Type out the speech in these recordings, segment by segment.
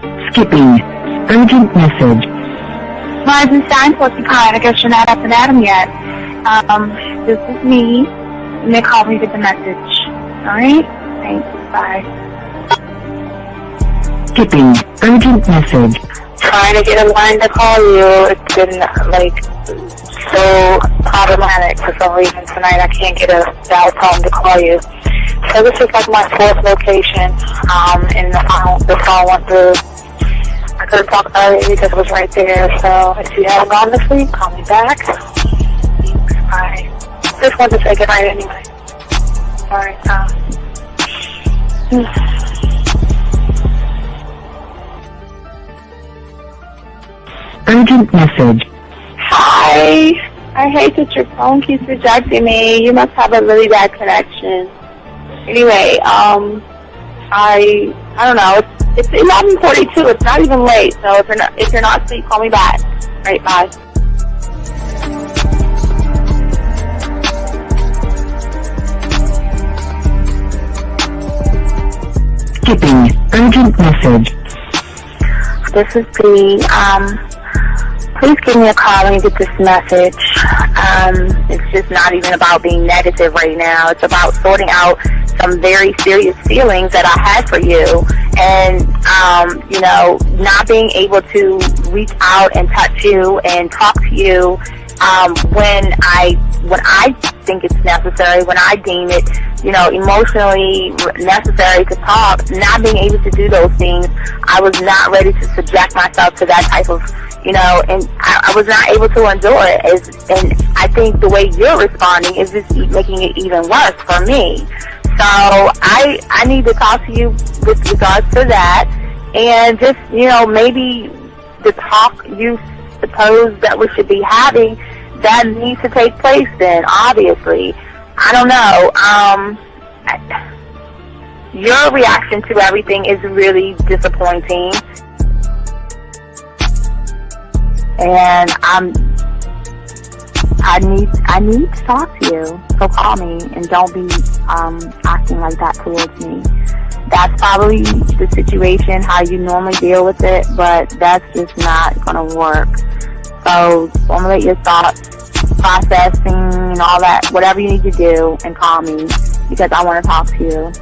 Skipping. Urgent message. Rising sign, what's the kind? I guess you're not up and at 'em yet. This is me. And they called me with the message. Alright? Thanks. Bye. Skipping. Urgent message. Trying to get a line to call you. It's been, so problematic for some reason tonight. I can't get a dial tone to call you. So this is my fourth location, and the phone went through. I couldn't talk about it because it was right there. So if you haven't gone to sleep, call me back. Thanks. Bye. Just wanted to say goodnight anyway. Alright, Urgent message. Hi. I hate that your phone keeps rejecting me. You must have a really bad connection. Anyway, I don't know. It's 11:42. It's not even late. So if you're not asleep, call me back. All right, bye. Skipping. Urgent message. This is B. Please give me a call when you get this message. It's just not even about being negative right now. It's about sorting out some very serious feelings that I had for you, and not being able to reach out and touch you and talk to you when I think it's necessary, when I deem it, emotionally necessary to talk. Not being able to do those things, I was not ready to subject myself to that type of, and I was not able to endure it. And I think the way you're responding is just making it even worse for me. So I need to talk to you with regards to that, and just, maybe the talk you suppose that we should be having, that needs to take place then, obviously. I don't know. Your reaction to everything is really disappointing. And I need to talk to you. So call me, and don't be acting like that towards me. That's probably the situation, how you normally deal with it, but that's just not going to work. So formulate your thoughts, processing, and all that, whatever you need to do, and call me, because I want to talk to you.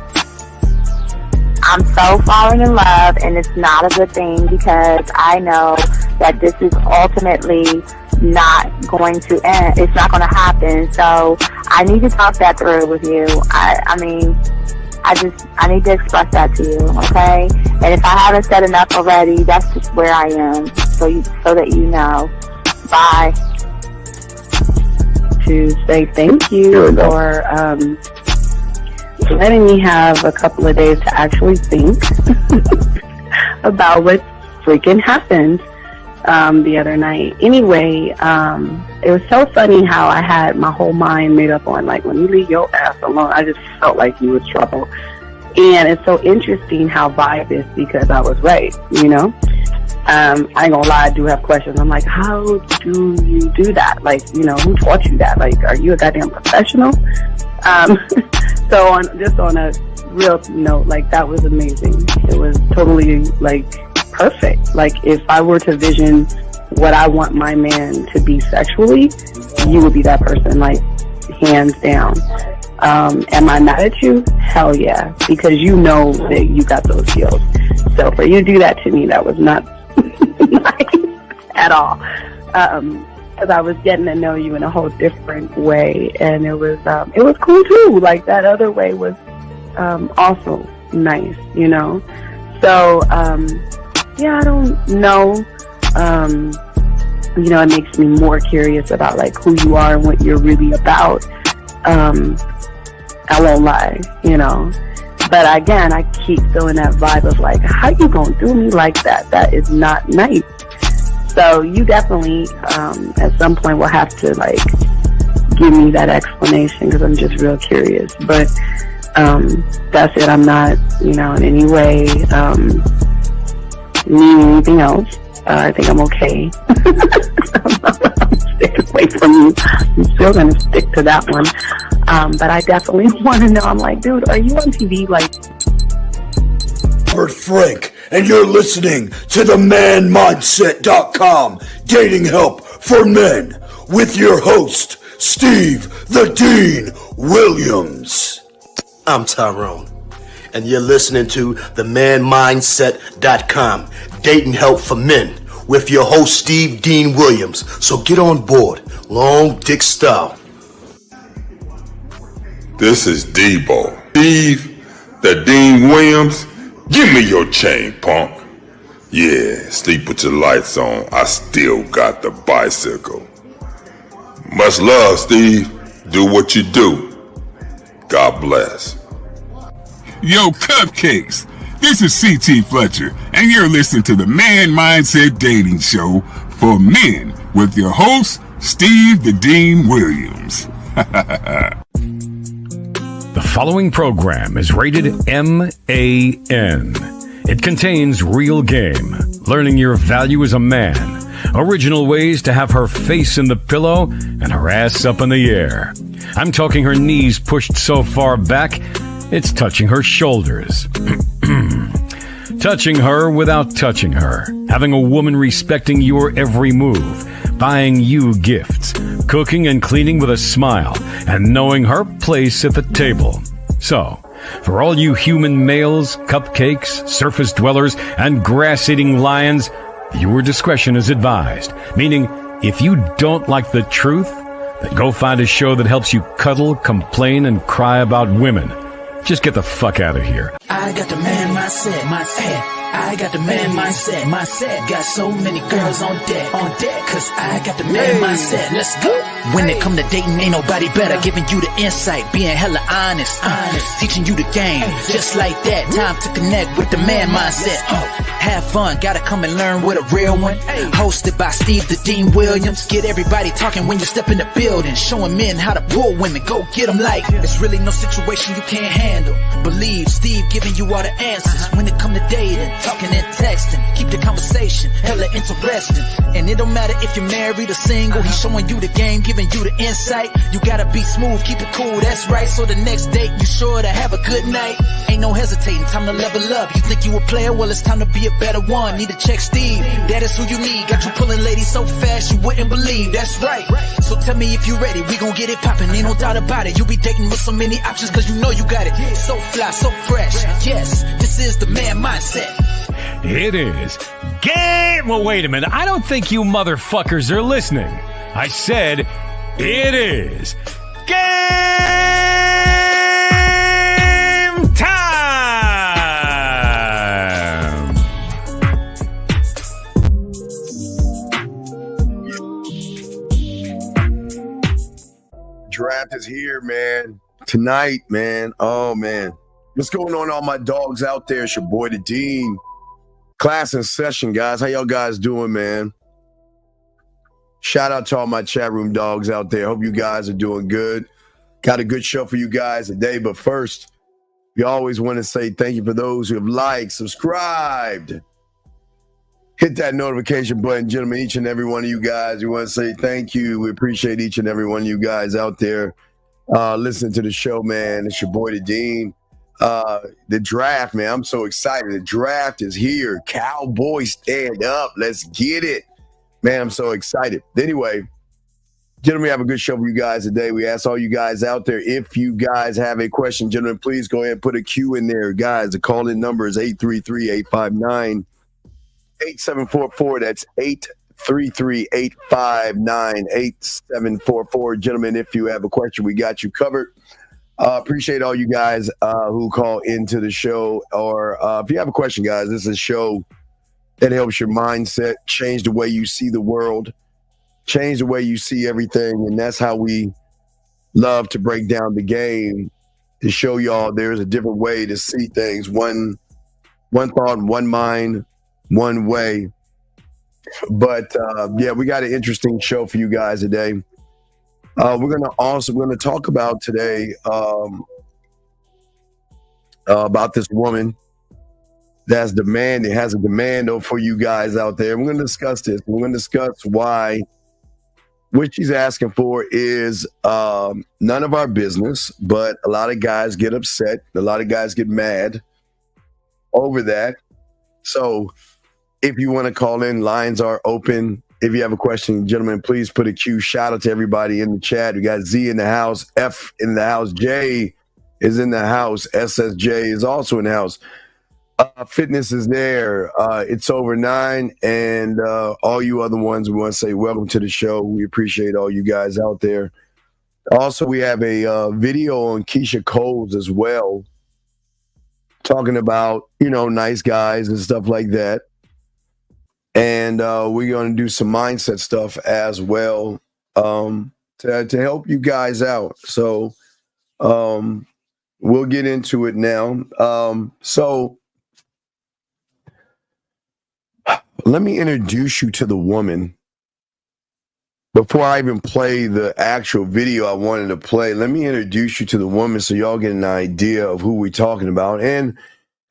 I'm so falling in love, and it's not a good thing, because I know that this is ultimately not going to end. It's not going to happen. So I need to talk that through with you. I need to express that to you, okay? And if I haven't said enough already, that's just where I am, so that you know. Bye. To say thank you for letting me have a couple of days to actually think about what freaking happened the other night. Anyway, it was so funny how I had my whole mind made up on, when you leave your ass alone, I just felt like you was trouble. And it's so interesting how vibe is, because I was right, I ain't gonna lie, I do have questions. I'm like, how do you do that? Who taught you that? Are you a goddamn professional? So on a real note, that was amazing. It was totally, perfect. If I were to vision what I want my man to be sexually, you would be that person, hands down. Am I mad at you? Hell yeah, because you know that you got those skills. So for you to do that to me, that was not nice at all. Because I was getting to know you in a whole different way, and it was cool too. That other way was also nice, So I don't know. It makes me more curious about who you are and what you're really about. I won't lie, But again, I keep feeling that vibe of how you gonna do me like that? That is not nice. So you definitely, at some point, will have to give me that explanation, because I'm just real curious. But that's it. I'm not, in any way meaning anything else. I think I'm okay. I'm staying away from you. I'm still gonna stick to that one. But I definitely want to know. I'm dude, are you on TV? Robert Frank, and you're listening to the manmindset.com dating help for men with your host, Steve the Dean Williams. I'm Tyrone, and you're listening to the manmindset.com dating help for men with your host, Steve Dean Williams. So get on board, long dick style. This is Debo. Steve the Dean Williams. Give me your chain, punk. Yeah, sleep with your lights on. I still got the bicycle. Much love, Steve. Do what you do. God bless. Yo, cupcakes. This is C.T. Fletcher, and you're listening to the Man Mindset Dating Show for men with your host, Steve the Dean Williams. The following program is rated MAN. It contains real game, learning your value as a man, original ways to have her face in the pillow and her ass up in the air. I'm talking her knees pushed so far back, it's touching her shoulders. Touching her without touching her. Having a woman respecting your every move. Buying you gifts. Cooking and cleaning with a smile. And knowing her place at the table. So, for all you human males, cupcakes, surface dwellers, and grass-eating lions, your discretion is advised. Meaning, if you don't like the truth, then go find a show that helps you cuddle, complain, and cry about women. Just get the fuck out of here. I got the man mindset, I got the man mindset, got so many girls on deck, cause I got the man mindset, let's go. When it come to dating, ain't nobody better, giving you the insight, being hella honest, teaching you the game, just like that, time to connect with the man mindset. Have fun, gotta come and learn with a real one, hosted by Steve the Dean Williams. Get everybody talking when you step in the building, showing men how to pull women, go get them like, it's really no situation you can't handle. Believe Steve giving you all the answers when it come to dating, talking and texting, keep the conversation hella interesting. And it don't matter if you're married or single, he's showing you the game, giving you the insight. You gotta be smooth, keep it cool, that's right. So the next date you sure to have a good night. Ain't no hesitating, time to level up. You think you a player, well it's time to be a better one. Need to check Steve, that is who you need. Got you pulling ladies so fast you wouldn't believe, that's right. So tell me if you ready, we gon' get it poppin', ain't no doubt about it. You be dating with so many options cause you know you got it. So fly, so fresh, yes, this is the man mindset. It is game. Well, wait a minute. I don't think you motherfuckers are listening. I said it is game time. Draft is here, man. Tonight, man. Oh, man. What's going on, all my dogs out there? It's your boy, the Dean. Class in session, guys. How y'all guys doing, man? Shout out to all my chat room dogs out there. Hope you guys are doing good. Got a good show for you guys today. But first, we always want to say thank you for those who have liked, subscribed. Hit that notification button, gentlemen, each and every one of you guys. We want to say thank you. We appreciate each and every one of you guys out there listening to the show, man. It's your boy, the Dean. The draft, man, I'm so excited. The draft is here. Cowboys stand up. Let's get it. Man, I'm so excited. Anyway, gentlemen, we have a good show for you guys today. We ask all you guys out there, if you guys have a question, gentlemen, please go ahead and put a Q in there. Guys, the call-in number is 833-859-8744. That's 833-859-8744. Gentlemen, if you have a question, we got you covered. Appreciate all you guys who call into the show. Or if you have a question, guys, this is a show that helps your mindset, change the way you see the world, change the way you see everything. And that's how we love to break down the game, to show y'all there's a different way to see things. One thought, one mind, one way. But yeah, we got an interesting show for you guys today. We're gonna talk about today about this woman has a demand for you guys out there. We're gonna discuss this. We're gonna discuss why what she's asking for is none of our business, but a lot of guys get upset. A lot of guys get mad over that. So if you want to call in, lines are open. If you have a question, gentlemen, please put a Q. Shout out to everybody in the chat. We got Z in the house, F in the house, J is in the house, SSJ is also in the house. Fitness is there. It's over 9, and all you other ones, we want to say welcome to the show. We appreciate all you guys out there. Also, we have a video on Keisha Coles as well, talking about, nice guys and stuff like that. And we're going to do some mindset stuff as well to help you guys out. So we'll get into it now. So let me introduce you to the woman. Before I even play the actual video I wanted to play, let me introduce you to the woman so y'all get an idea of who we're talking about. And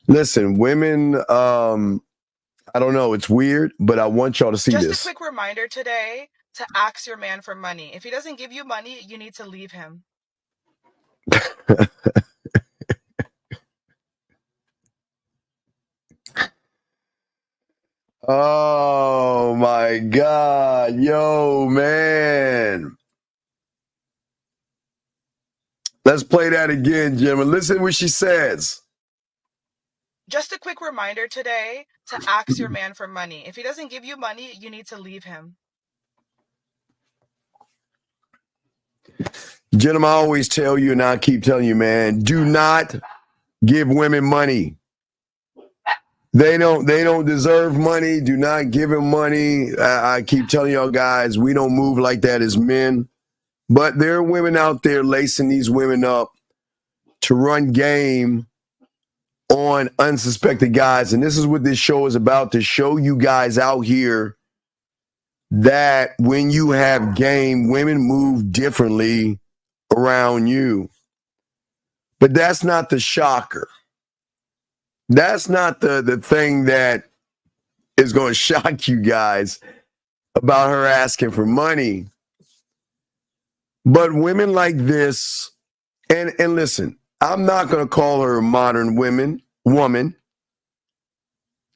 listen, women, I don't know, it's weird, but I want y'all to see this. Just a quick reminder today to ask your man for money. If he doesn't give you money, you need to leave him. Oh my God. Yo, man. Let's play that again, gentlemen. Listen to what she says. Just a quick reminder today to ask your man for money. If he doesn't give you money, you need to leave him. Gentlemen, I always tell you, and I keep telling you, man, do not give women money. They don't deserve money. Do not give them money. I keep telling y'all guys, we don't move like that as men. But there are women out there lacing these women up to run game on unsuspected guys. And this is what this show is about, to show you guys out here that when you have game, women move differently around you. But that's not the shocker. That's not the thing that is going to shock you guys about her asking for money. But women like this, and listen, I'm not going to call her a modern woman.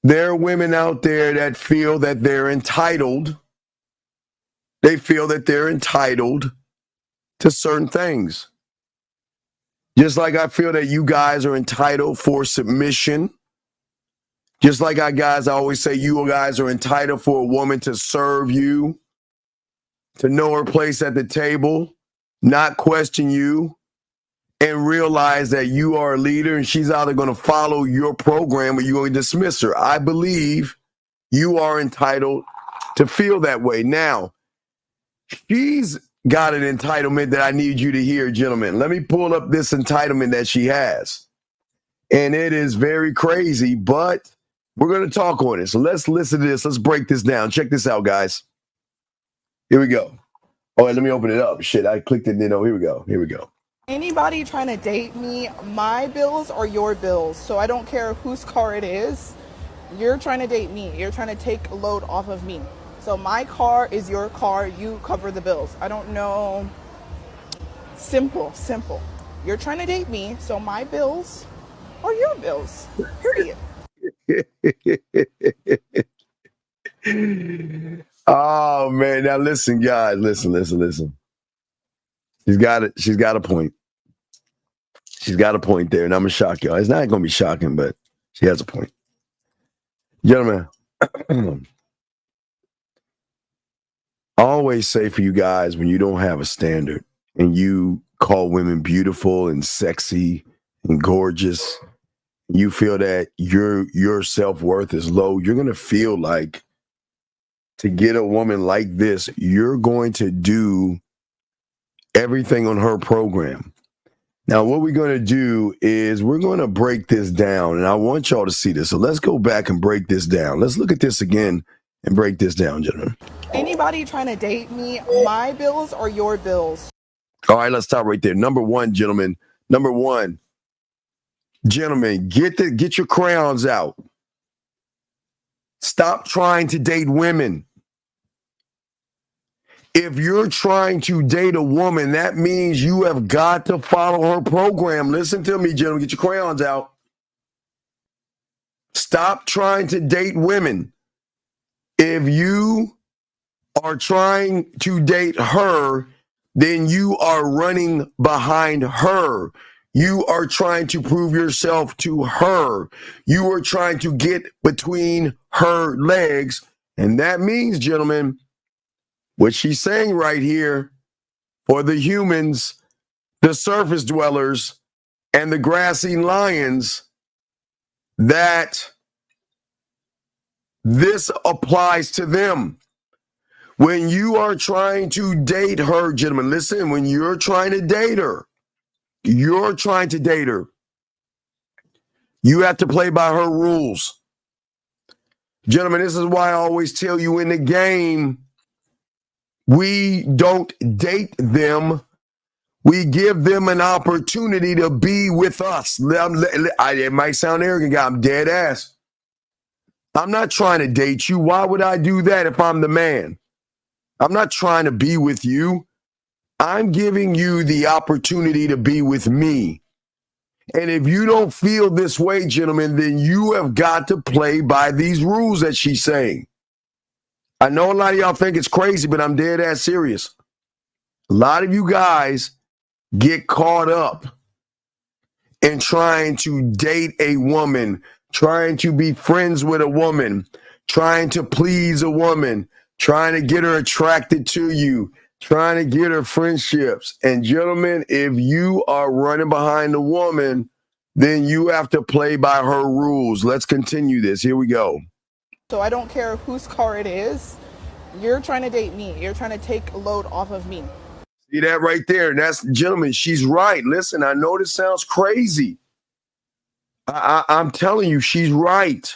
There are women out there that feel that they're entitled. They feel that they're entitled to certain things. Just like I feel that you guys are entitled for submission. Just like I always say, you guys are entitled for a woman to serve you, to know her place at the table, not question you, and realize that you are a leader and she's either going to follow your program or you're going to dismiss her. I believe you are entitled to feel that way. Now, she's got an entitlement that I need you to hear, gentlemen. Let me pull up this entitlement that she has. And it is very crazy, but we're going to talk on it. So let's listen to this. Let's break this down. Check this out, guys. Here we go. Oh, let me open it up. Shit, I clicked it. Here we go. Here we go. Anybody trying to date me, my bills are your bills. So I don't care whose car it is. You're trying to date me. You're trying to take a load off of me. So my car is your car. You cover the bills. I don't know. Simple. You're trying to date me. So my bills are your bills. Period. Oh man. Now listen, guys. Listen. She's got a point. She's got a point there, and I'm gonna shock y'all. It's not gonna be shocking, but she has a point. Gentlemen, I always say for you guys, when you don't have a standard and you call women beautiful and sexy and gorgeous, you feel that your self-worth is low, you're going to feel like to get a woman like this, you're going to do everything on her program. Now, what we're going to do is we're going to break this down, and I want y'all to see this. So let's go back and break this down. Let's look at this again and break this down, gentlemen. Anybody trying to date me, my bills are your bills. All right, let's stop right there. Number one, gentlemen, get your crayons out. Stop trying to date women. If you're trying to date a woman, that means you have got to follow her program. Listen to me, gentlemen. Get your crayons out. Stop trying to date women. If you are trying to date her, then you are running behind her. You are trying to prove yourself to her. You are trying to get between her legs. And that means, gentlemen, what she's saying right here, for the humans, the surface dwellers, and the grassy lions, that this applies to them. When you are trying to date her, gentlemen, listen, when you're trying to date her, you have to play by her rules. Gentlemen, this is why I always tell you in the game, we don't date them. We give them an opportunity to be with us. It might sound arrogant, guy. I'm dead ass. I'm not trying to date you. Why would I do that if I'm the man? I'm not trying to be with you. I'm giving you the opportunity to be with me. And if you don't feel this way, gentlemen, then you have got to play by these rules that she's saying. I know a lot of y'all think it's crazy, but I'm dead ass serious. A lot of you guys get caught up in trying to date a woman, trying to be friends with a woman, trying to please a woman, trying to get her attracted to you, trying to get her friendships. And gentlemen, if you are running behind a woman, then you have to play by her rules. Let's continue this. Here we go. So I don't care whose car it is. You're trying to date me. You're trying to take a load off of me. See that right there? And that's, gentlemen, she's right. Listen, I know this sounds crazy. I'm telling you, she's right.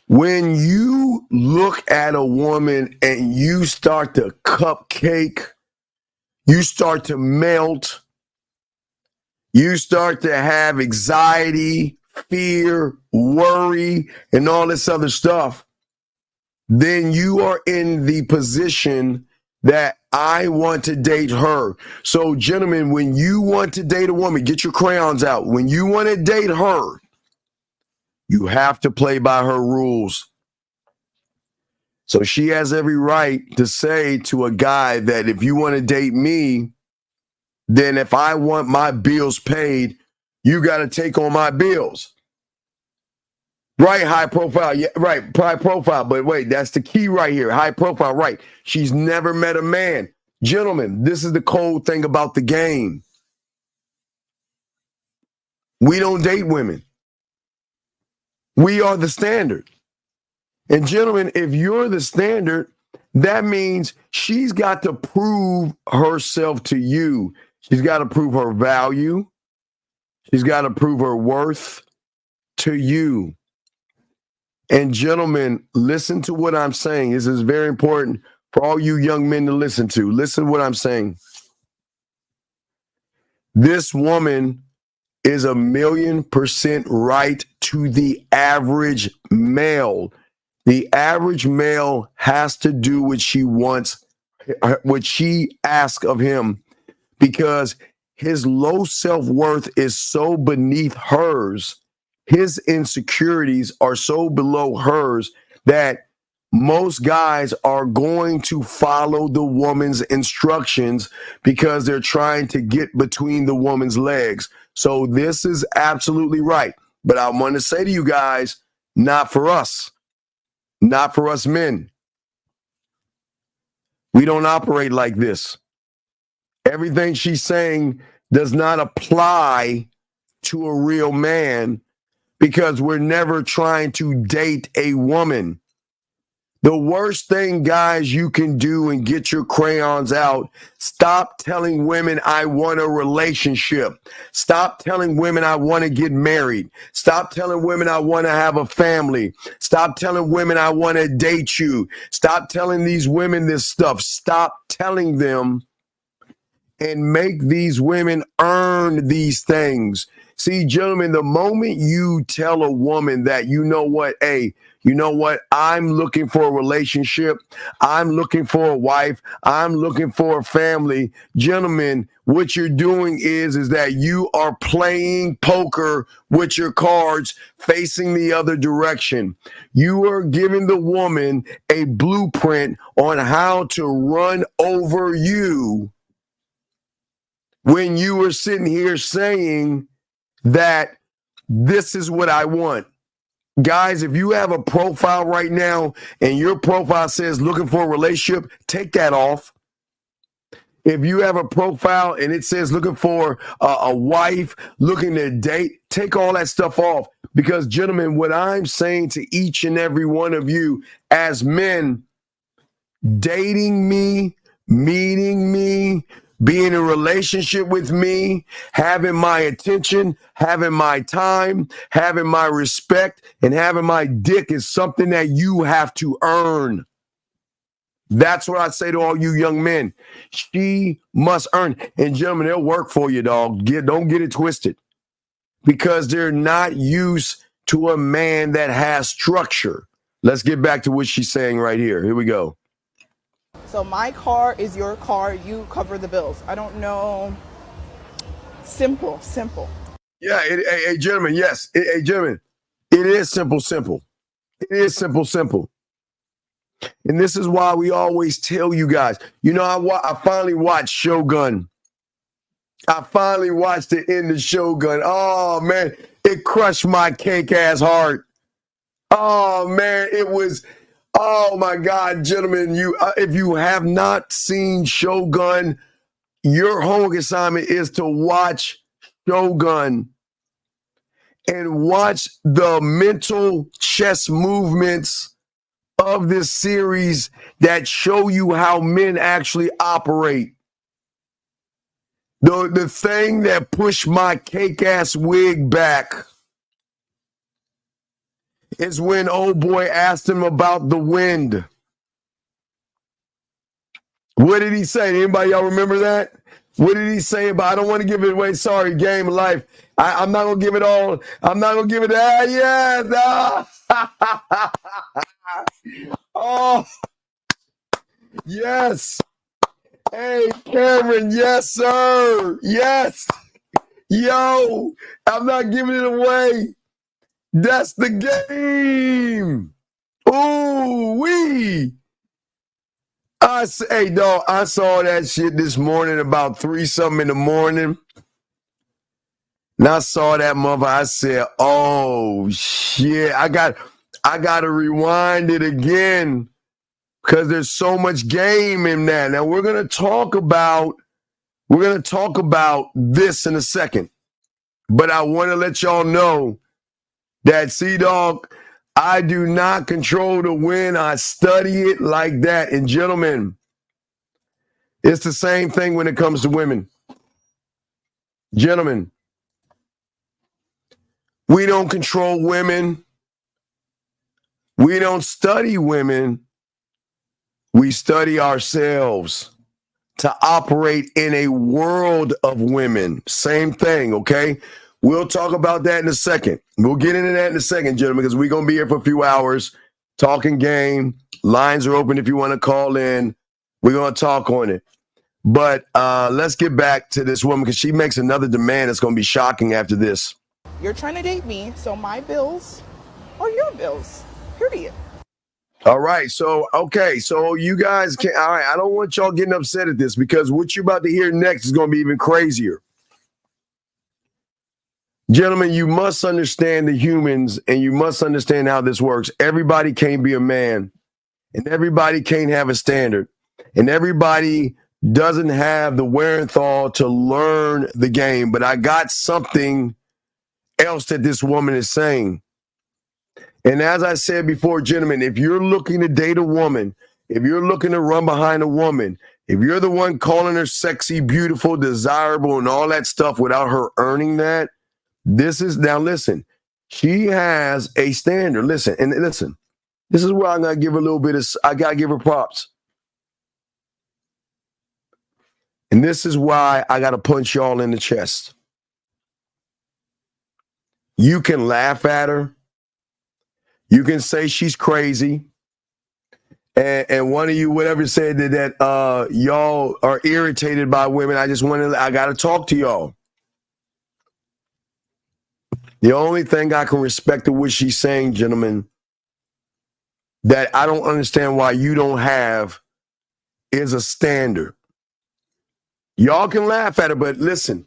When you look at a woman and you start to cupcake, you start to melt, you start to have anxiety, fear, worry, and all this other stuff, then you are in the position that I want to date her. So, gentlemen, when you want to date a woman, get your crayons out. When you want to date her, you have to play by her rules. So she has every right to say to a guy that if you want to date me, then if I want my bills paid, you got to take on my bills. Right, high profile. Yeah, right, high profile. But wait, that's the key right here. High profile, right. She's never met a man. Gentlemen, this is the cold thing about the game. We don't date women. We are the standard. And gentlemen, if you're the standard, that means she's got to prove herself to you. She's got to prove her value. She's got to prove her worth to you. And gentlemen, listen to what I'm saying. This is very important for all you young men to listen to. Listen to what I'm saying. This woman is 1,000,000% right to the average male. The average male has to do what she wants, what she asks of him, because his low self-worth is so beneath hers. His insecurities are so below hers that most guys are going to follow the woman's instructions because they're trying to get between the woman's legs. So this is absolutely right. But I want to say to you guys, not for us. Not for us men. We don't operate like this. Everything she's saying does not apply to a real man because we're never trying to date a woman. The worst thing, guys, you can do and get your crayons out, stop telling women I want a relationship. Stop telling women I want to get married. Stop telling women I want to have a family. Stop telling women I want to date you. Stop telling these women this stuff. Stop telling them and make these women earn these things. See, gentlemen, the moment you tell a woman that, you know what, hey, you know what, I'm looking for a relationship, I'm looking for a wife, I'm looking for a family, gentlemen, what you're doing is that you are playing poker with your cards facing the other direction. You are giving the woman a blueprint on how to run over you when you were sitting here saying that this is what I want. Guys, if you have a profile right now and your profile says looking for a relationship, take that off. If you have a profile and it says looking for a wife, looking to date, take all that stuff off. Because, gentlemen, what I'm saying to each and every one of you as men, dating me, meeting me, being in a relationship with me, having my attention, having my time, having my respect, and having my dick is something that you have to earn. That's what I say to all you young men. She must earn. And gentlemen, they'll work for you, dog. Don't get it twisted. Because they're not used to a man that has structure. Let's get back to what she's saying right here. Here we go. So my car is your car. You cover the bills. I don't know. Simple. Yeah, hey, gentlemen, yes. Hey, gentlemen, it is simple. It is simple. And this is why we always tell you guys, you know, I finally watched Shogun. I finally watched the end of Shogun. Oh, man, it crushed my cake-ass heart. Oh, man, it was, oh, my God, gentlemen, if you have not seen Shogun, your homework assignment is to watch Shogun and watch the mental chess movements of this series that show you how men actually operate. The thing that pushed my cake-ass wig back is when old boy asked him about the wind. What did he say? Anybody y'all remember that? What did he say about, I don't want to give it away, sorry, game of life. I'm not going to give it all. I'm not going to give it, yes. Oh, yes. Hey, Cameron, yes, sir. Yes. Yo, I'm not giving it away. That's the game. Ooh, wee. Hey, dog, I saw that shit this morning about 3-something in the morning. And I saw that mother. I said, oh, shit. I got to rewind it again because there's so much game in that. Now, we're going to talk about this in a second. But I want to let y'all know that, C-Dog, I do not control the wind. I study it like that. And gentlemen, it's the same thing when it comes to women. Gentlemen, we don't control women. We don't study women. We study ourselves to operate in a world of women. Same thing, okay? We'll talk about that in a second. We'll get into that in a second, gentlemen, because we're going to be here for a few hours talking game. Lines are open if you want to call in. We're going to talk on it. But let's get back to this woman because she makes another demand that's going to be shocking after this. You're trying to date me, so my bills are your bills. Period. All right. So you guys can, all right. I don't want y'all getting upset at this because what you're about to hear next is going to be even crazier. Gentlemen, you must understand the humans and you must understand how this works. Everybody can't be a man and everybody can't have a standard and everybody doesn't have the wherewithal to learn the game. But I got something else that this woman is saying. And as I said before, gentlemen, if you're looking to date a woman, if you're looking to run behind a woman, if you're the one calling her sexy, beautiful, desirable, and all that stuff without her earning that, listen, she has a standard. Listen, this is where I'm going to give her a little bit of, I got to give her props. And this is why I got to punch y'all in the chest. You can laugh at her. You can say she's crazy. And one of you, whatever, said that y'all are irritated by women. I got to talk to y'all. The only thing I can respect of what she's saying, gentlemen, that I don't understand why you don't have is a standard. Y'all can laugh at it, but listen,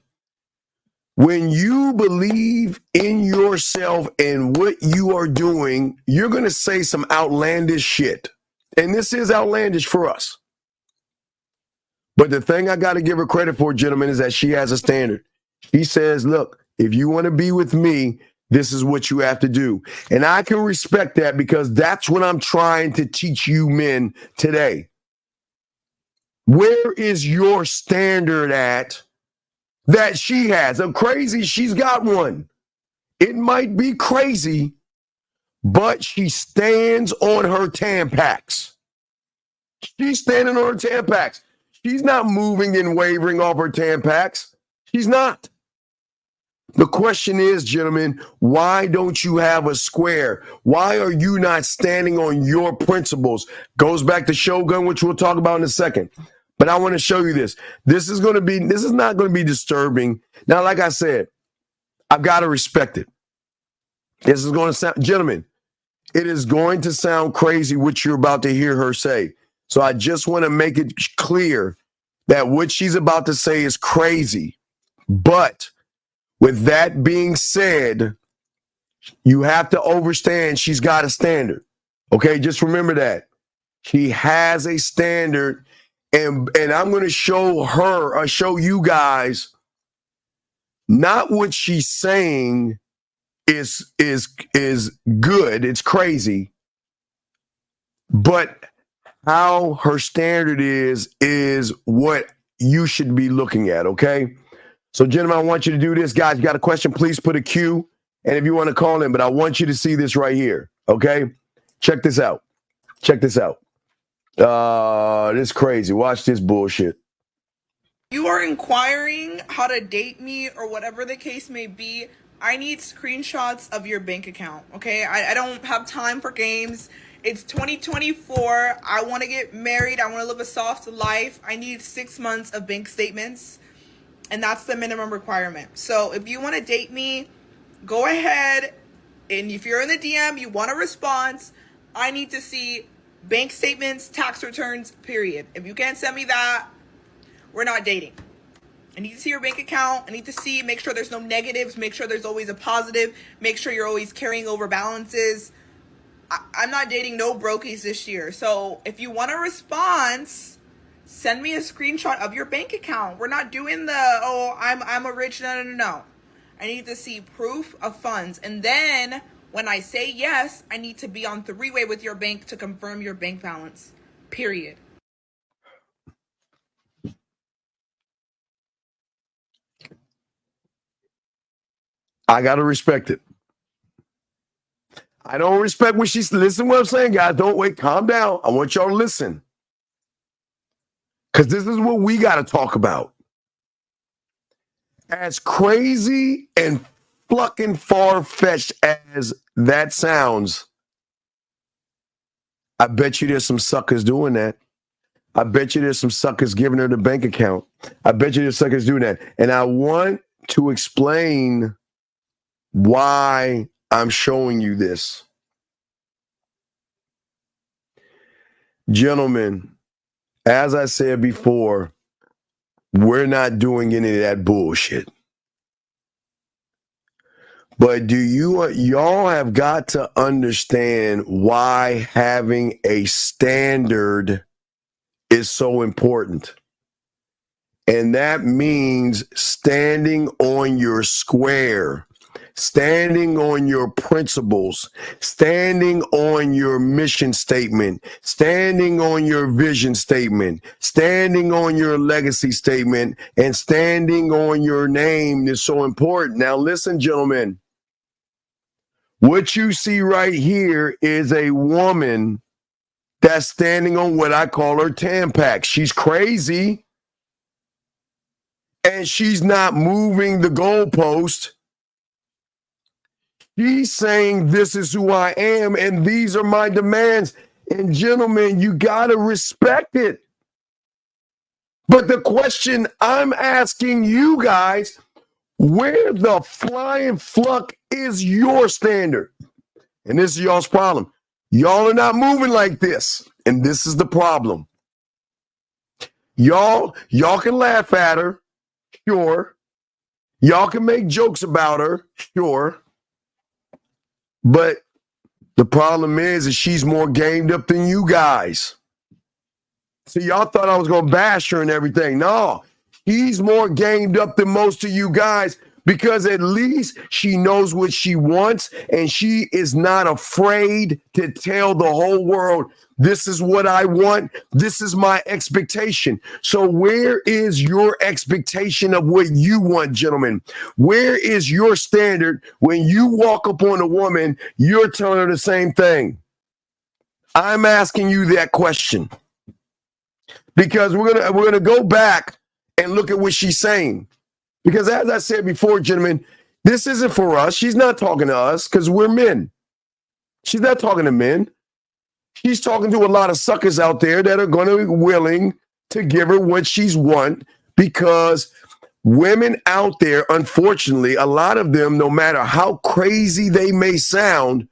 when you believe in yourself and what you are doing, you're going to say some outlandish shit. And this is outlandish for us. But the thing I got to give her credit for, gentlemen, is that she has a standard. She says, look, if you want to be with me, this is what you have to do. And I can respect that because that's what I'm trying to teach you men today. Where is your standard at that she has? I'm crazy, she's got one. It might be crazy, but she stands on her Tampax. She's standing on her Tampax. She's not moving and wavering off her Tampax. She's not. The question is, gentlemen, why don't you have a square? Why are you not standing on your principles? Goes back to Shogun, which we'll talk about in a second. But I want to show you this. This is not going to be disturbing. Now, like I said, I've got to respect it. This is going to sound, gentlemen, it is going to sound crazy what you're about to hear her say. So I just want to make it clear that what she's about to say is crazy. But with that being said, you have to understand she's got a standard. Okay, just remember that. She has a standard, and I'm going to show you guys not what she's saying is good, it's crazy, but how her standard is what you should be looking at, okay? So, gentlemen, I want you to do this. Guys, you got a question, please put a Q. And if you want to call in, but I want you to see this right here, okay? Check this out. Check this out. This is crazy. Watch this bullshit. You are inquiring how to date me or whatever the case may be. I need screenshots of your bank account, okay? I don't have time for games. It's 2024. I want to get married. I want to live a soft life. I need 6 months of bank statements. And that's the minimum requirement. So if you want to date me, go ahead. And if you're in the DM, you want a response, I need to see bank statements, tax returns, period. If you can't send me that, we're not dating. I need to see your bank account. I need to see, make sure there's no negatives. Make sure there's always a positive. Make sure you're always carrying over balances. I'm not dating no brokies this year. So if you want a response, send me a screenshot of your bank account. We're not doing the, I'm a rich, no. I need to see proof of funds. And then when I say yes, I need to be on three-way with your bank to confirm your bank balance, period. I got to respect it. I don't respect what she's, listen what I'm saying, guys. Don't wait, calm down. I want y'all to listen. Because this is what we got to talk about. As crazy and fucking far-fetched as that sounds, I bet you there's some suckers doing that. I bet you there's some suckers giving her the bank account. I bet you there's suckers doing that. And I want to explain why I'm showing you this. Gentlemen, as I said before, we're not doing any of that bullshit. But y'all have got to understand why having a standard is so important. And that means standing on your square, standing on your principles, standing on your mission statement, standing on your vision statement, standing on your legacy statement, and standing on your name is so important. Now, listen, gentlemen, what you see right here is a woman that's standing on what I call her Tampax. She's crazy, and she's not moving the goalpost. She's saying this is who I am and these are my demands. And gentlemen, you got to respect it. But the question I'm asking you guys, where the flying fluck is your standard? And this is y'all's problem. Y'all are not moving like this. And this is the problem. Y'all can laugh at her, sure. Y'all can make jokes about her, sure. But the problem is that she's more gamed up than you guys. So y'all thought I was going to bash her and everything. No, she's more gamed up than most of you guys because at least she knows what she wants and she is not afraid to tell the whole world, this is what I want. This is my expectation. So where is your expectation of what you want, gentlemen? Where is your standard when you walk up on a woman, you're telling her the same thing? I'm asking you that question because we're gonna go back and look at what she's saying. Because as I said before, gentlemen, this isn't for us. She's not talking to us because we're men. She's not talking to men. She's talking to a lot of suckers out there that are going to be willing to give her what she's want because women out there, unfortunately, a lot of them, no matter how crazy they may sound,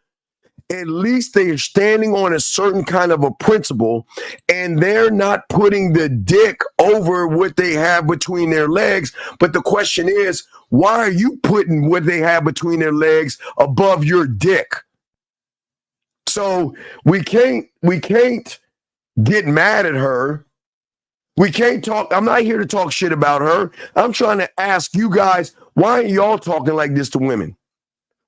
at least they are standing on a certain kind of a principle and they're not putting the dick over what they have between their legs. But the question is, why are you putting what they have between their legs above your dick? So we can't get mad at her. We can't talk. I'm not here to talk shit about her. I'm trying to ask you guys, why are y'all talking like this to women?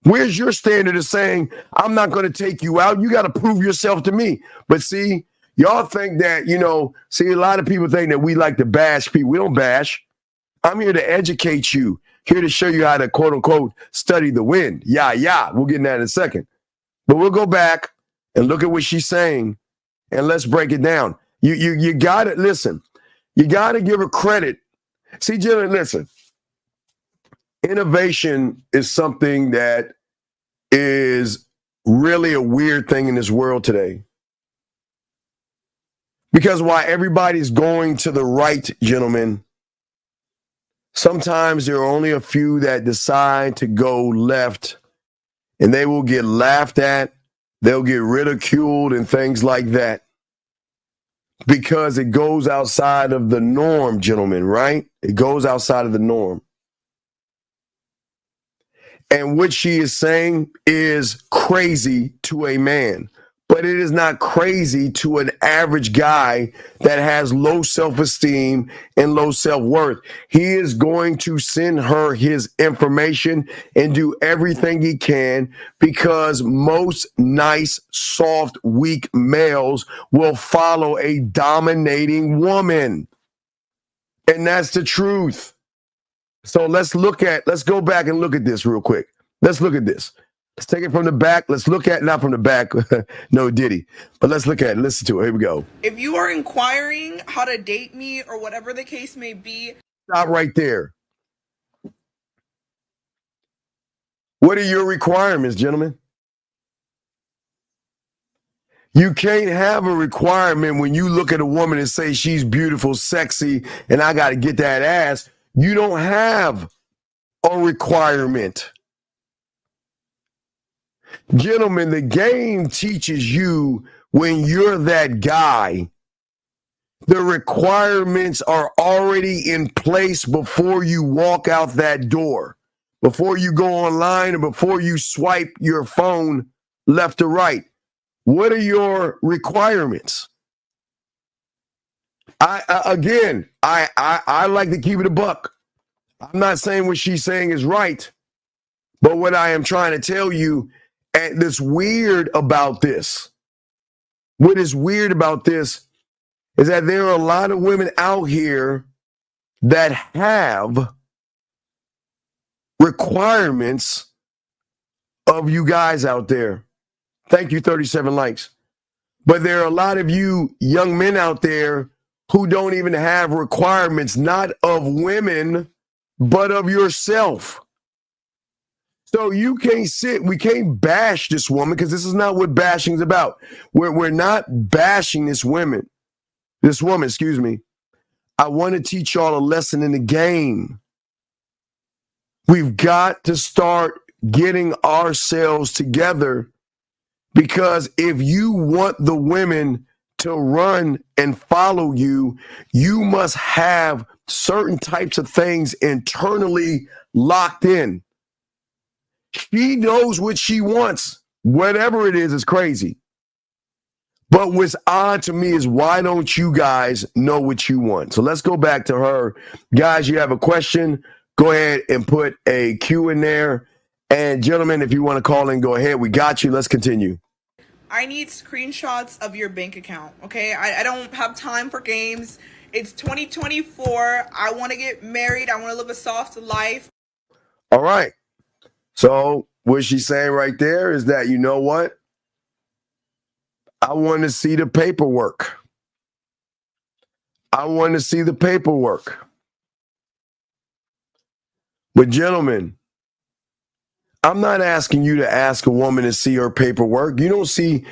Where's your standard of saying, I'm not going to take you out? You got to prove yourself to me. But see, y'all think that, a lot of people think that we like to bash people. We don't bash. I'm here to educate you, here to show you how to, quote unquote, study the wind. Yeah. We'll get in that in a second. But we'll go back and look at what she's saying and let's break it down. You got to listen. You got to give her credit. See, Jenna, listen. Innovation is something that is really a weird thing in this world today. Because while everybody's going to the right, gentlemen, sometimes there are only a few that decide to go left and they will get laughed at. They'll get ridiculed and things like that because it goes outside of the norm, gentlemen, right? It goes outside of the norm. And what she is saying is crazy to a man, but it is not crazy to an average guy that has low self-esteem and low self-worth. He is going to send her his information and do everything he can because most nice, soft, weak males will follow a dominating woman. And that's the truth. So let's go back and look at this real quick. Let's look at this. Let's take it from the back. Let's look at, not from the back, no Diddy, but let's look at it. Listen to it. Here we go. If you are inquiring how to date me or whatever the case may be. Stop right there. What are your requirements, gentlemen? You can't have a requirement when you look at a woman and say she's beautiful, sexy, and I got to get that ass. You don't have a requirement. Gentlemen, the game teaches you when you're that guy, the requirements are already in place before you walk out that door, before you go online, or before you swipe your phone left or right. What are your requirements? I like to keep it a buck. I'm not saying what she's saying is right, but what I am trying to tell you, and that's weird about this, what is weird about this is that there are a lot of women out here that have requirements of you guys out there. Thank you, 37 likes. But there are a lot of you young men out there who don't even have requirements, not of women, but of yourself. So you can't we can't bash this woman because this is not what bashing is about. We're not bashing this woman, excuse me. I want to teach y'all a lesson in the game. We've got to start getting ourselves together, because if you want the women to run and follow you, you must have certain types of things internally locked in. She knows what she wants. Whatever it is crazy. But what's odd to me is, why don't you guys know what you want? So let's go back to her. Guys, you have a question, go ahead and put a Q in there. And gentlemen, if you want to call in, go ahead. We got you. Let's continue. I need screenshots of your bank account, okay? I don't have time for games. It's 2024. I want to get married. I want to live a soft life. All right. So what she's saying right there is that, you know what? I want to see the paperwork. I want to see the paperwork. But gentlemen, I'm not asking you to ask a woman to see her paperwork. You don't see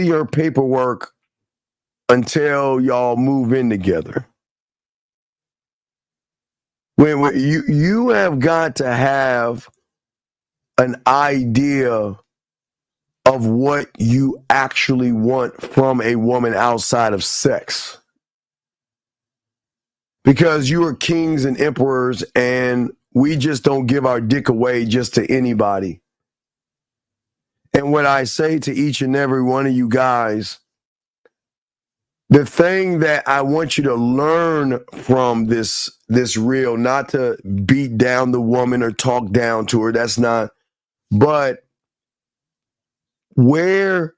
her paperwork until y'all move in together. When you have got to have an idea of what you actually want from a woman outside of sex. Because you are kings and emperors, and we just don't give our dick away just to anybody. And what I say to each and every one of you guys, the thing that I want you to learn from this reel, not to beat down the woman or talk down to her, that's not, but where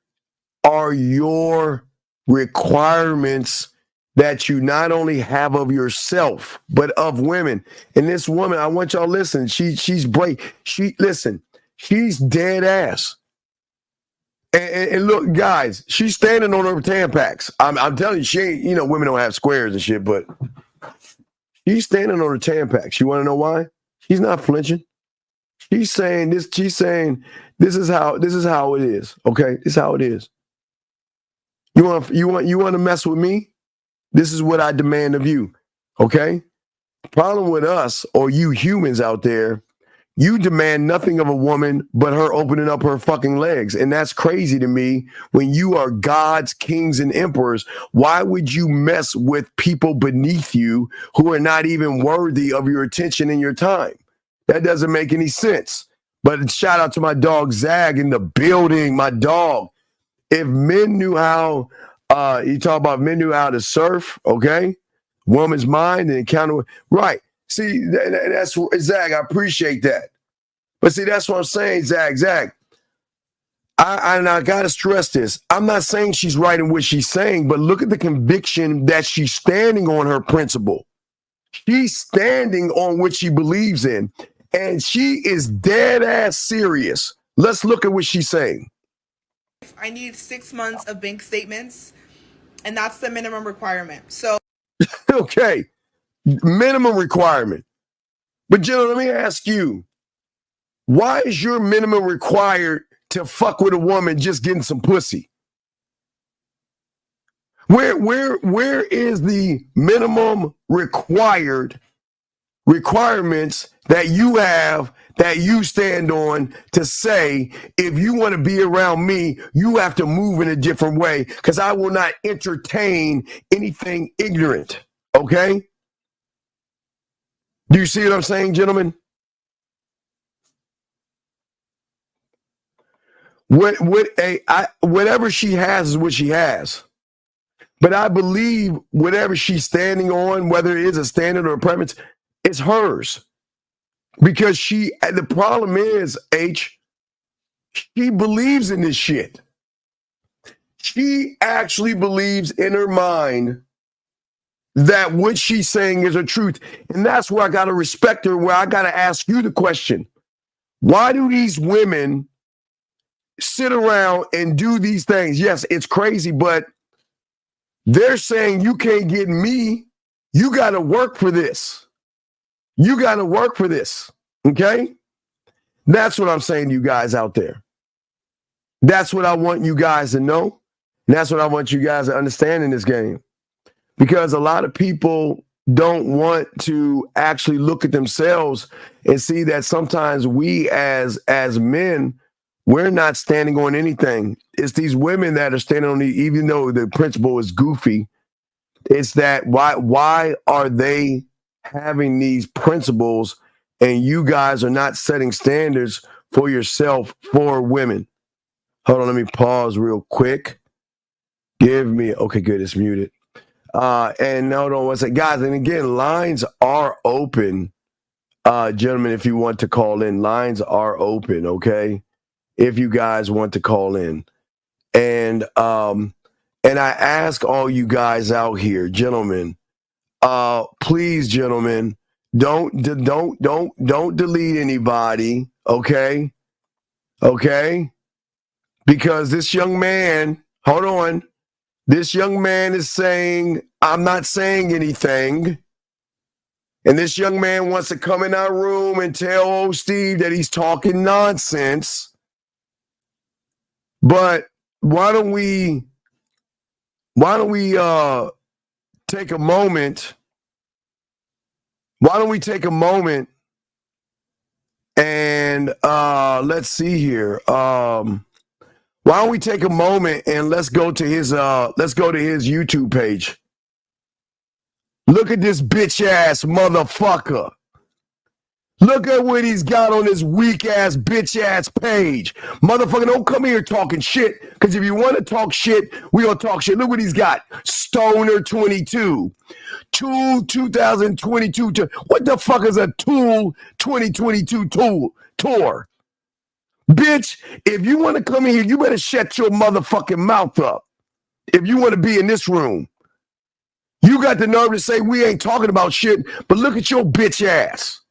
are your requirements that you not only have of yourself, but of women? And this woman, I want y'all to listen. She's brave. She's dead ass. And look, guys, she's standing on her Tampax. I'm telling you, she ain't, women don't have squares and shit, but she's standing on her Tampax. You want to know why? She's not flinching. She's saying this is how it is. Okay, this is how it is. You want to mess with me? This is what I demand of you. Okay? Problem with us, or you humans out there, you demand nothing of a woman but her opening up her fucking legs. And that's crazy to me. When you are gods, kings, and emperors, why would you mess with people beneath you who are not even worthy of your attention and your time? That doesn't make any sense. But shout out to my dog Zag in the building, my dog. If men knew how, you talk about men knew how to surf, okay? Woman's mind and encounter, right. See, that's Zag, I appreciate that. But see, that's what I'm saying, Zag. I got to stress this. I'm not saying she's right in what she's saying, but look at the conviction that she's standing on her principle. She's standing on what she believes in, and she is dead ass serious. Let's look at what she's saying. I need 6 months of bank statements, and that's the minimum requirement. So, okay, minimum requirement. But Jill, let me ask you, why is your minimum required to fuck with a woman just getting some pussy? Where is the minimum requirements that you have, that you stand on, to say, if you want to be around me, you have to move in a different way, because I will not entertain anything ignorant, okay? Do you see what I'm saying, gentlemen? Whatever she has is what she has. But I believe whatever she's standing on, whether it is a standard or a preference, it's hers. Because the problem is, she believes in this shit. She actually believes in her mind that what she's saying is a truth. And that's where I got to respect her, where I got to ask you the question. Why do these women sit around and do these things? Yes, it's crazy, but they're saying you can't get me. You got to work for this. You got to work for this. Okay? That's what I'm saying to you guys out there. That's what I want you guys to know. And that's what I want you guys to understand in this game. Because a lot of people don't want to actually look at themselves and see that sometimes we as men, we're not standing on anything. It's these women that are standing on even though the principle is goofy, it's that why are they having these principles and you guys are not setting standards for yourself for women? Hold on, let me pause real quick. Okay, good, it's muted. And hold on one second, guys. And again, lines are open, gentlemen. If you want to call in, lines are open. Okay, if you guys want to call in, and I ask all you guys out here, gentlemen, please, gentlemen, don't delete anybody. Okay, because this young man, hold on. This young man is saying, I'm not saying anything. And this young man wants to come in our room and tell old Steve that he's talking nonsense. But why don't we take a moment? Why don't we take a moment and let's see here. Why don't we take a moment and let's go to his YouTube page. Look at this bitch ass motherfucker. Look at what he's got on his weak ass bitch ass page. Motherfucker, don't come here talking shit. Because if you want to talk shit, we gonna talk shit. Look what he's got. Stoner 22. Tool 2022. What the fuck is a Tool 2022 tour? Bitch, if you want to come in here, you better shut your motherfucking mouth up. If you want to be in this room, you got the nerve to say we ain't talking about shit, but look at your bitch ass.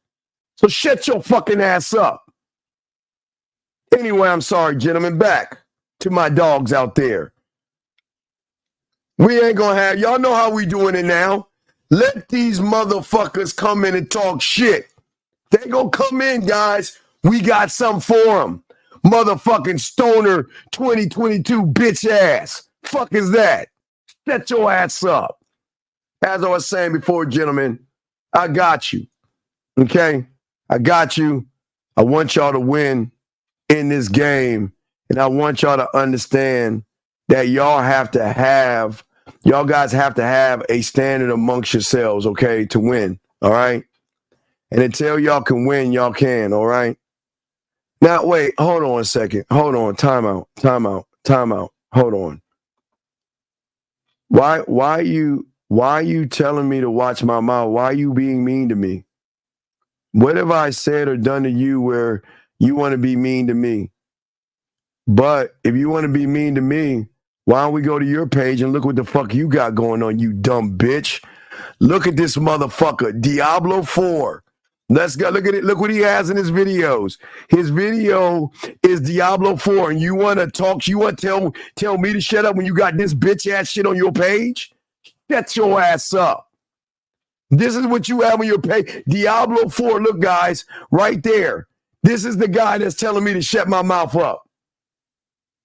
So shut your fucking ass up. Anyway, I'm sorry, gentlemen. Back to my dogs out there. We ain't gonna have, y'all know how we doing it now. Let these motherfuckers come in and talk shit. They gonna come in, guys. We got something for them. Motherfucking Stoner 2022 bitch ass. Fuck is that? Shut your ass up. As I was saying before, gentlemen, I got you. Okay? I got you. I want y'all to win in this game. And I want y'all to understand that y'all guys have to have a standard amongst yourselves, okay, to win. All right? And until y'all can win, y'all can, all right? Now, wait, hold on a second. Hold on. Time out. Hold on. Why are you telling me to watch my mouth? Why are you being mean to me? What have I said or done to you where you want to be mean to me? But if you want to be mean to me, why don't we go to your page and look what the fuck you got going on, you dumb bitch? Look at this motherfucker, Diablo 4. Let's go look at it. Look what he has in his videos. His video is Diablo 4. And you want to talk, you want to tell me to shut up when you got this bitch ass shit on your page? Shut your ass up. This is what you have on your page. Diablo 4. Look, guys, right there. This is the guy that's telling me to shut my mouth up.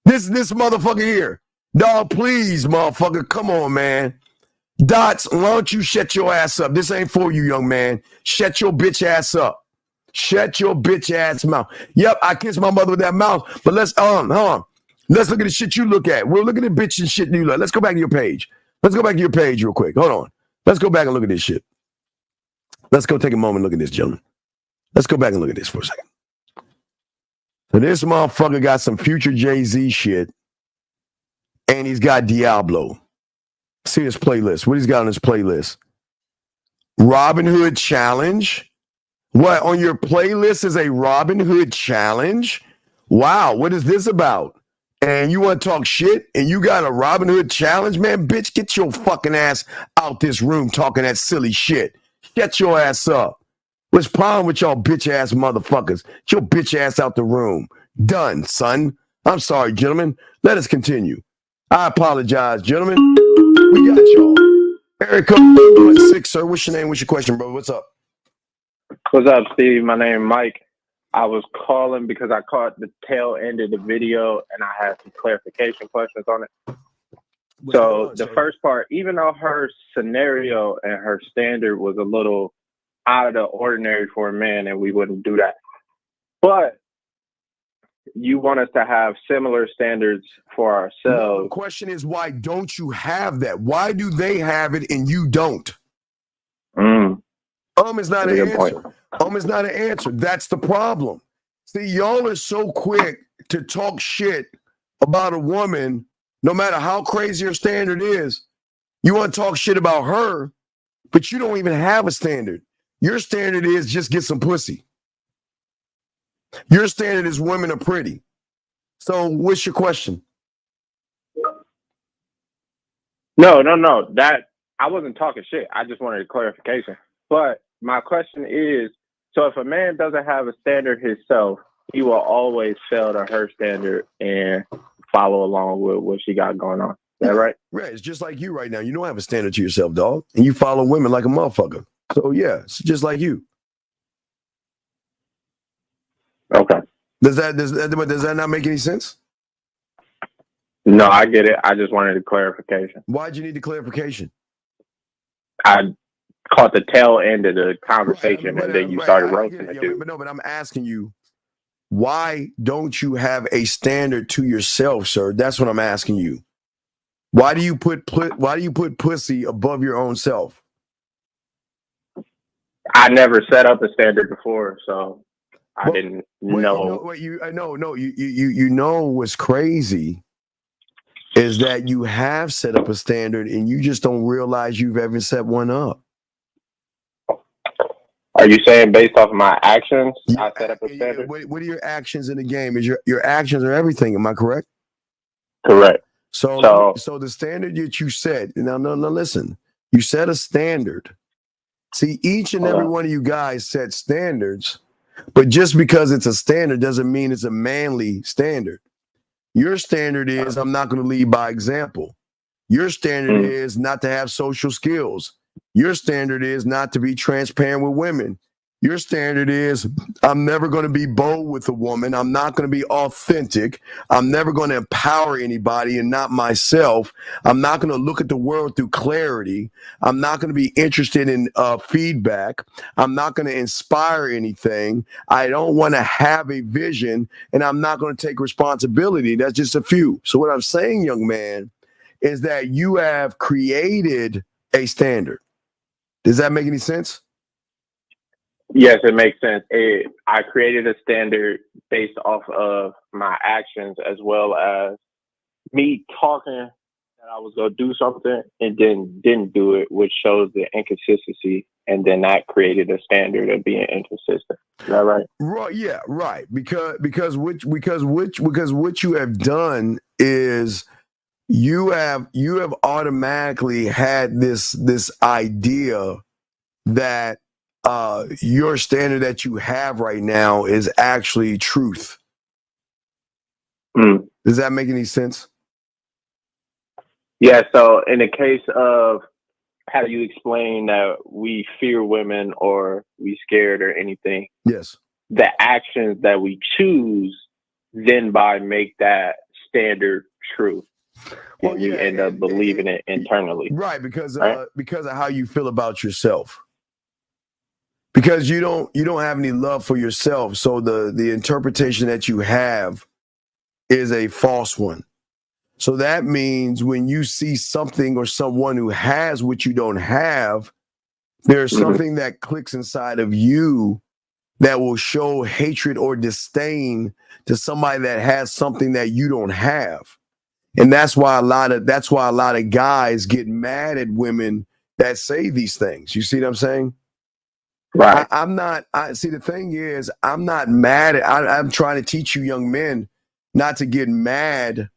This motherfucker here. Dog, please, motherfucker. Come on, man. Dots, why don't you shut your ass up? This ain't for you, young man. Shut your bitch ass up. Shut your bitch ass mouth. Yep, I kissed my mother with that mouth, but let's hold on. Let's look at the shit you look at. We'll look at the bitch and shit you look. Let's go back to your page. Let's go back to your page real quick. Hold on. Let's go back and look at this shit. Let's go take a moment and look at this, gentlemen. Let's go back and look at this for a second. So this motherfucker got some future Jay-Z shit, and he's got Diablo. See his playlist. What he's got on his playlist? Robin Hood Challenge. What, on your playlist is a Robin Hood Challenge? Wow, what is this about? And you want to talk shit and you got a Robin Hood Challenge? Man, bitch, get your fucking ass out this room talking that silly shit. Get your ass up. What's the problem with y'all bitch ass motherfuckers? Get your bitch ass out the room. Done, son. I'm sorry, gentlemen. Let us continue. I apologize, gentlemen. We got y'all. Eric, 6, sir. What's your name? What's your question, bro? What's up? What's up, Steve? My name is Mike. I was calling because I caught the tail end of the video and I had some clarification questions on it. So the first part, even though her scenario and her standard was a little out of the ordinary for a man, and we wouldn't do that, but you want us to have similar standards for ourselves. No, the question is, why don't you have that? Why do they have it and you don't? Is not an answer. Is not an answer. That's the problem. See, y'all are so quick to talk shit about a woman, no matter how crazy her standard is. You want to talk shit about her, but you don't even have a standard. Your standard is just get some pussy. Your standard is women are pretty. So what's your question? No. That I wasn't talking shit. I just wanted a clarification. But my question is, so if a man doesn't have a standard himself, he will always fail to her standard and follow along with what she got going on. Is that right? Right. It's just like you right now. You don't have a standard to yourself, dog. And you follow women like a motherfucker. So yeah, it's just like you. Okay. Does that not make any sense? No, I get it. I just wanted a clarification. Why'd you need the clarification? I caught the tail end of the conversation, and then you started roasting the dude. But I'm asking you, why don't you have a standard to yourself, sir? That's what I'm asking you. Why do you put pussy above your own self? I never set up a standard before, so I didn't know. You know what's crazy is that you have set up a standard and you just don't realize you've ever set one up. Are you saying based off of my actions, I set up a standard? What are your actions in the game? Is your actions are everything? Am I correct? Correct. So the standard that you set, now listen, you set a standard. See, each and every one of you guys set standards, but just because it's a standard doesn't mean it's a manly standard. Your standard is, I'm not going to lead by example. Your standard is not to have social skills. Your standard is not to be transparent with women. Your standard is, I'm never going to be bold with a woman. I'm not going to be authentic. I'm never going to empower anybody and not myself. I'm not going to look at the world through clarity. I'm not going to be interested in feedback. I'm not going to inspire anything. I don't want to have a vision, and I'm not going to take responsibility. That's just a few. So what I'm saying, young man, is that you have created a standard. Does that make any sense? Yes, it makes sense. I created a standard based off of my actions, as well as me talking that I was going to do something and then didn't do it, which shows the inconsistency. And then that created a standard of being inconsistent. Is that right? Right. Yeah. Right. Because what you have done is you have automatically had this idea that your standard that you have right now is actually truth. Does that make any sense? Yeah. So in the case of how do you explain that we fear women or we scared or anything? Yes. The actions that we choose then by make that standard truth. Well, and you end up believing it internally. Right. Because of how you feel about yourself. Because you don't have any love for yourself. So the interpretation that you have is a false one. So that means when you see something or someone who has what you don't have, there's something that clicks inside of you that will show hatred or disdain to somebody that has something that you don't have. And that's why a lot of guys get mad at women that say these things. You see what I'm saying? Right. The thing is, I'm not mad I'm trying to teach you young men not to get mad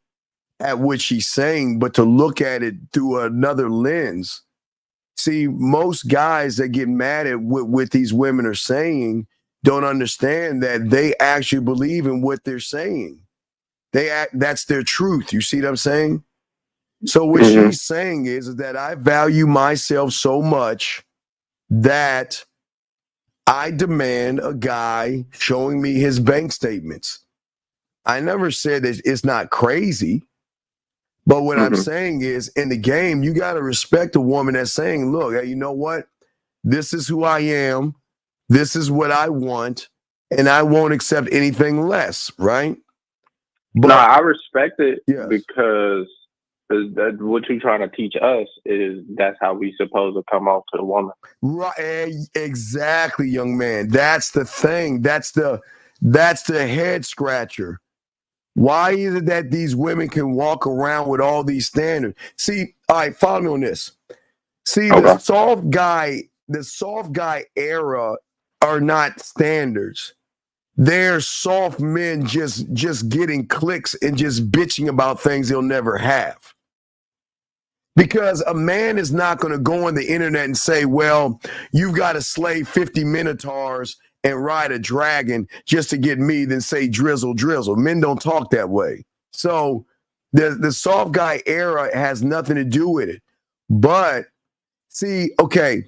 at what she's saying, but to look at it through another lens. See, most guys that get mad at what these women are saying don't understand that they actually believe in what they're saying. That's their truth. You see what I'm saying? So what she's saying is that I value myself so much that I demand a guy showing me his bank statements. I never said that it's not crazy. But what I'm saying is, in the game, you got to respect a woman that's saying, look, hey, you know what? This is who I am. This is what I want. And I won't accept anything less, right? But, no, I respect it yes. because what you're trying to teach us is that's how we supposed to come off to the woman. Right, exactly, young man. That's the thing. That's the head scratcher. Why is it that these women can walk around with all these standards? See, all right, follow me on this. See, the soft guy era are not standards. They're soft men just getting clicks and just bitching about things they'll never have. Because a man is not going to go on the internet and say, well, you've got to slay 50 minotaurs and ride a dragon just to get me, then say drizzle, drizzle. Men don't talk that way. So the soft guy era has nothing to do with it. But see, okay,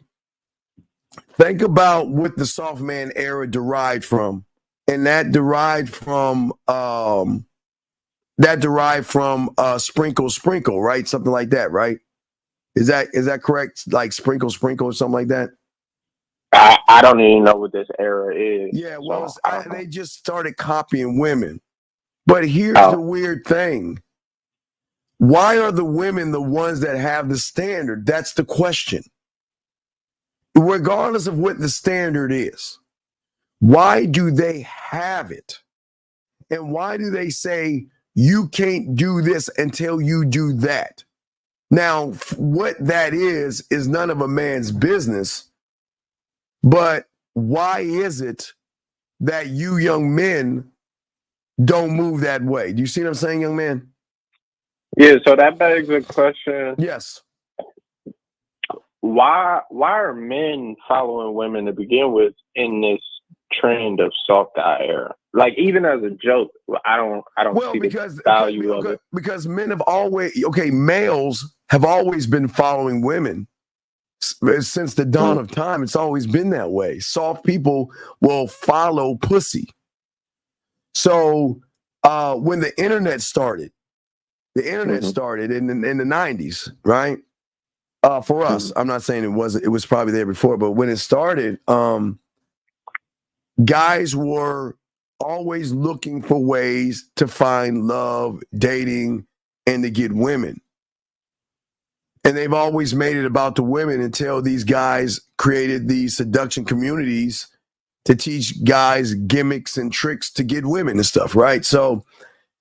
think about what the soft man era derived from. And that derived from sprinkle, sprinkle, right? Something like that, right? Is that correct? Like sprinkle, sprinkle, or something like that? I don't even know what this era is. Yeah, well, so they just started copying women. But here's the weird thing. Why are the women the ones that have the standard? That's the question. Regardless of what the standard is, why do they have it? And why do they say you can't do this until you do that? Now, what that is none of a man's business. But why is it that you young men don't move that way? Do you see what I'm saying, young man? Yeah, so that begs the question. Yes. Why are men following women to begin with in this trend of soft guy era? Like, even as a joke, I don't see the value of it. Because men have males have always been following women. Since the dawn of time, it's always been that way. Soft people will follow pussy. So when the internet started in the 90s, right? For us, I'm not saying it was probably there before, but when it started, guys were always looking for ways to find love, dating, and to get women. And they've always made it about the women until these guys created these seduction communities to teach guys gimmicks and tricks to get women and stuff, right? So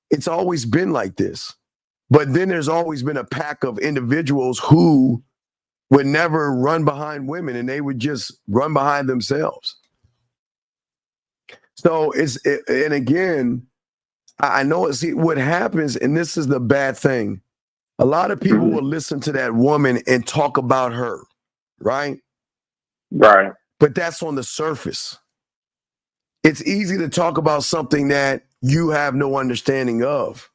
it's always been like this. But then there's always been a pack of individuals who would never run behind women, and they would just run behind themselves. So and again, I know what happens, and this is the bad thing. A lot of people will listen to that woman and talk about her, right? Right. But that's on the surface. It's easy to talk about something that you have no understanding of.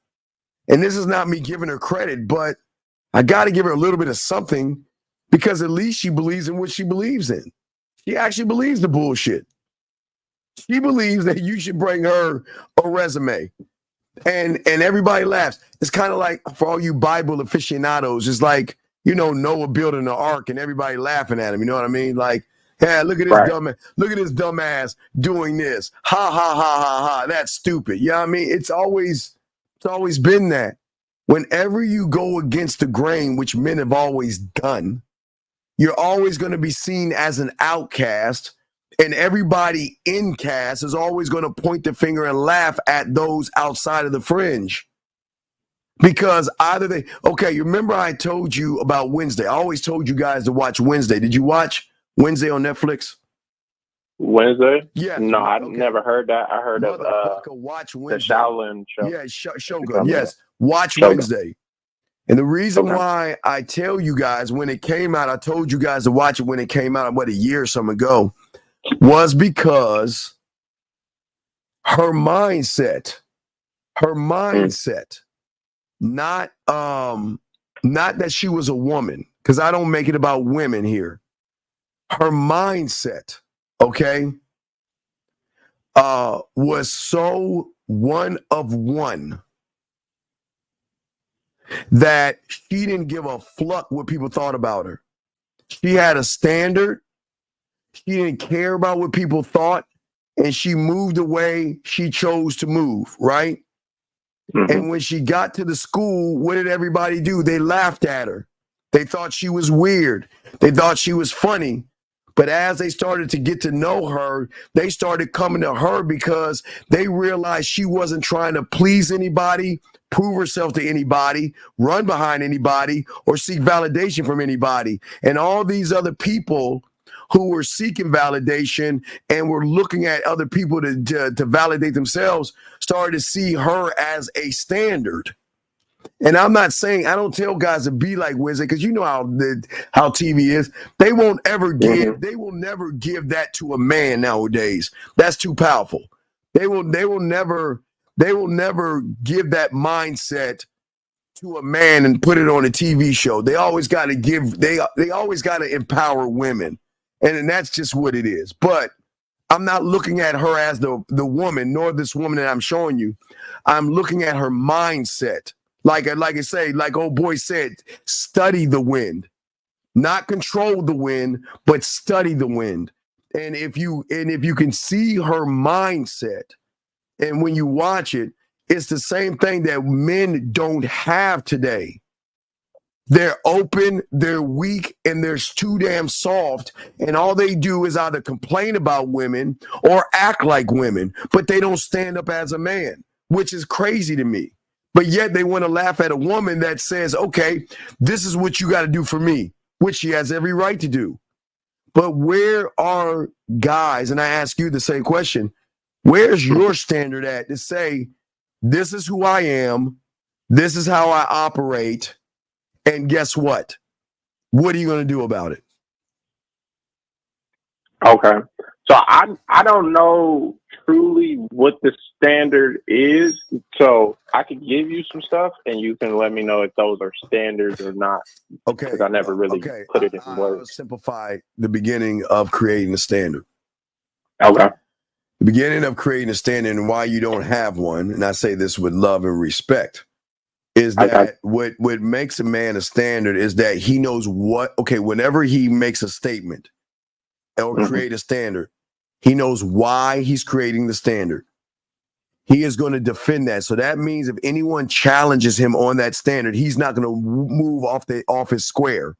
And this is not me giving her credit, but I got to give her a little bit of something because at least she believes in what she believes in. She actually believes the bullshit. She believes that you should bring her a resume. And everybody laughs. It's kind of like for all you Bible aficionados, it's like, Noah building the ark and everybody laughing at him. You know what I mean? Like, yeah, look at this dumbass doing this. Ha ha ha ha ha. That's stupid. You know what I mean? It's always been that. Whenever you go against the grain, which men have always done, you're always going to be seen as an outcast. And everybody in cast is always going to point the finger and laugh at those outside of the fringe. Because you remember I told you about Wednesday. I always told you guys to watch Wednesday. Did you watch Wednesday on Netflix? Wednesday? Yeah. No, I never heard that. I heard of watch the Wednesday. Shaolin show. Yeah, Shogun. Yes, watch Wednesday. And the reason why I tell you guys when it came out, I told you guys to watch it when it came out, a year or something ago, was because her mindset, not that she was a woman, because I don't make it about women here. Her mindset okay, was so one of one that she didn't give a fuck what people thought about her. She had a standard. She didn't care about what people thought, and she moved the way she chose to move, right? Mm-hmm. And when she got to the school, what did everybody do? They laughed at her. They thought she was weird. They thought she was funny. But as they started to get to know her, they started coming to her because they realized she wasn't trying to please anybody, prove herself to anybody, run behind anybody, or seek validation from anybody. And all these other people who were seeking validation and were looking at other people to validate themselves started to see her as a standard. And I'm not saying, I don't tell guys to be like Wizard, because you know how TV is. They won't ever give, they will never give that to a man nowadays. That's too powerful. They will never give that mindset to a man and put it on a TV show. They always got to give, they always got to empower women. And that's just what it is. But I'm not looking at her as the woman, nor this woman that I'm showing you. I'm looking at her mindset. Like old boy said, study the wind, not control the wind, but study the wind. And if you can see her mindset, and when you watch it, it's the same thing that men don't have today. They're open, they're weak, and they're too damn soft. And all they do is either complain about women or act like women, but they don't stand up as a man, which is crazy to me. But yet they want to laugh at a woman that says, okay, this is what you got to do for me, which she has every right to do. But where are guys, and I ask you the same question, where's your standard at to say, this is who I am, this is how I operate, and guess what? What are you going to do about it? Okay. So I don't know truly what the standard is. So I can give you some stuff and you can let me know if those are standards or not. Okay. Because I never really put it in words. I'll simplify the beginning of creating a standard. Okay. The beginning of creating a standard and why you don't have one, and I say this with love and respect, is that what makes a man a standard is that he knows whenever he makes a statement or create a standard, he knows why he's creating the standard. He is going to defend that. So that means if anyone challenges him on that standard, he's not going to move off his square.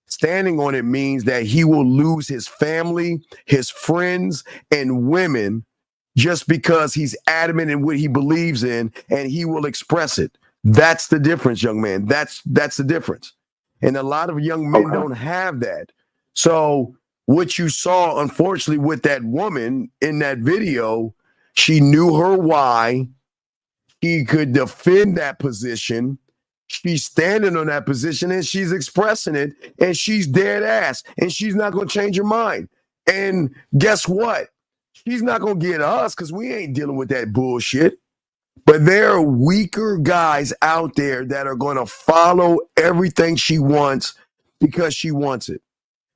Standing on it means that he will lose his family, his friends, and women just because he's adamant in what he believes in, and he will express it. That's the difference, young man. That's the difference. And a lot of young men don't have that. So what you saw, unfortunately, with that woman in that video, she knew her why. She could defend that position. She's standing on that position and she's expressing it, and she's dead ass, and she's not going to change her mind. And guess what? She's not going to get us because we ain't dealing with that bullshit. But there are weaker guys out there that are going to follow everything she wants because she wants it.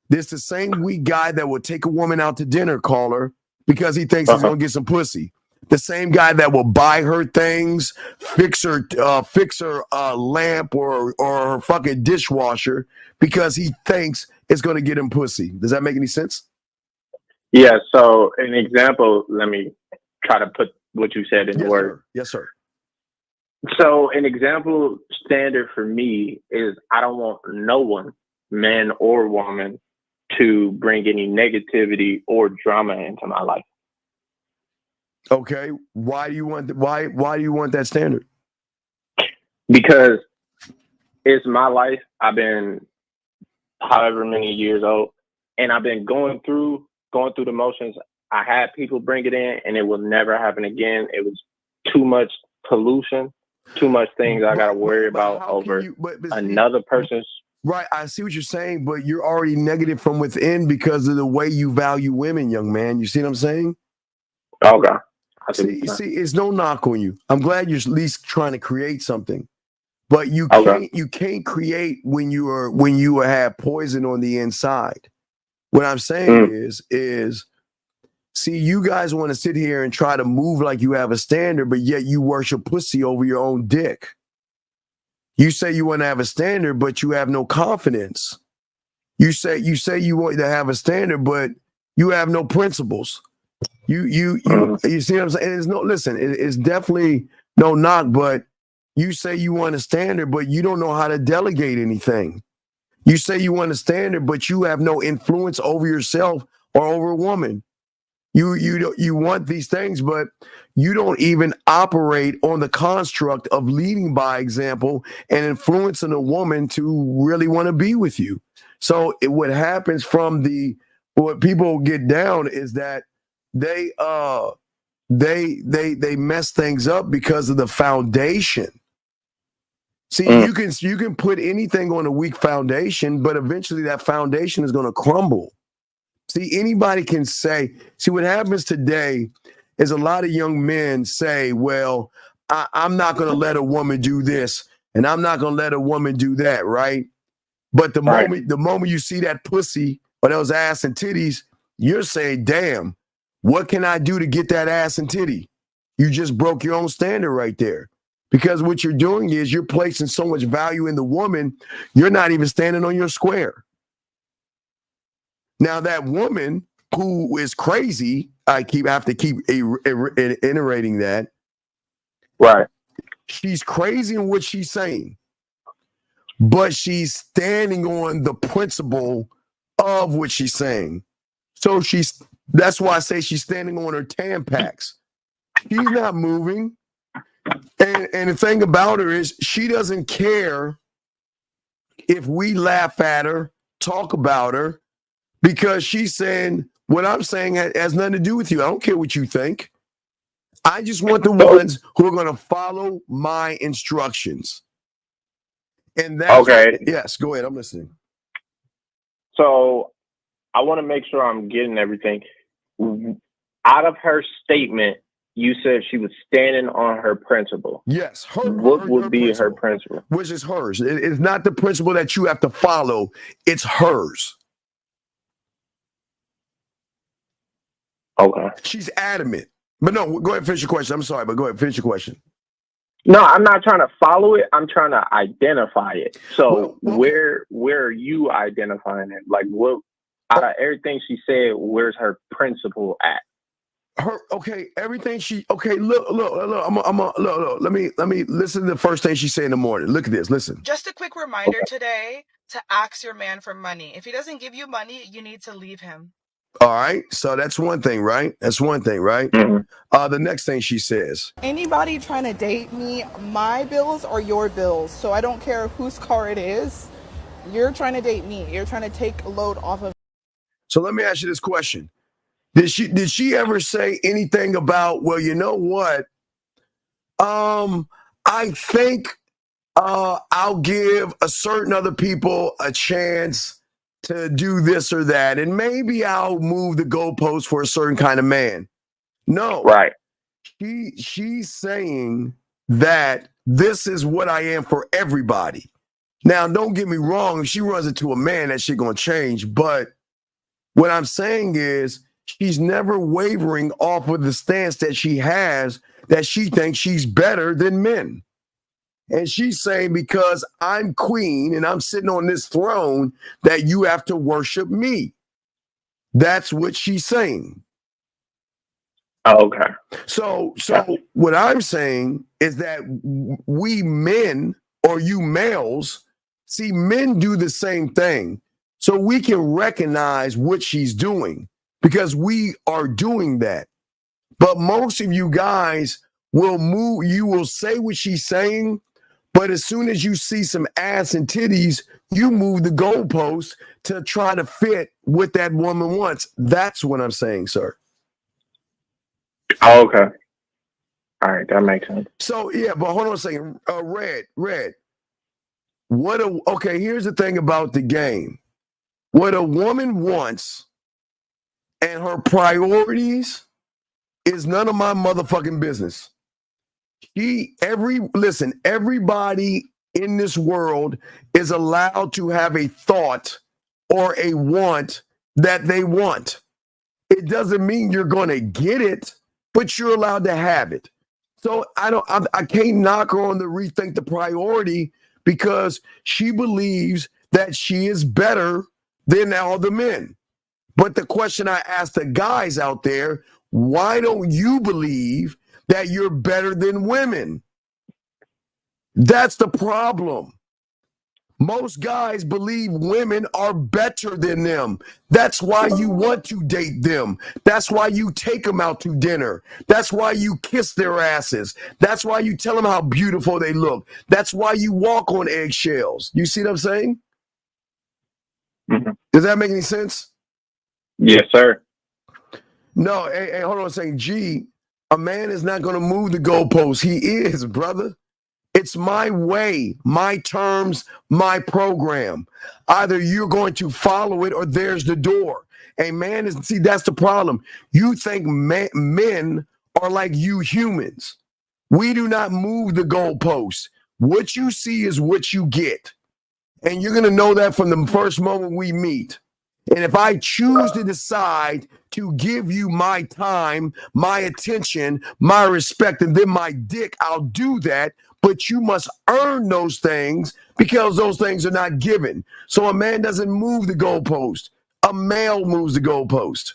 There's the same weak guy that will take a woman out to dinner, call her, because he thinks he's going to get some pussy. The same guy that will buy her things, fix her lamp or her fucking dishwasher because he thinks it's going to get him pussy. Does that make any sense? Yeah. So an example, let me try to put what you said in words. Yes, sir. So an example standard for me is I don't want no one, man or woman, to bring any negativity or drama into my life. Okay. Why do you want that standard? Because it's my life. I've been however many years old, and I've been going through the motions. I had people bring it in, and it will never happen again. It was too much pollution, too much things I got to worry about over another person's. Right. I see what you're saying, but you're already negative from within because of the way you value women, young man. You see what I'm saying? Okay. See, it's no knock on you. I'm glad you're at least trying to create something, but you can't create when you have poison on the inside. What I'm saying is See, you guys want to sit here and try to move like you have a standard, but yet you worship pussy over your own dick. You say you want to have a standard, but you have no confidence. You say you want to have a standard, but you have no principles. You see what I'm saying? It's definitely no knock, but you say you want a standard, but you don't know how to delegate anything. You say you want a standard, but you have no influence over yourself or over a woman. You want these things, but you don't even operate on the construct of leading by example and influencing a woman to really want to be with you. So what happens what people get down is that they mess things up because of the foundation. See, you can put anything on a weak foundation, but eventually that foundation is going to crumble. See, anybody can say, what happens today is a lot of young men say, well, I'm not going to let a woman do this and I'm not going to let a woman do that, right? But the moment you see that pussy or those ass and titties, you're saying, damn, what can I do to get that ass and titty? You just broke your own standard right there. Because what you're doing is you're placing so much value in the woman, you're not even standing on your square. Now, that woman who is crazy, I have to keep iterating that. Right. She's crazy in what she's saying, but she's standing on the principle of what she's saying. So that's why I say she's standing on her Tampax. She's not moving. And the thing about her is she doesn't care if we laugh at her, talk about her, because she's saying what I'm saying has nothing to do with you. I don't care what you think. I just want the ones who are going to follow my instructions. And that's okay. Yes, go ahead. I'm listening. So I want to make sure I'm getting everything. Out of her statement, you said she was standing on her principle. Yes. What would be her principle? Which is hers. It's not the principle that you have to follow. It's hers. Okay. She's adamant. But no, go ahead and finish your question. I'm sorry, but go ahead and finish your question. No, I'm not trying to follow it. I'm trying to identify it. So where are you identifying it? Like what out of everything she said, where's her principle at? Everything look. Let me listen to the first thing she said in the morning. Look at this. Listen. Just a quick reminder today to ask your man for money. If he doesn't give you money, you need to leave him. All right. So that's one thing, right? Mm-hmm. The next thing she says. Anybody trying to date me, my bills are your bills. So I don't care whose car it is. You're trying to date me. You're trying to take a load off of. So let me ask you this question. Did she ever say anything about, well, you know what? I think I'll give a certain other people a chance to do this or that, and maybe I'll move the goalpost for a certain kind of man. No. Right. She's saying that this is what I am for everybody. Now, don't get me wrong. If she runs into a man, that shit gonna change. But what I'm saying is she's never wavering off of the stance that she has, that she thinks she's better than men. And she's saying, because I'm queen and I'm sitting on this throne, that you have to worship me. That's what she's saying. Oh, okay. So what I'm saying is that we men, or you males, see, men do the same thing. So we can recognize what she's doing because we are doing that. But most of you guys will move, you will say what she's saying, but as soon as you see some ass and titties, you move the goalpost to try to fit what that woman wants. That's what I'm saying, sir. Oh, okay. All right, that makes sense. So, yeah, but hold on a second. Red. Here's the thing about the game. What a woman wants and her priorities is none of my motherfucking business. Everybody in this world is allowed to have a thought or a want that they want. It doesn't mean you're going to get it, but you're allowed to have it. So I can't knock her on the rethink the priority because she believes that she is better than all the men. But the question I ask the guys out there, why don't you believe that you're better than women? That's the problem. Most guys believe women are better than them. That's why you want to date them. That's why you take them out to dinner. That's why you kiss their asses. That's why you tell them how beautiful they look. That's why you walk on eggshells. You see what I'm saying? Mm-hmm. Does that make any sense? Yes, sir. No, hey, hold on a second. G, a man is not going to move the goalposts. He is, brother. It's my way, my terms, my program. Either you're going to follow it or there's the door. A man is, see, that's the problem. You think men are like you humans. We do not move the goalposts. What you see is what you get. And you're going to know that from the first moment we meet. And if I choose to decide to give you my time, my attention, my respect, and then my dick, I'll do that. But you must earn those things because those things are not given. So a man doesn't move the goalpost. A male moves the goalpost.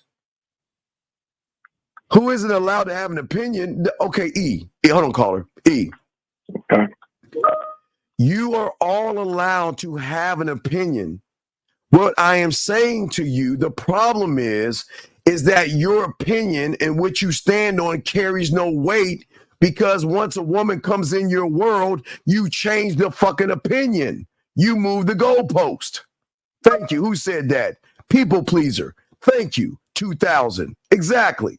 Who isn't allowed to have an opinion? Okay, E. Hold on, caller. E. Okay. You are all allowed to have an opinion. What I am saying to you, the problem is that your opinion and what you stand on carries no weight because once a woman comes in your world, you change the fucking opinion. You move the goalpost. Thank you. Who said that? People pleaser. Thank you. 2000. Exactly.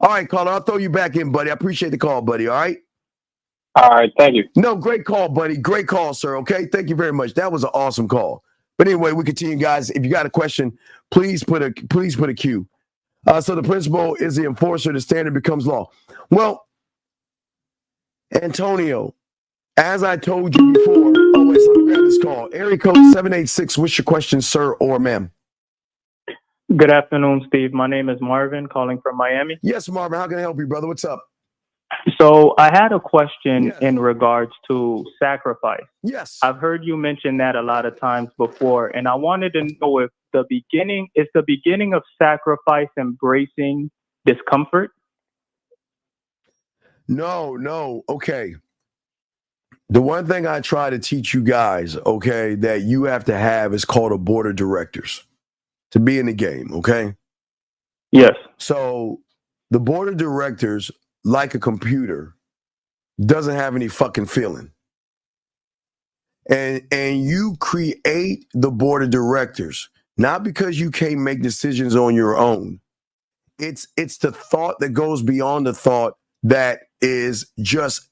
All right, caller, I'll throw you back in, buddy. I appreciate the call, buddy. All right? All right, thank you. No, great call, buddy. Great call, sir. Okay, thank you very much. That was an awesome call. But anyway, we continue, guys. If you got a question, please put a Q. So the principle is the enforcer. The standard becomes law. Well, Antonio, as I told you before. Oh wait, so let me grab this call. Area code 786. What's your question, sir or ma'am? Good afternoon, Steve. My name is Marvin, calling from Miami. Yes, Marvin. How can I help you, brother? What's up? So I had a question in regards to sacrifice. Yes. I've heard you mention that a lot of times before, and I wanted to know if the beginning of sacrifice embracing discomfort? No. Okay. The one thing I try to teach you guys, okay, that you have to have is called a board of directors to be in the game, okay? Yes. So the board of directors, like a computer, doesn't have any fucking feeling. And you create the board of directors, not because you can't make decisions on your own. It's the thought that goes beyond the thought that is just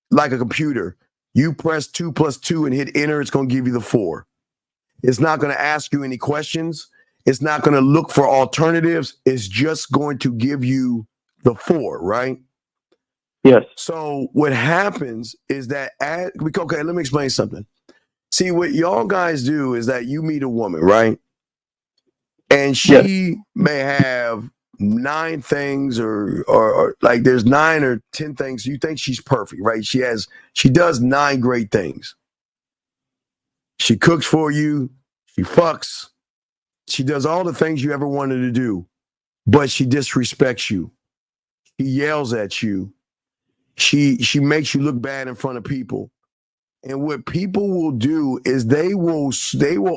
like a computer. You press 2 + 2 and hit enter, it's going to give you the 4. It's not going to ask you any questions. It's not going to look for alternatives. It's just going to give you the 4, right? Yes. So what happens is that, okay, let me explain something. See, what y'all guys do is that you meet a woman, right? And she may have 9 things or like there's 9 or 10 things. You think she's perfect, right? She does 9 great things. She cooks for you. She fucks. She does all the things you ever wanted to do, but she disrespects you. She yells at you. She makes you look bad in front of people. And what people will do is they will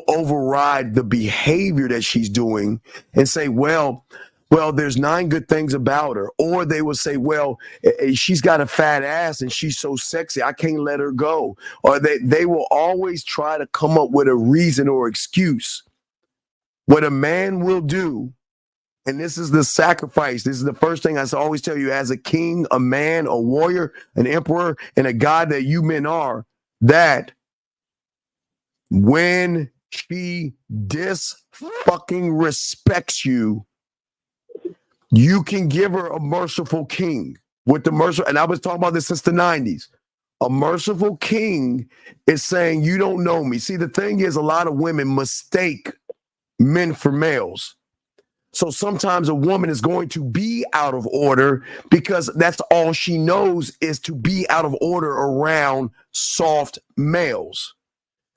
override the behavior that she's doing and say, well, there's 9 good things about her. Or they will say, well, she's got a fat ass and she's so sexy, I can't let her go. Or they will always try to come up with a reason or excuse. What a man will do, and this is the sacrifice. This is the first thing I always tell you as a king, a man, a warrior, an emperor, and a god that you men are, that when she fucking respects you, you can give her a merciful king. With the merciful, and I was talking about this since the 90s. A merciful king is saying, you don't know me. See, the thing is, a lot of women mistake men for males. So sometimes a woman is going to be out of order because that's all she knows is to be out of order around soft males.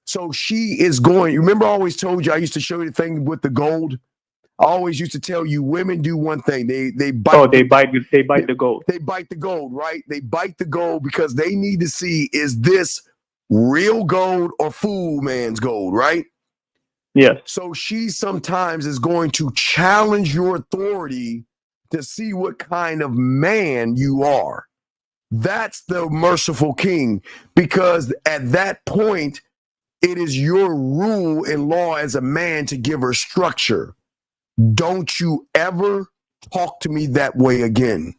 So she is going, remember I always told you, I used to show you the thing with the gold. I always used to tell you women do one thing. They bite they bite the gold. They bite the gold, right? They bite the gold because they need to see, is this real gold or fool man's gold, right? Yes. So she sometimes is going to challenge your authority to see what kind of man you are. That's the merciful king, because at that point, it is your rule and law as a man to give her structure. Don't you ever talk to me that way again.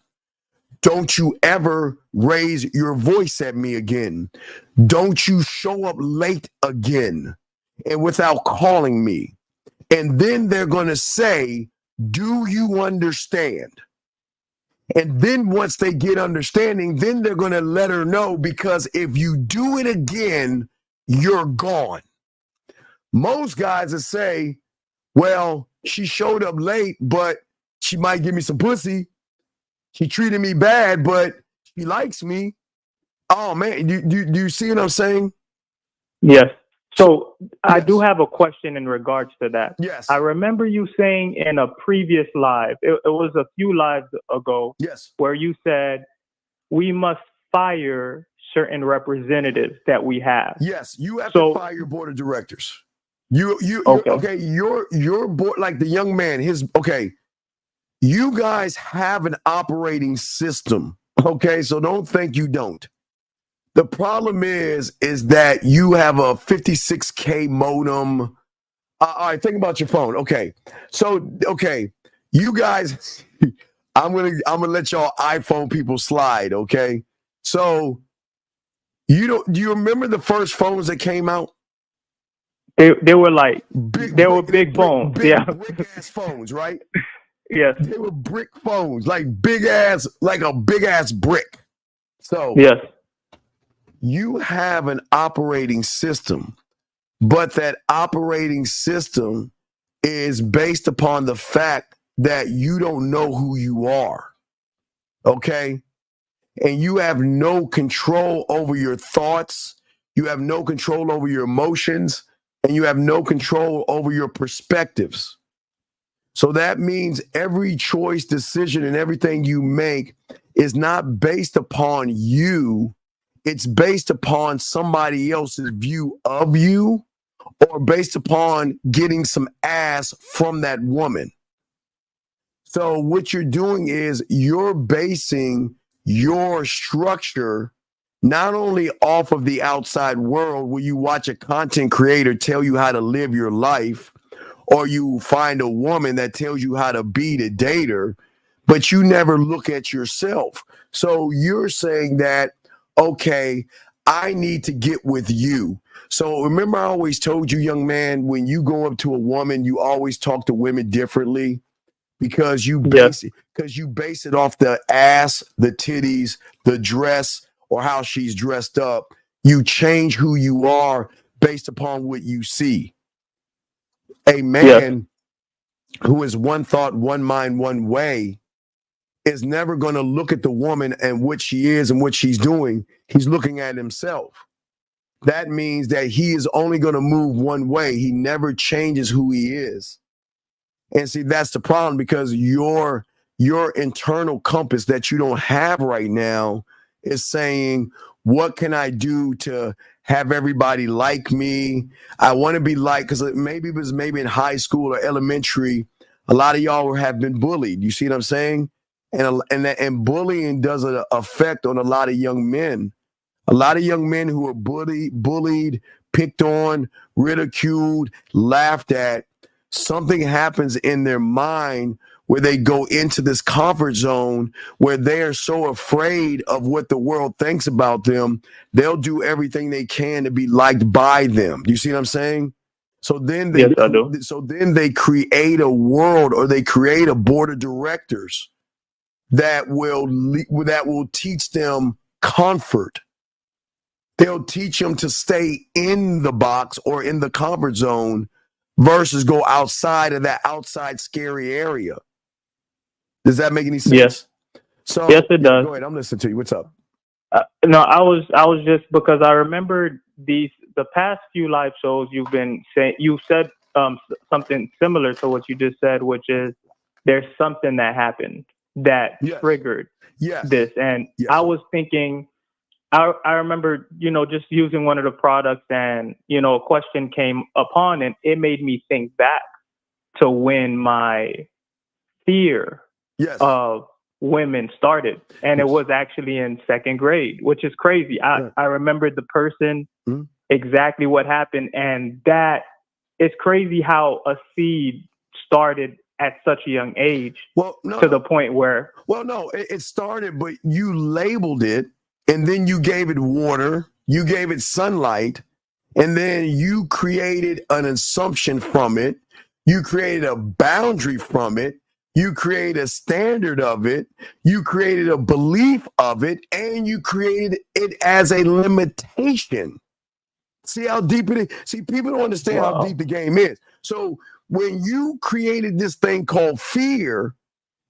Don't you ever raise your voice at me again. Don't you show up late again and without calling me. And then they're going to say, do you understand? And then once they get understanding, then they're going to let her know, because if you do it again, you're gone. Most guys will say, well, she showed up late, but she might give me some pussy. She treated me bad, but she likes me. Oh, man, do you see what I'm saying? Yes. So I do have a question in regards to that. Yes. I remember you saying in a previous live, it was a few lives ago, yes, where you said we must fire certain representatives that we have. Yes, you have to fire your board of directors. Your board, like the young man, you guys have an operating system. Okay, so don't think you don't. The problem is that you have a 56K modem. All right, think about your phone. Okay, so you guys, I'm gonna let y'all iPhone people slide. Okay, so do you remember the first phones that came out? They were like big phones, brick ass phones, right? Yes, they were brick phones, like a big ass brick. So yes, you have an operating system, but that operating system is based upon the fact that you don't know who you are, okay? And you have no control over your thoughts, you have no control over your emotions, and you have no control over your perspectives. So that means every choice, decision, and everything you make is not based upon you. It's based upon somebody else's view of you, or based upon getting some ass from that woman. So what you're doing is you're basing your structure not only off of the outside world, where you watch a content creator tell you how to live your life, or you find a woman that tells you how to be the dater, but you never look at yourself. So you're saying that, okay, I need to get with you. So remember, I always told you, young man, when you go up to a woman, you always talk to women differently, because you base it off the ass, the titties, the dress, or how she's dressed up. You change who you are based upon what you see. A man who is one thought, one mind, one way is never going to look at the woman and what she is and what she's doing. He's looking at himself. That means that he is only going to move one way. He never changes who he is. And see, that's the problem, because your internal compass that you don't have right now is saying, what can I do to have everybody like me? I want to be liked, because maybe it was in high school or elementary, a lot of y'all have been bullied. You see what I'm saying? And bullying does an effect on a lot of young men. A lot of young men who are bullied, picked on, ridiculed, laughed at. Something happens in their mind where they go into this comfort zone where they are so afraid of what the world thinks about them, they'll do everything they can to be liked by them. Do you see what I'm saying? So then they create a world, or they create a board of directors that will teach them comfort. They'll teach them to stay in the box or in the comfort zone versus go outside of that outside scary area. Does that make any sense? Yes. So yes, it does. Go ahead. I'm listening to you. What's up? No, I was just because I remembered the past few live shows you've been saying. You said something similar to what you just said, which is there's something that happened that triggered this, and I was thinking. I remember, just using one of the products, and a question came upon, and it made me think back to when my fear of women started, and it was actually in second grade, which is crazy. I remembered the person, exactly what happened, and that it's crazy how a seed started at such a young age to the point where... Well, no, it started, but you labeled it, and then you gave it water, you gave it sunlight, and then you created an assumption from it. You created a boundary from it. You created a standard of it. You created a belief of it, and you created it as a limitation. See how deep it is? See, people don't understand how deep the game is. So when you created this thing called fear,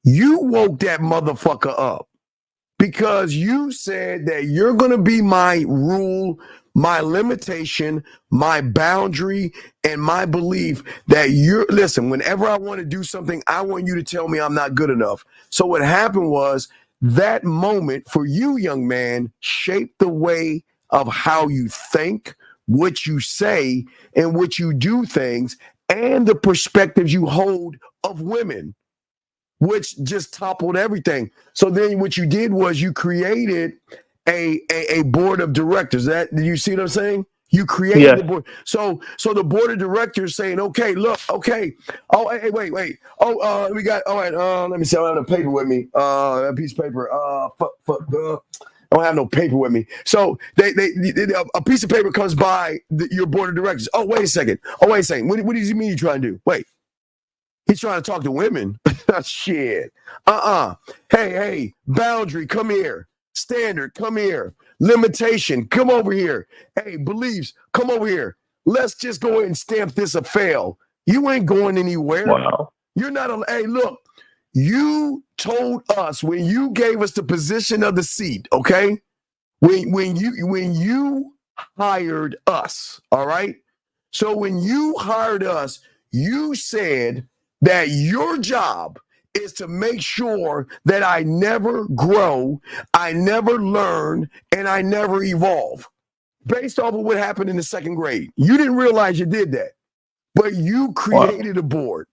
you woke that motherfucker up because you said that you're going to be my rule, my limitation, my boundary, and my belief that listen, whenever I want to do something, I want you to tell me I'm not good enough. So what happened was that moment for you, young man, shaped the way of how you think, what you say, and what you do things, and the perspectives you hold of women, which just toppled everything. So then what you did was you created a board of directors. Do you see what I'm saying? You created the board. So the board of directors saying, okay, look, okay. Oh, hey, wait. Oh, we got, all right, let me see. I don't have no paper with me. A piece of paper. I don't have no paper with me. So a piece of paper comes by your board of directors. Oh, wait a second. What does he mean you're trying to do? Wait. He's trying to talk to women. Shit. Hey, boundary, come here. Standard, come here. Limitation, come over here. Hey, beliefs, come over here. Let's just go ahead and stamp this a fail. You ain't going anywhere. Wow. You're not hey, look, you told us when you gave us the position of the seat, okay? When you hired us, all right? So when you hired us, you said that your job is to make sure that I never grow, I never learn, and I never evolve. Based off of what happened in the second grade. You didn't realize you did that, but you created a board.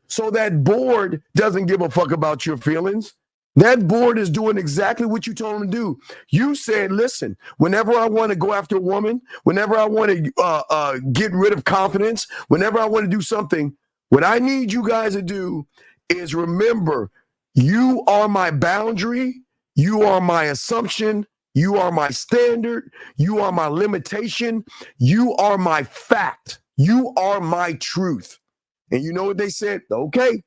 So that board doesn't give a fuck about your feelings. That board is doing exactly what you told them to do. You said, listen, whenever I want to go after a woman, whenever I want to get rid of confidence, whenever I want to do something, what I need you guys to do is remember, you are my boundary, you are my assumption, you are my standard, you are my limitation, you are my fact, you are my truth. And you know what they said? Okay.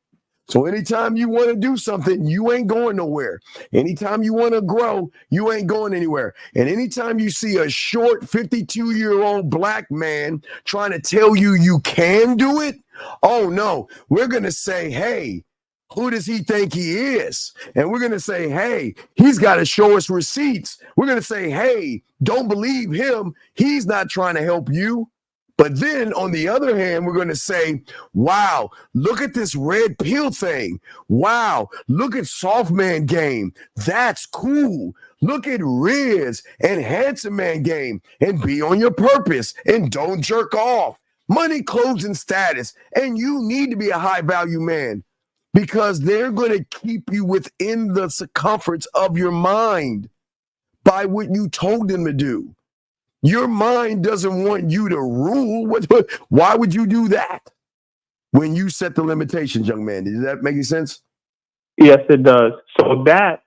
So anytime you want to do something, you ain't going nowhere. Anytime you want to grow, you ain't going anywhere. And anytime you see a short 52-year-old black man trying to tell you you can do it, oh no, we're going to say, hey, who does he think he is? And we're going to say, hey, he's got to show us receipts. We're going to say, hey, don't believe him. He's not trying to help you. But then on the other hand, we're going to say, wow, look at this red pill thing. Wow, look at soft man game. That's cool. Look at Riz and handsome man game and be on your purpose and don't jerk off. Money, clothes, and status. And you need to be a high value man because they're going to keep you within the circumference of your mind by what you told them to do. Your mind doesn't want you to rule. Why would you do that when you set the limitations, young man? Does that make any sense? Yes, it does. So that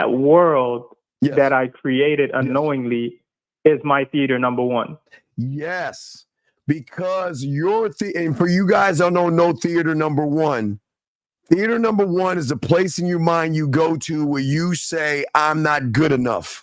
world that I created unknowingly is my theater number one. Yes, because and for you guys that don't know theater number one. Theater number one is a place in your mind you go to where you say, I'm not good enough.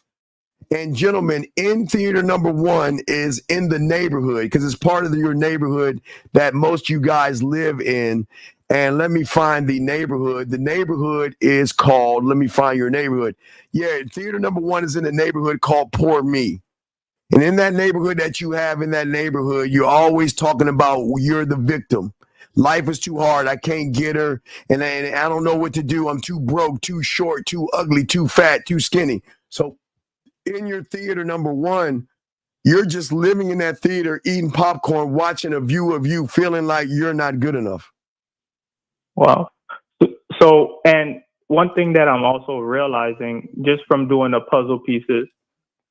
And gentlemen, in theater number 1 is in the neighborhood, because it's part of your neighborhood that most you guys live in. And let me find the neighborhood. The neighborhood is called, let me find your neighborhood. Yeah, theater number 1 is in a neighborhood called Poor Me. And in that neighborhood that you have in that neighborhood, you're always talking about you're the victim. Life is too hard. I can't get her. And I don't know what to do. I'm too broke, too short, too ugly, too fat, too skinny. So in your theater number 1, you're just living in that theater, eating popcorn, watching a view of you, feeling like you're not good enough. Wow. So, and one thing that I'm also realizing just from doing the puzzle pieces,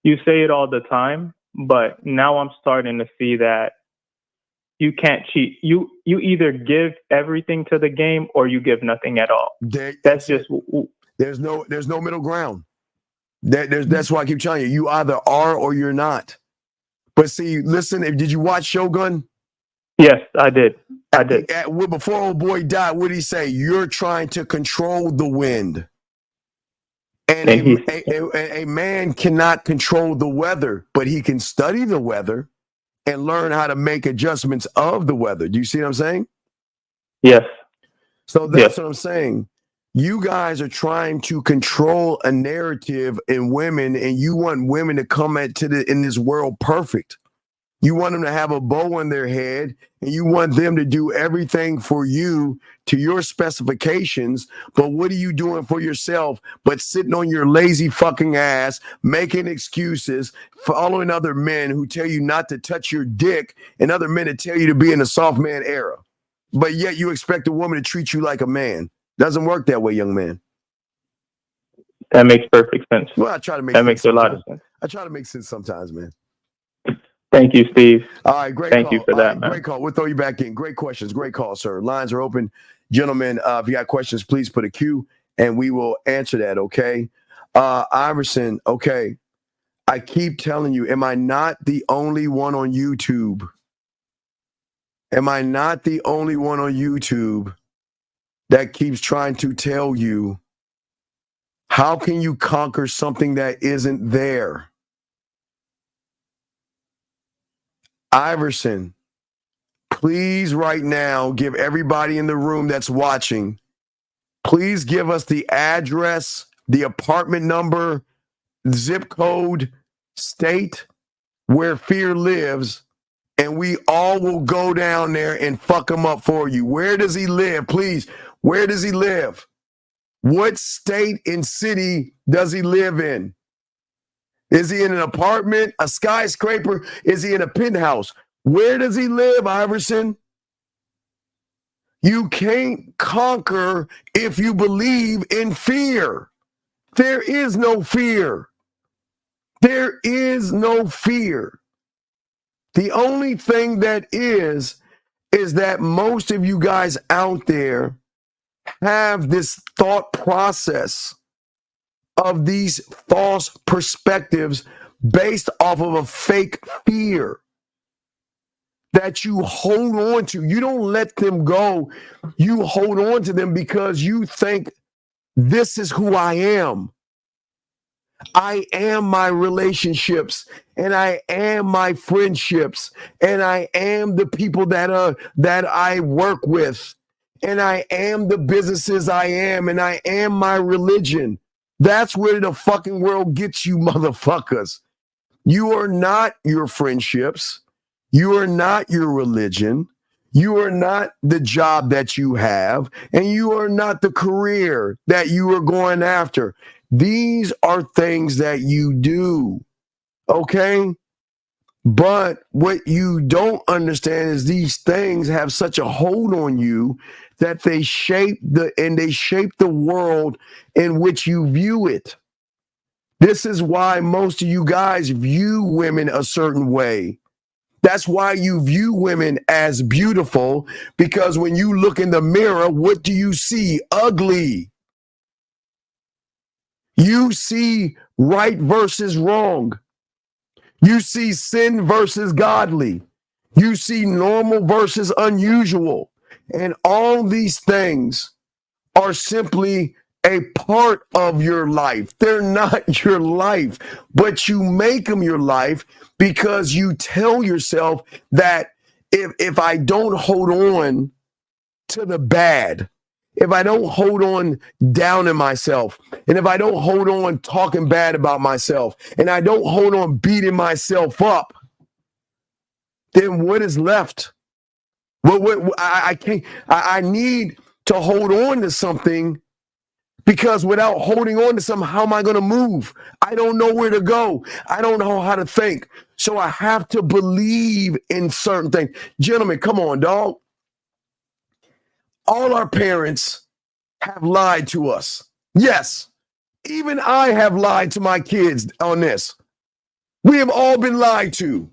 you say it all the time, but now I'm starting to see that you can't cheat. You either give everything to the game or you give nothing at all. That's just there's no middle ground. That's why I keep telling you, you either are or you're not. But see, listen, did you watch Shogun? Yes, I did. Before old boy died, what did he say? You're trying to control the wind. And a man cannot control the weather, but he can study the weather and learn how to make adjustments of the weather. Do you see what I'm saying? Yes. So that's what I'm saying. You guys are trying to control a narrative in women, and you want women to come in this world perfect. You want them to have a bow on their head, and you want them to do everything for you to your specifications. But what are you doing for yourself but sitting on your lazy fucking ass, making excuses, following other men who tell you not to touch your dick and other men that tell you to be in the soft man era. But yet you expect a woman to treat you like a man. Doesn't work that way, young man. That makes perfect sense. Well, I try to make that makes a lot of sense. I try to make sense sometimes, man. Thank you, Steve. All right, great Thank call. you for that, man. Great call. We'll throw you back in. Great questions. Great call, sir. Lines are open. Gentlemen, if you got questions, please put a Q and we will answer that, okay? Iverson, okay. I keep telling you, am I not the only one on YouTube? Am I not the only one on YouTube that keeps trying to tell you, how can you conquer something that isn't there? Iverson, please right now give everybody in the room that's watching, please give us the address, the apartment number, zip code, state where fear lives, and we all will go down there and fuck him up for you. Where does he live? Please, where does he live? What state and city does he live in? Is he in an apartment, a skyscraper? Is he in a penthouse? Where does he live, Iverson? You can't conquer if you believe in fear. There is no fear. There is no fear. The only thing that is that most of you guys out there have this thought process of these false perspectives based off of a fake fear that you hold on to. You don't let them go. You hold on to them because you think, this is who I am. I am my relationships, and I am my friendships, and I am the people that I work with, and I am the businesses I am, and I am my religion. That's where the fucking world gets you, motherfuckers. You are not your friendships. You are not your religion. You are not the job that you have, and you are not the career that you are going after. These are things that you do, okay? But what you don't understand is these things have such a hold on you that they shape the world in which you view it. This is why most of you guys view women a certain way. That's why you view women as beautiful, because when you look in the mirror, what do you see? Ugly. You see right versus wrong. You see sin versus godly. You see normal versus unusual. And all these things are simply a part of your life. They're not your life, but you make them your life because you tell yourself that if I don't hold on to the bad, if I don't hold on down in myself, and if I don't hold on talking bad about myself, and I don't hold on beating myself up, then what is left? I can't. I need to hold on to something, because without holding on to something, how am I going to move? I don't know where to go. I don't know how to think. So I have to believe in certain things. Gentlemen, come on, dog. All our parents have lied to us. Yes, even I have lied to my kids on this. We have all been lied to.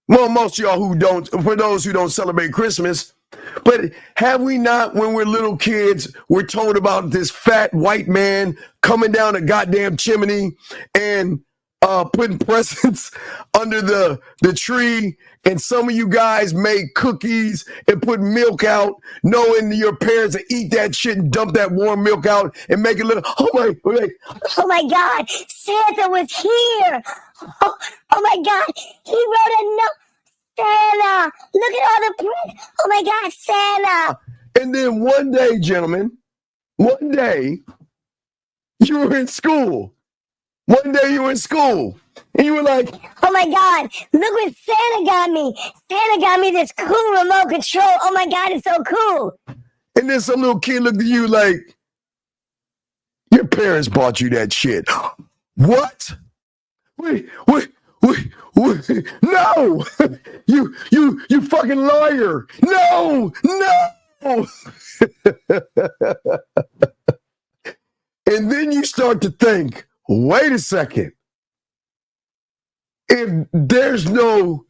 Well, most of y'all who don't, for those who don't celebrate Christmas, but have we not, when we're little kids, we're told about this fat white man coming down a goddamn chimney and putting presents under the tree, and some of you guys make cookies and put milk out, knowing your parents will eat that shit and dump that warm milk out and make it look, oh my God, Santa was here. Oh my God, he wrote a note. Santa, look at all the print. Oh my God, Santa. And then one day, gentlemen, one day you were in school. One day you were in school and you were like, oh my God, look what Santa got me. Santa got me this cool remote control. Oh my God, it's so cool. And then some little kid looked at you like, your parents bought you that shit. What? Wait. No, you fucking liar. No. And then you start to think, wait a second. If there's no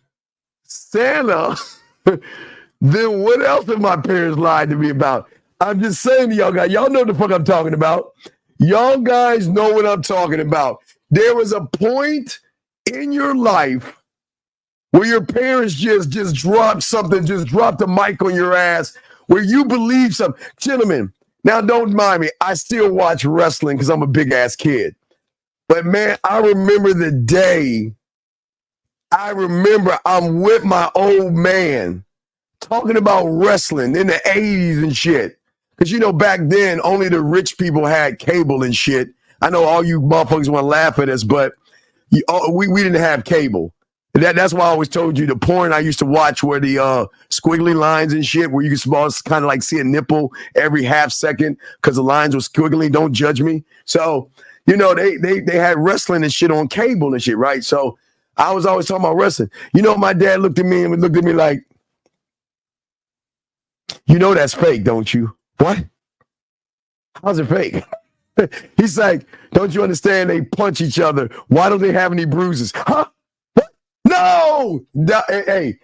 Santa, then what else have my parents lied to me about? I'm just saying to y'all guys, y'all know what the fuck I'm talking about. Y'all guys know what I'm talking about. There was a point in your life where your parents just dropped something, just dropped a mic on your ass, where you believe something. Gentlemen, now don't mind me. I still watch wrestling because I'm a big ass kid. But man, I remember the day. I remember I'm with my old man talking about wrestling in the 80s and shit. Because, you know, back then, only the rich people had cable and shit. I know all you motherfuckers want to laugh at us, but we didn't have cable. That's why I always told you the porn I used to watch where the squiggly lines and shit, where you could kind of like see a nipple every half second because the lines were squiggly. Don't judge me. So, you know, they had wrestling and shit on cable and shit, right? So I was always talking about wrestling. You know, my dad looked at me like, you know that's fake, don't you? What? How's it fake? He's like, don't you understand? They punch each other. Why don't they have any bruises? Huh? What? No! Hey,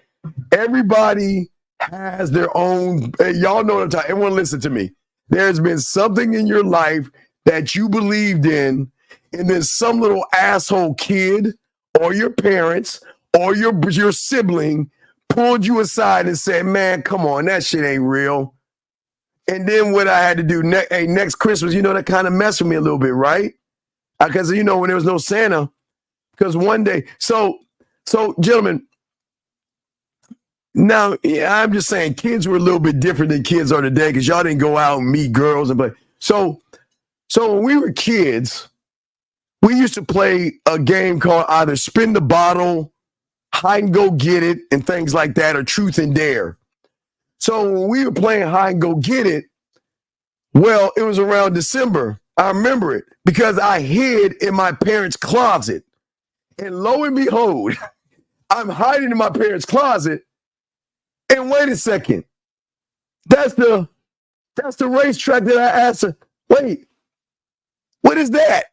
everybody has their own. Y'all know what I'm talking. Everyone listen to me. There's been something in your life that you believed in, and then some little asshole kid or your parents or your sibling pulled you aside and said, man, come on, that shit ain't real. And then what I had to do next Christmas, you know, that kind of messed with me a little bit, right? Because, you know, when there was no Santa, because one day, so gentlemen, now, yeah, I'm just saying kids were a little bit different than kids are today because y'all didn't go out and meet girls and play. So when we were kids, we used to play a game called either Spin the Bottle, Hide and Go Get It, and things like that, or Truth and Dare. So when we were playing Hide and Go Get It, well, it was around December. I remember it because I hid in my parents' closet. And lo and behold, I'm hiding in my parents' closet. And wait a second. That's the racetrack that I asked her. Wait, what is that?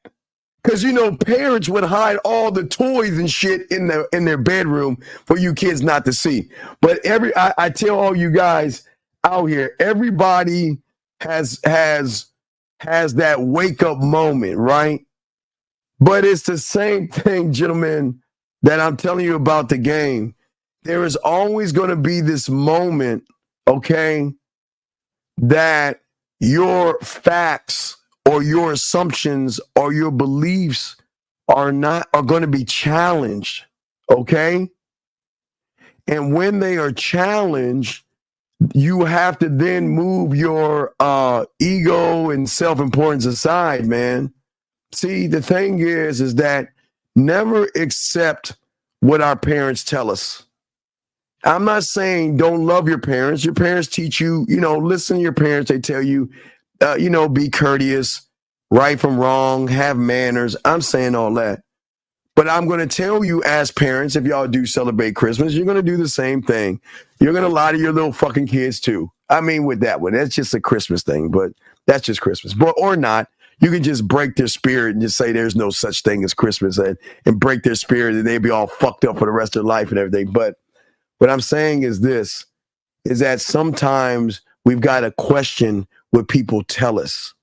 Because, you know, parents would hide all the toys and shit in their bedroom for you kids not to see. But I tell all you guys out here, everybody has that wake up moment, right? But it's the same thing, gentlemen, that I'm telling you about the game. There is always going to be this moment, okay, that your facts or your assumptions or your beliefs are going to be challenged, okay? And when they are challenged, you have to then move your ego and self-importance aside, man. See, the thing is that never accept what our parents tell us. I'm not saying don't love your parents. Your parents teach you, listen to your parents. They tell you, be courteous, right from wrong, have manners. I'm saying all that. But I'm going to tell you as parents, if y'all do celebrate Christmas, you're going to do the same thing. You're going to lie to your little fucking kids too. I mean, with that one, that's just a Christmas thing, but that's just Christmas. But or not, you can just break their spirit and just say there's no such thing as Christmas and break their spirit and they'd be all fucked up for the rest of their life and everything. But what I'm saying is this, is that sometimes we've got to question what people tell us.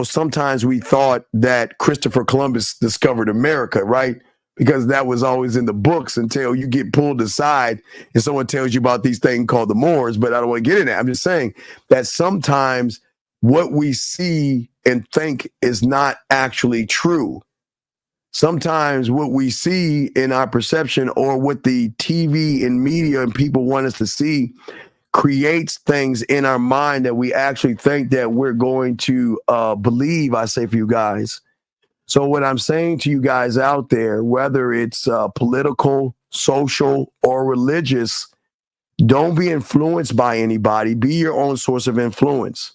Sometimes we thought that Christopher Columbus discovered America, right? Because that was always in the books until you get pulled aside and someone tells you about these things called the Moors, but I don't want to get in that. I'm just saying that sometimes what we see and think is not actually true. Sometimes what we see in our perception or what the TV and media and people want us to see creates things in our mind that we actually think that we're going to believe, I say for you guys. So what I'm saying to you guys out there, whether it's political, social, or religious, don't be influenced by anybody. Be your own source of influence.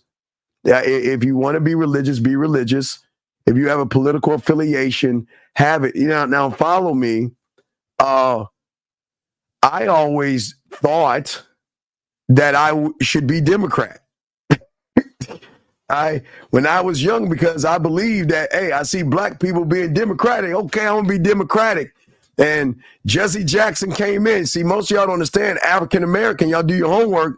If you want to be religious, be religious. If you have a political affiliation, have it. Now follow me. I always thought that I should be Democrat. When I was young, because I believed that, hey, I see black people being Democratic. Okay, I'm gonna be Democratic. And Jesse Jackson came in. See, most of y'all don't understand African American. Y'all do your homework.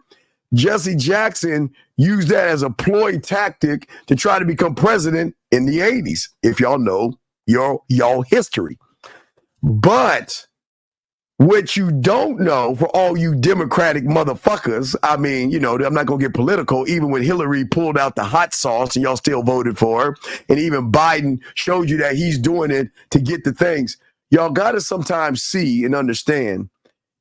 Jesse Jackson used that as a ploy tactic to try to become president in the 80s, if y'all know y'all history. But what you don't know, for all you Democratic motherfuckers, I mean, I'm not going to get political, even when Hillary pulled out the hot sauce and y'all still voted for her, and even Biden showed you that he's doing it to get the things. Y'all got to sometimes see and understand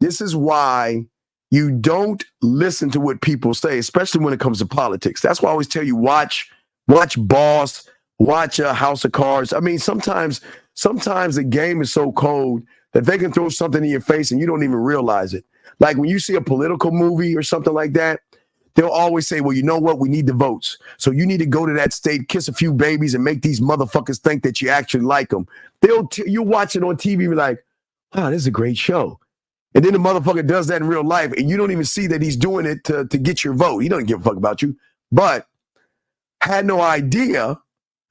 this is why you don't listen to what people say, especially when it comes to politics. That's why I always tell you, watch Boss, watch House of Cards. I mean, sometimes the game is so cold that they can throw something in your face and you don't even realize it. Like when you see a political movie or something like that, they'll always say, well, you know what? We need the votes. So you need to go to that state, kiss a few babies, and make these motherfuckers think that you actually like them. You watch it on TV, be like, wow, this is a great show. And then the motherfucker does that in real life, and you don't even see that he's doing it to get your vote. He doesn't give a fuck about you. But had no idea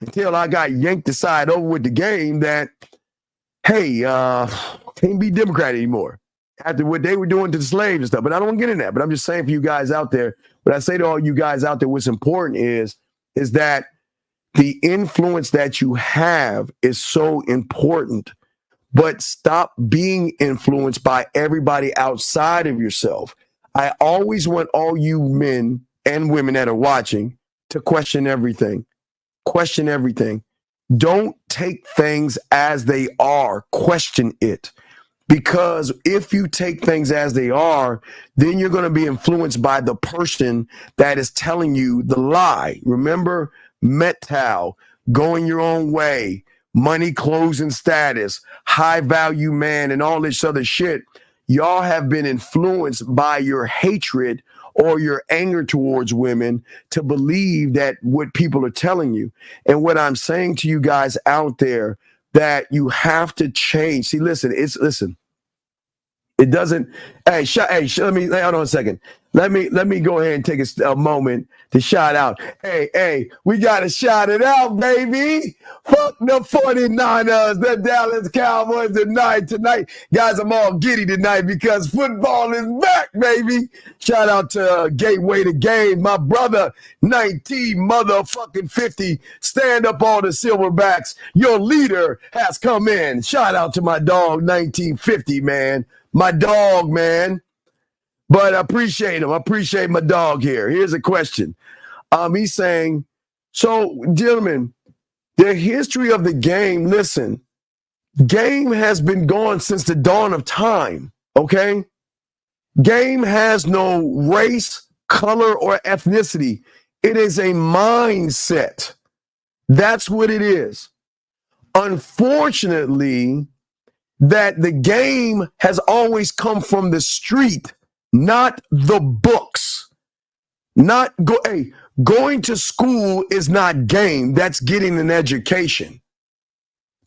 until I got yanked aside over with the game that, hey, can't be Democrat anymore after what they were doing to the slaves and stuff. But I don't want to get in that. But I'm just saying for you guys out there, what I say to all you guys out there, what's important is that the influence that you have is so important. But stop being influenced by everybody outside of yourself. I always want all you men and women that are watching to question everything. Question everything. Don't take things as they are. Question it. Because if you take things as they are, then you're going to be influenced by the person that is telling you the lie. Remember, Mettal, going your own way, money, clothes, and status, high value man, and all this other shit. Y'all have been influenced by your hatred or your anger towards women to believe that what people are telling you. And what I'm saying to you guys out there, that you have to change. See, listen. It doesn't. Hey, let me hold on a second. Let me go ahead and take a moment to shout out. Hey, we got to shout it out, baby. Fuck the 49ers, the Dallas Cowboys tonight. Guys, I'm all giddy tonight because football is back, baby. Shout out to Gateway to Game, my brother, 19 motherfucking 50. Stand up all the Silverbacks. Your leader has come in. Shout out to my dog, 1950, man. My dog, man. But I appreciate him. I appreciate my dog here. Here's a question. He's saying, So, gentlemen, the history of the game, listen, game has been gone since the dawn of time, okay? Game has no race, color, or ethnicity. It is a mindset. That's what it is. Unfortunately, that the game has always come from the street, not the books. Going to school is not game. That's getting an education.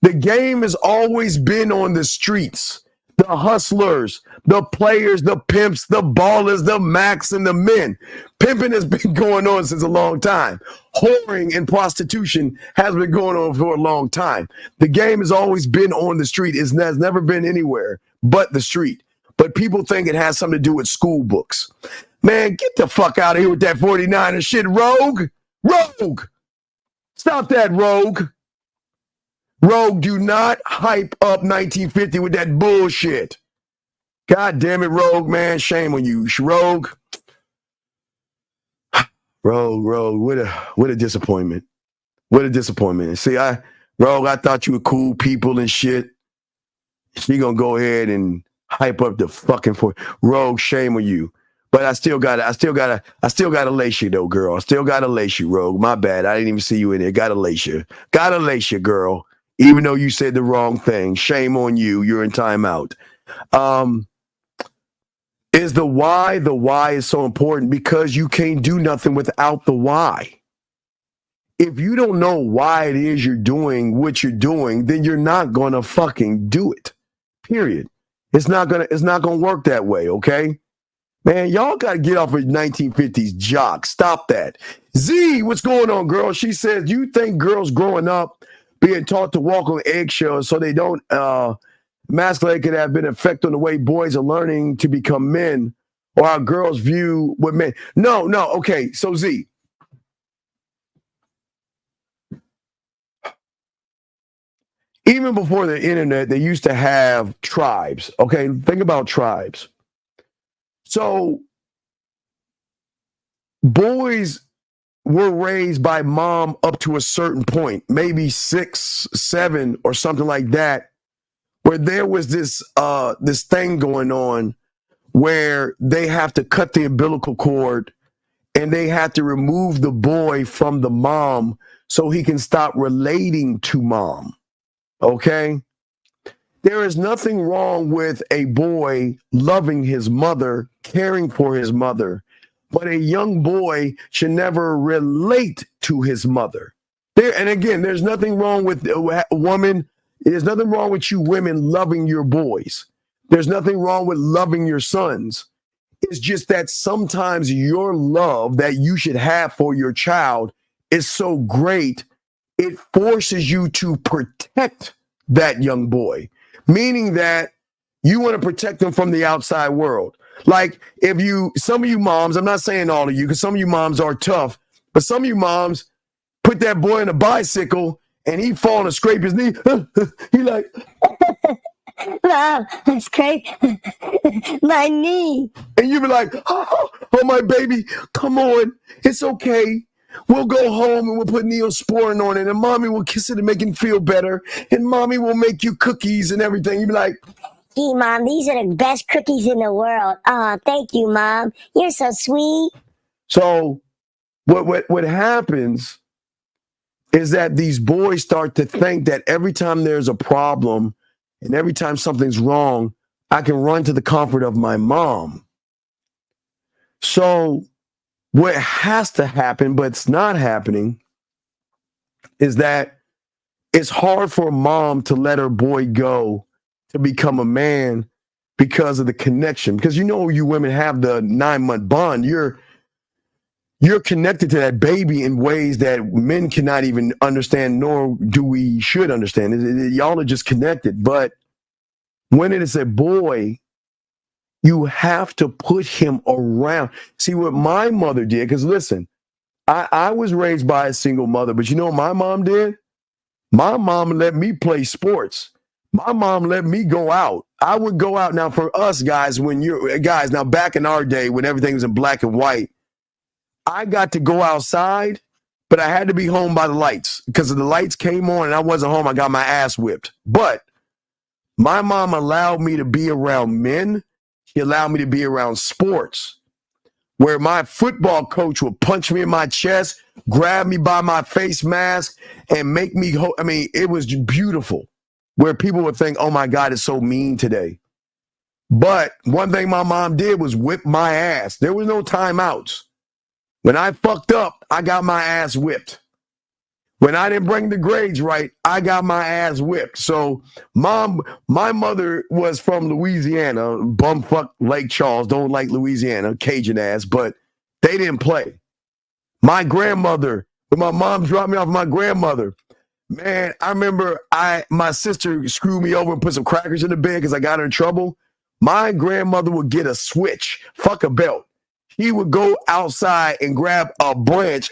The game has always been on the streets. The hustlers, the players, the pimps, the ballers, the max, and the men. Pimping has been going on since a long time. Whoring and prostitution has been going on for a long time. The game has always been on the street. It has never been anywhere but the street. But people think it has something to do with school books. Man, get the fuck out of here with that 49er shit, Rogue. Rogue. Stop that, Rogue. Rogue, do not hype up 1950 with that bullshit. God damn it, Rogue, man. Shame on you. Rogue. Rogue, what a disappointment. What a disappointment. See, Rogue, I thought you were cool people and shit. She gonna go ahead and hype up the fucking Rogue, shame on you. But I still gotta lace you though, girl. I still gotta lace you, Rogue. My bad. I didn't even see you in there. Gotta lace you, girl. Even though you said the wrong thing. Shame on you. You're in timeout. Is the why is so important? Because you can't do nothing without the why. If you don't know why it is you're doing what you're doing, then you're not gonna fucking do it. Period. It's not gonna work that way, okay? Man, y'all gotta get off of 1950s jock. Stop that. Z, what's going on, girl? She says, you think girls growing up being taught to walk on eggshells so they don't masculinity could have been an effect on the way boys are learning to become men, or how girls view what men. No, okay. So Z, even before the internet, they used to have tribes. Okay, think about tribes. So boys were raised by mom up to a certain point, maybe 6, 7, or something like that, where there was this thing going on where they have to cut the umbilical cord and they have to remove the boy from the mom so he can stop relating to mom. Okay? There is nothing wrong with a boy loving his mother, caring for his mother, but a young boy should never relate to his mother. And again, there's nothing wrong with a woman. There's nothing wrong with you women loving your boys. There's nothing wrong with loving your sons. It's just that sometimes your love that you should have for your child is so great, it forces you to protect that young boy, meaning that you want to protect them from the outside world. Like some of you moms, I'm not saying all of you, because some of you moms are tough, but some of you moms put that boy on a bicycle and he fall and scrape his knee. He like, Mom, scrape my knee. And you be like, oh, my baby, come on. It's okay. We'll go home and we'll put Neosporin on it, and mommy will kiss it and make it feel better, and mommy will make you cookies and everything. You be like, gee, Mom, these are the best cookies in the world. Oh, thank you, Mom. You're so sweet. So what happens is that these boys start to think that every time there's a problem and every time something's wrong, I can run to the comfort of my mom. So what has to happen, but it's not happening, is that it's hard for a mom to let her boy go to become a man because of the connection. Because you women have the 9-month bond. You're connected to that baby in ways that men cannot even understand, nor do we should understand. Y'all are just connected. But when it is a boy, you have to put him around. See what my mother did, because listen, I was raised by a single mother, but you know what my mom did? My mom let me play sports. My mom let me go out. I would go out. Now for us guys, now back in our day when everything was in black and white, I got to go outside, but I had to be home by the lights because if the lights came on and I wasn't home, I got my ass whipped. But my mom allowed me to be around men. She allowed me to be around sports where my football coach would punch me in my chest, grab me by my face mask, and make me, it was beautiful where people would think, oh my God, it's so mean today. But one thing my mom did was whip my ass. There was no timeouts. When I fucked up, I got my ass whipped. When I didn't bring the grades right, I got my ass whipped. So my mother was from Louisiana, bumfuck Lake Charles, don't like Louisiana, Cajun ass, but they didn't play. My grandmother, when my mom dropped me off with my grandmother, man, I remember my sister screwed me over and put some crackers in the bed because I got her in trouble. My grandmother would get a switch, fuck a belt. He would go outside and grab a branch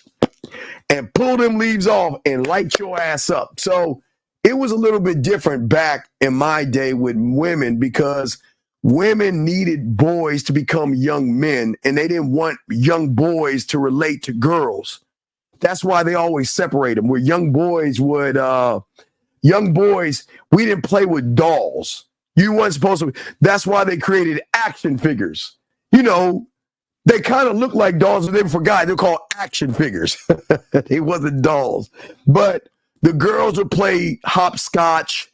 and pull them leaves off and light your ass up. So it was a little bit different back in my day with women because women needed boys to become young men and they didn't want young boys to relate to girls. That's why they always separate them. Where young boys, we didn't play with dolls. You weren't supposed to. That's why they created action figures. You know, they kind of look like dolls, but they forgot they're called action figures. They wasn't dolls. But the girls would play hopscotch,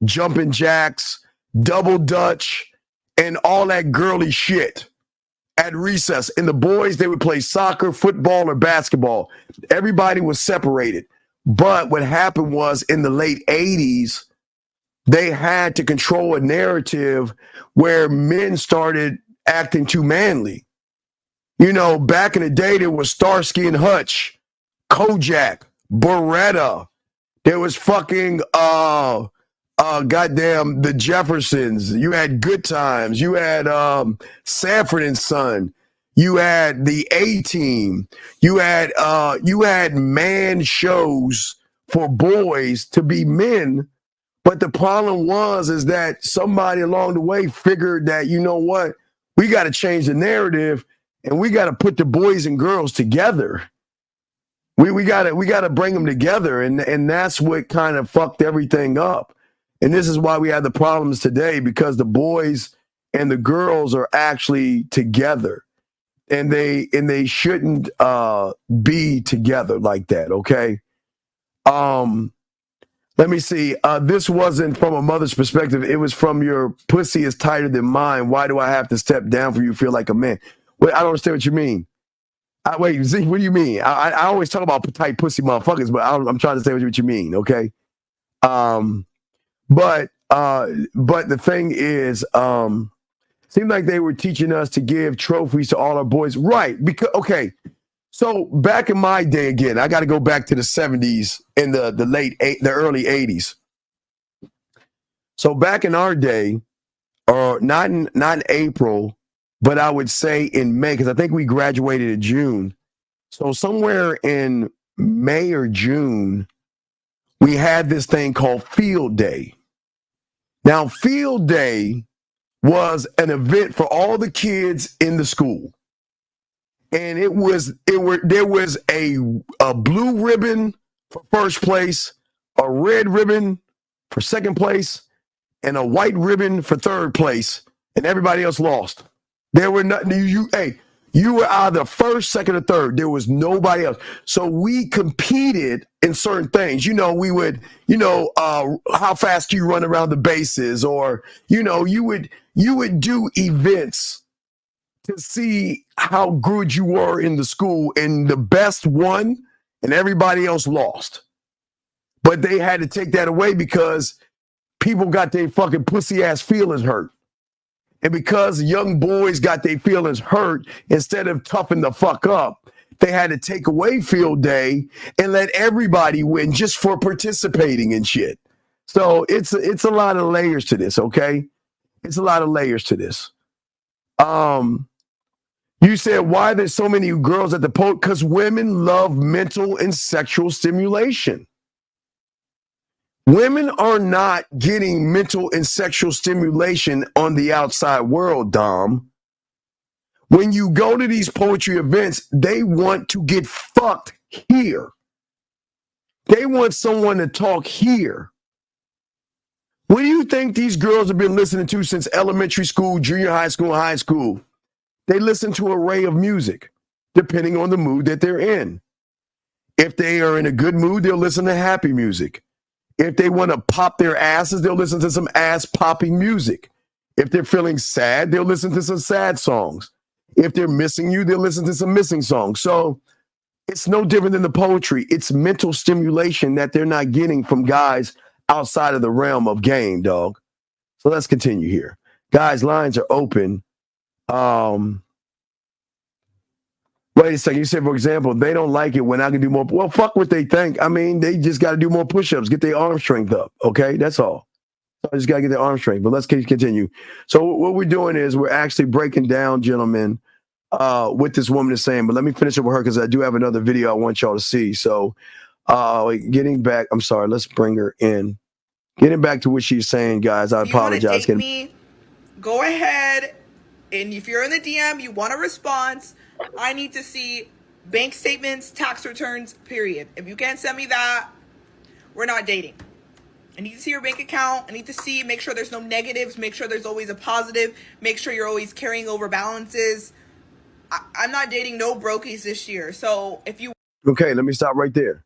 jumping jacks, double dutch, and all that girly shit at recess. And the boys, they would play soccer, football, or basketball. Everybody was separated. But what happened was in the late 80s, they had to control a narrative where men started acting too manly. You know, back in the day, there was Starsky and Hutch, Kojak, Beretta. There was fucking, goddamn, the Jeffersons. You had Good Times. You had Sanford and Son. You had the A-Team. You had man shows for boys to be men. But the problem is that somebody along the way figured that, you know what, we got to change the narrative. And we got to put the boys and girls together. We got to bring them together, and that's what kind of fucked everything up. And this is why we have the problems today because the boys and the girls are actually together, and they shouldn't be together like that. Okay. Let me see. This wasn't from a mother's perspective. It was from your pussy is tighter than mine. Why do I have to step down for you to feel like a man? Wait, I don't understand what you mean. Wait, Z, what do you mean? I always talk about tight pussy motherfuckers, but I'm trying to say what you mean, okay? But the thing is, seemed like they were teaching us to give trophies to all our boys, right? Because so back in my day, again, I got to go back to the 70s and the early 80s. So back in our day, or not in April. But I would say in May, because I think we graduated in June. So somewhere in May or June, we had this thing called Field Day. Now, Field Day was an event for all the kids in the school. And there was a blue ribbon for first place, a red ribbon for second place, and a white ribbon for third place, and everybody else lost. There were not you were either first, second, or third. There was nobody else. So we competed in certain things. You know, we would, how fast do you run around the bases, or you would do events to see how good you were in the school, and the best won, and everybody else lost. But they had to take that away because people got their fucking pussy ass feelings hurt. And because young boys got their feelings hurt, instead of toughen the fuck up, they had to take away Field Day and let everybody win just for participating in shit. So it's a lot of layers to this, okay? It's a lot of layers to this. You said, why there's so many girls at the post? Because women love mental and sexual stimulation. Women are not getting mental and sexual stimulation on the outside world, Dom. When you go to these poetry events, they want to get fucked here. They want someone to talk here. What do you think these girls have been listening to since elementary school, junior high school, high school? They listen to an array of music, depending on the mood that they're in. If they are in a good mood, they'll listen to happy music. If they want to pop their asses, they'll listen to some ass-popping music. If they're feeling sad, they'll listen to some sad songs. If they're missing you, they'll listen to some missing songs. So it's no different than the poetry. It's mental stimulation that they're not getting from guys outside of the realm of game, dog. So let's continue here. Guys, lines are open. Wait a second. You said, for example, they don't like it when I can do more. Well, fuck what they think. I mean, they just got to do more push-ups, get their arm strength up. Okay, that's all. I just got to get their arm strength. But let's continue. So what we're doing is we're actually breaking down, gentlemen, what this woman is saying. But let me finish up with her because I do have another video I want y'all to see. So getting back, I'm sorry. Let's bring her in. Getting back to what she's saying, guys, I apologize. Date me, go ahead. And if you're in the DM, you want a response, I need to see bank statements, tax returns, period. If you can't send me that, we're not dating. I need to see your bank account. I need to see, make sure there's no negatives, make sure there's always a positive, make sure you're always carrying over balances. I'm not dating no brokies this year. So if you... Okay, let me stop right there.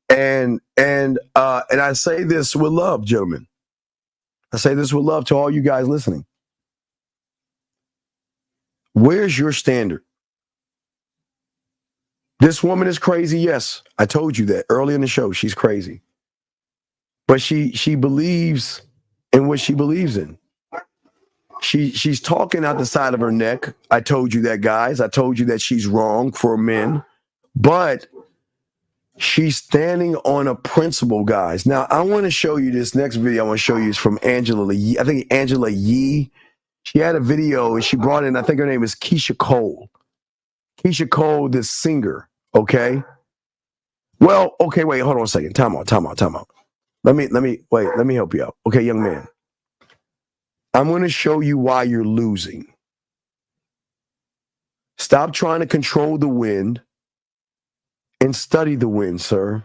And I say this with love, gentlemen. I say this with love to all you guys listening. Where's your standard? This woman is crazy. Yes, I told you that early in the show. She's crazy. But she believes in what she believes in. She's talking out the side of her neck. I told you that, guys. I told you that she's wrong for men. But she's standing on a principle, guys. Now, I want to show you this next video. I want to show you is from Angela Yee. I think Angela Yee. She had a video and she brought in, I think her name is Keisha Cole. Keisha Cole, the singer, okay? Well, okay, wait, hold on a second. Time out. Let me help you out. Okay, young man. I'm going to show you why you're losing. Stop trying to control the wind and study the wind, sir.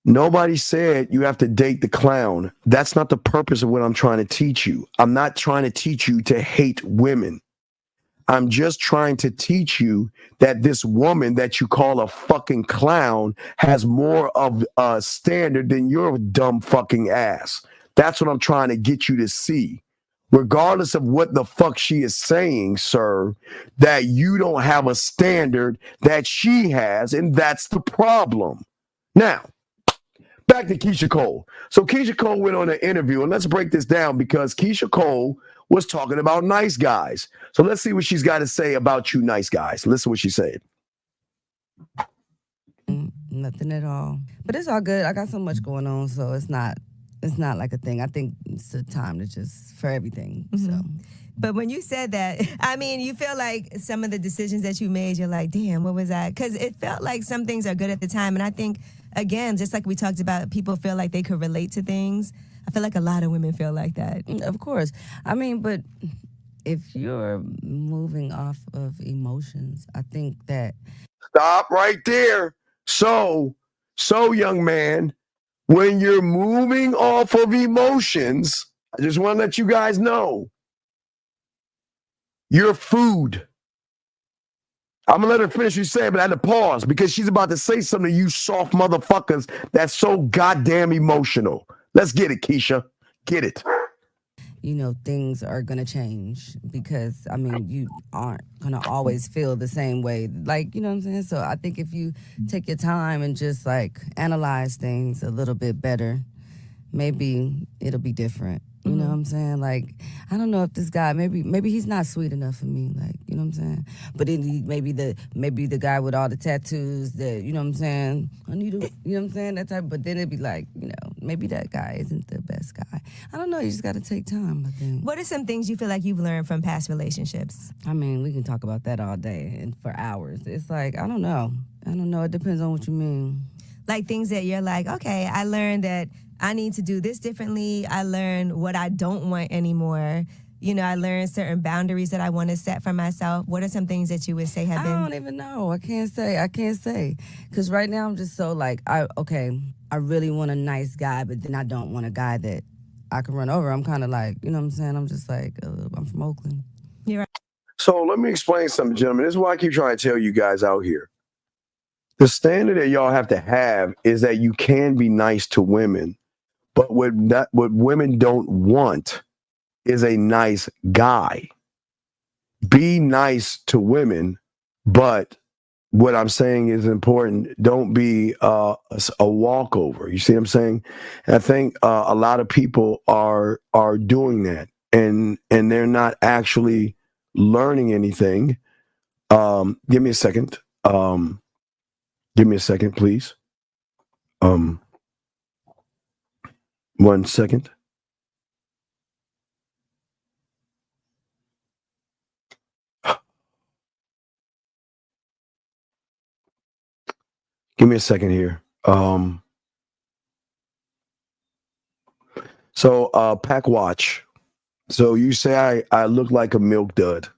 Nobody said you have to date the clown. That's not the purpose of what I'm trying to teach you. I'm not trying to teach you to hate women. I'm just trying to teach you that this woman that you call a fucking clown has more of a standard than your dumb fucking ass. That's what I'm trying to get you to see. Regardless of what the fuck she is saying, sir, that you don't have a standard that she has, and that's the problem. Now, back to Keisha Cole. So Keisha Cole went on an interview, and let's break this down because Keisha Cole was talking about nice guys. So let's see what she's got to say about you nice guys. Listen to what she said. Nothing at all. But it's all good. I got so much going on, so it's not like a thing. I think it's a time to just for everything. Mm-hmm. So. But when you said that, I mean, you feel like some of the decisions that you made, you're like, damn, what was that? Because it felt like some things are good at the time. And I think, again, just like we talked about, people feel like they could relate to things. I feel like a lot of women feel like that. Of course. I mean, but if you're moving off of emotions, I think that... Stop right there. So young man, when you're moving off of emotions, I just want to let you guys know, you're food. I'm going to let her finish what she said, but I had to pause because she's about to say something to you soft motherfuckers that's so goddamn emotional. Let's get it, Keisha. Get it. You know, things are going to change because, I mean, you aren't going to always feel the same way. Like, you know what I'm saying? So I think if you take your time and just, like, analyze things a little bit better, maybe it'll be different. You know what I'm saying? Like, I don't know if this guy, maybe he's not sweet enough for me. Like, you know what I'm saying? But then maybe the guy with all the tattoos that, you know what I'm saying? I need to, you know what I'm saying? That type. But then it'd be like, you know, maybe that guy isn't the best guy. I don't know. You just got to take time, I think. What are some things you feel like you've learned from past relationships? I mean, we can talk about that all day and for hours. It's like, I don't know. It depends on what you mean. Like things that you're like, okay, I learned that I need to do this differently. I learned what I don't want anymore. I learned certain boundaries that I want to set for myself? What are some things that you would say have been? I don't even know. I can't say. Because right now I'm just so like, I really want a nice guy, but then I don't want a guy that I can run over. I'm kind of like, you know what I'm saying? I'm just like, I'm from Oakland. You're right. So let me explain something, gentlemen. This is why I keep trying to tell you guys out here. The standard that y'all have to have is that you can be nice to women, but what women don't want is a nice guy. Be nice to women, but what I'm saying is important. Don't be a walkover. You see what I'm saying? And I think a lot of people are doing that, and they're not actually learning anything. Give me a second. Give me a second, please. 1 second. Give me a second here. So Pack Watch. So you say I look like a milk dud.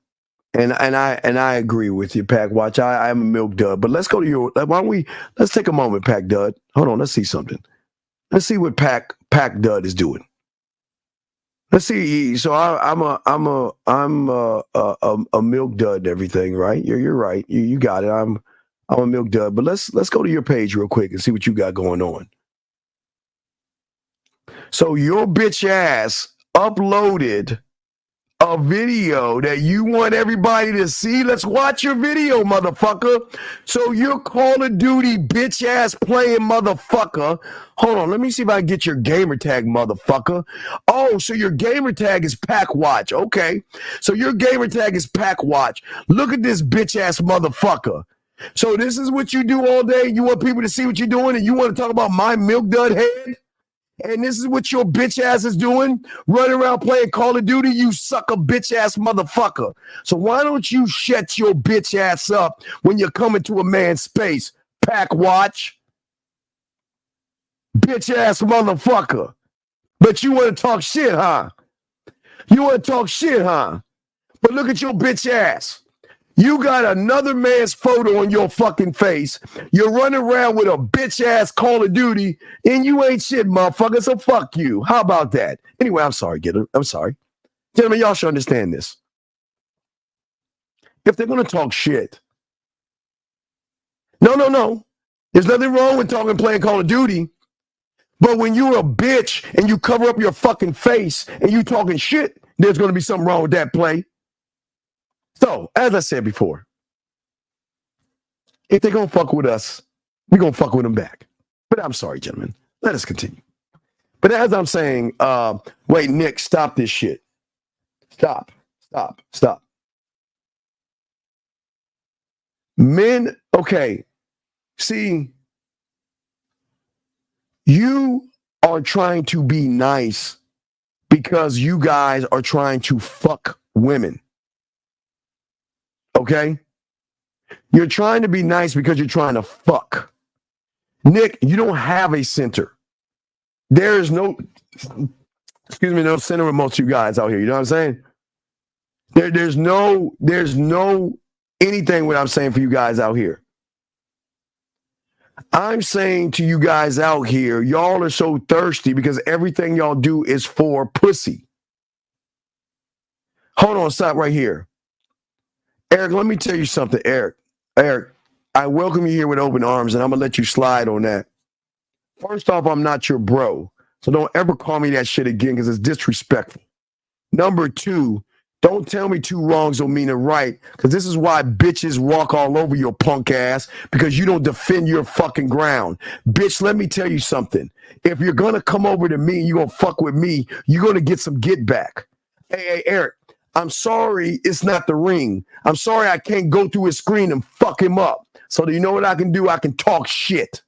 And I agree with you, Pack Watch. I'm a milk dud. But let's go to your let's take a moment, Pack Dud. Hold on, let's see something. Let's see what Pack Dud is doing. Let's see. So I'm a milk dud and everything, right? You're right. You got it. I'm a milk dud. But let's go to your page real quick and see what you got going on. So your bitch ass uploaded a video that you want everybody to see. Let's watch your video, motherfucker. So you're Call of Duty bitch ass playing motherfucker. Hold on, let me see if I can get your gamer tag, motherfucker. Oh, so your gamer tag is Pack Watch. Okay. So your gamer tag is Pack Watch. Look at this bitch ass motherfucker. So this is what you do all day. You want people to see what you're doing, and you want to talk about my milk dud head? And this is what your bitch ass is doing, running around playing Call of Duty, you sucker bitch ass motherfucker. So why don't you shut your bitch ass up when you're coming to a man's space, Pack Watch? Bitch ass motherfucker. But you want to talk shit, huh? You want to talk shit, huh? But look at your bitch ass. You got another man's photo on your fucking face. You're running around with a bitch ass Call of Duty, and you ain't shit, motherfucker. So fuck you. How about that? Anyway, I'm sorry, I'm sorry. Gentlemen, y'all should understand this. If they're gonna talk shit, no. There's nothing wrong with playing Call of Duty. But when you're a bitch and you cover up your fucking face and you talking shit, there's gonna be something wrong with that play. So, as I said before, if they're going to fuck with us, we're going to fuck with them back. But I'm sorry, gentlemen. Let us continue. But as I'm saying, wait, Nick, stop this shit. Stop. Men, okay. See, you are trying to be nice because you guys are trying to fuck women. Okay? You're trying to be nice because you're trying to fuck. Nick, you don't have a center. There is no center with most of you guys out here. You know what I'm saying? There's no anything what I'm saying for you guys out here. I'm saying to you guys out here, y'all are so thirsty because everything y'all do is for pussy. Hold on, stop right here. Eric, let me tell you something, Eric, I welcome you here with open arms, and I'm going to let you slide on that. First off, I'm not your bro, so don't ever call me that shit again because it's disrespectful. Number two, don't tell me two wrongs don't mean a right, because this is why bitches walk all over your punk ass, because you don't defend your fucking ground. Bitch, let me tell you something. If you're going to come over to me and you're going to fuck with me, you're going to get some get back. Hey, Eric. I'm sorry it's not the ring. I'm sorry I can't go through his screen and fuck him up. So you know what I can do? I can talk shit.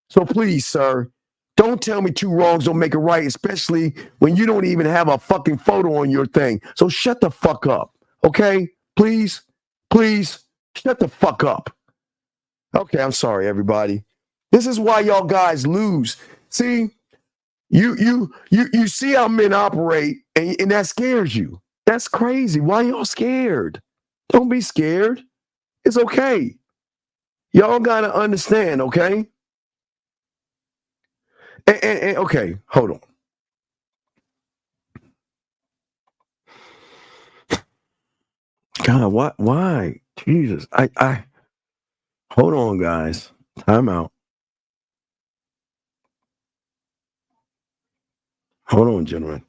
So please, sir, don't tell me two wrongs don't make it right, especially when you don't even have a fucking photo on your thing. So shut the fuck up, okay? Please, shut the fuck up. Okay, I'm sorry, everybody. This is why y'all guys lose. See, you see how men operate, and that scares you. That's crazy. Why y'all scared? Don't be scared. It's okay. Y'all gotta understand, okay? And okay, hold on. God, what? Why? Jesus, I. Hold on, guys. Time out. Hold on, gentlemen.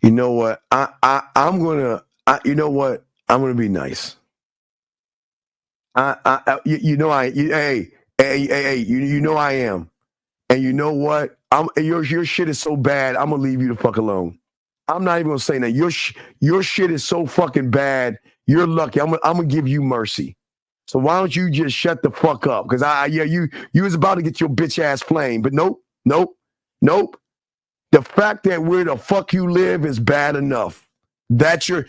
You know what? I'm gonna. You know what? I'm gonna be nice. You know hey, you know I am, and you know what? Your shit is so bad. I'm gonna leave you the fuck alone. I'm not even gonna say that. Your shit is so fucking bad. You're lucky. I'm gonna give you mercy. So why don't you just shut the fuck up? Because you was about to get your bitch ass flamed, but nope. The fact that where the fuck you live is bad enough. That's your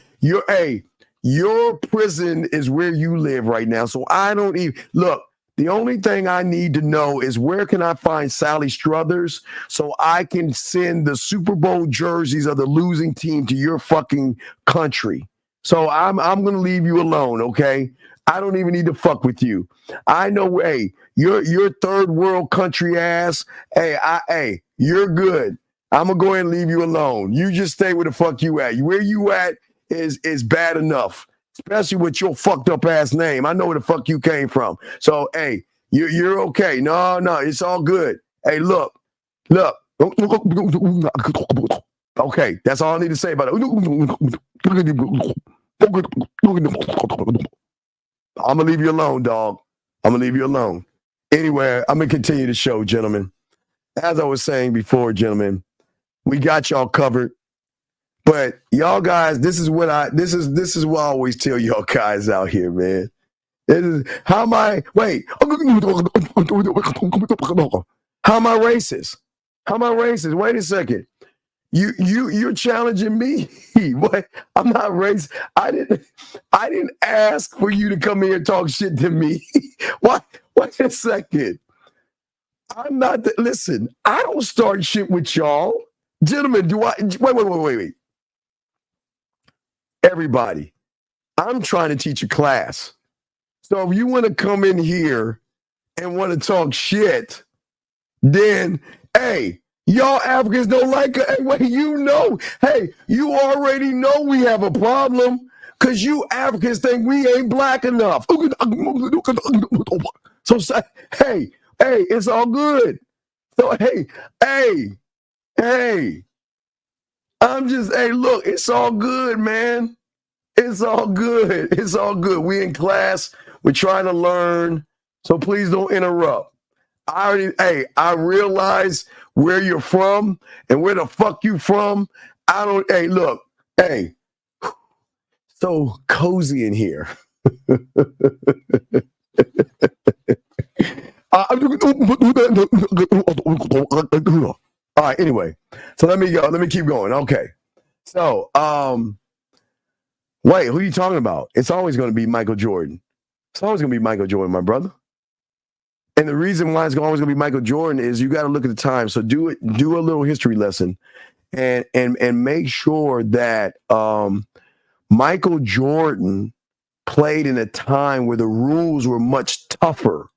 prison is where you live right now. So I don't even look. The only thing I need to know is where can I find Sally Struthers so I can send the Super Bowl jerseys of the losing team to your fucking country. So I'm gonna leave you alone, okay? I don't even need to fuck with you. I know, hey, your third world country ass. Hey, you're good. I'm gonna go ahead and leave you alone. You just stay where the fuck you at. Where you at is bad enough, especially with your fucked up ass name. I know where the fuck you came from. So hey, you're okay. No, it's all good. Hey, look. Okay, that's all I need to say about it. I'm gonna leave you alone, dog. I'm gonna leave you alone. Anyway, I'm gonna continue the show, gentlemen. As I was saying before, gentlemen, we got y'all covered. But y'all guys, this is what I always tell y'all guys out here, man. How am I racist? How am I racist? Wait a second. You're challenging me. What? I'm not racist. I didn't ask for you to come here and talk shit to me. What? Wait a second. I'm not listen, I don't start shit with y'all. Gentlemen, wait. Everybody, I'm trying to teach a class. So if you want to come in here and want to talk shit, then, hey, y'all Africans don't like it. Hey, you already know we have a problem because you Africans think we ain't black enough. So say, hey, it's all good. So, hey, look, it's all good, man. It's all good. It's all good. We in class. We're trying to learn. So please don't interrupt. I realize where you're from and where the fuck you from. So cozy in here. All right, anyway. So let me go. Let me keep going. Okay. So, wait, who are you talking about? It's always going to be Michael Jordan. It's always going to be Michael Jordan, my brother. And the reason why it's always going to be Michael Jordan is you got to look at the time. So do a little history lesson and make sure that Michael Jordan played in a time where the rules were much tougher.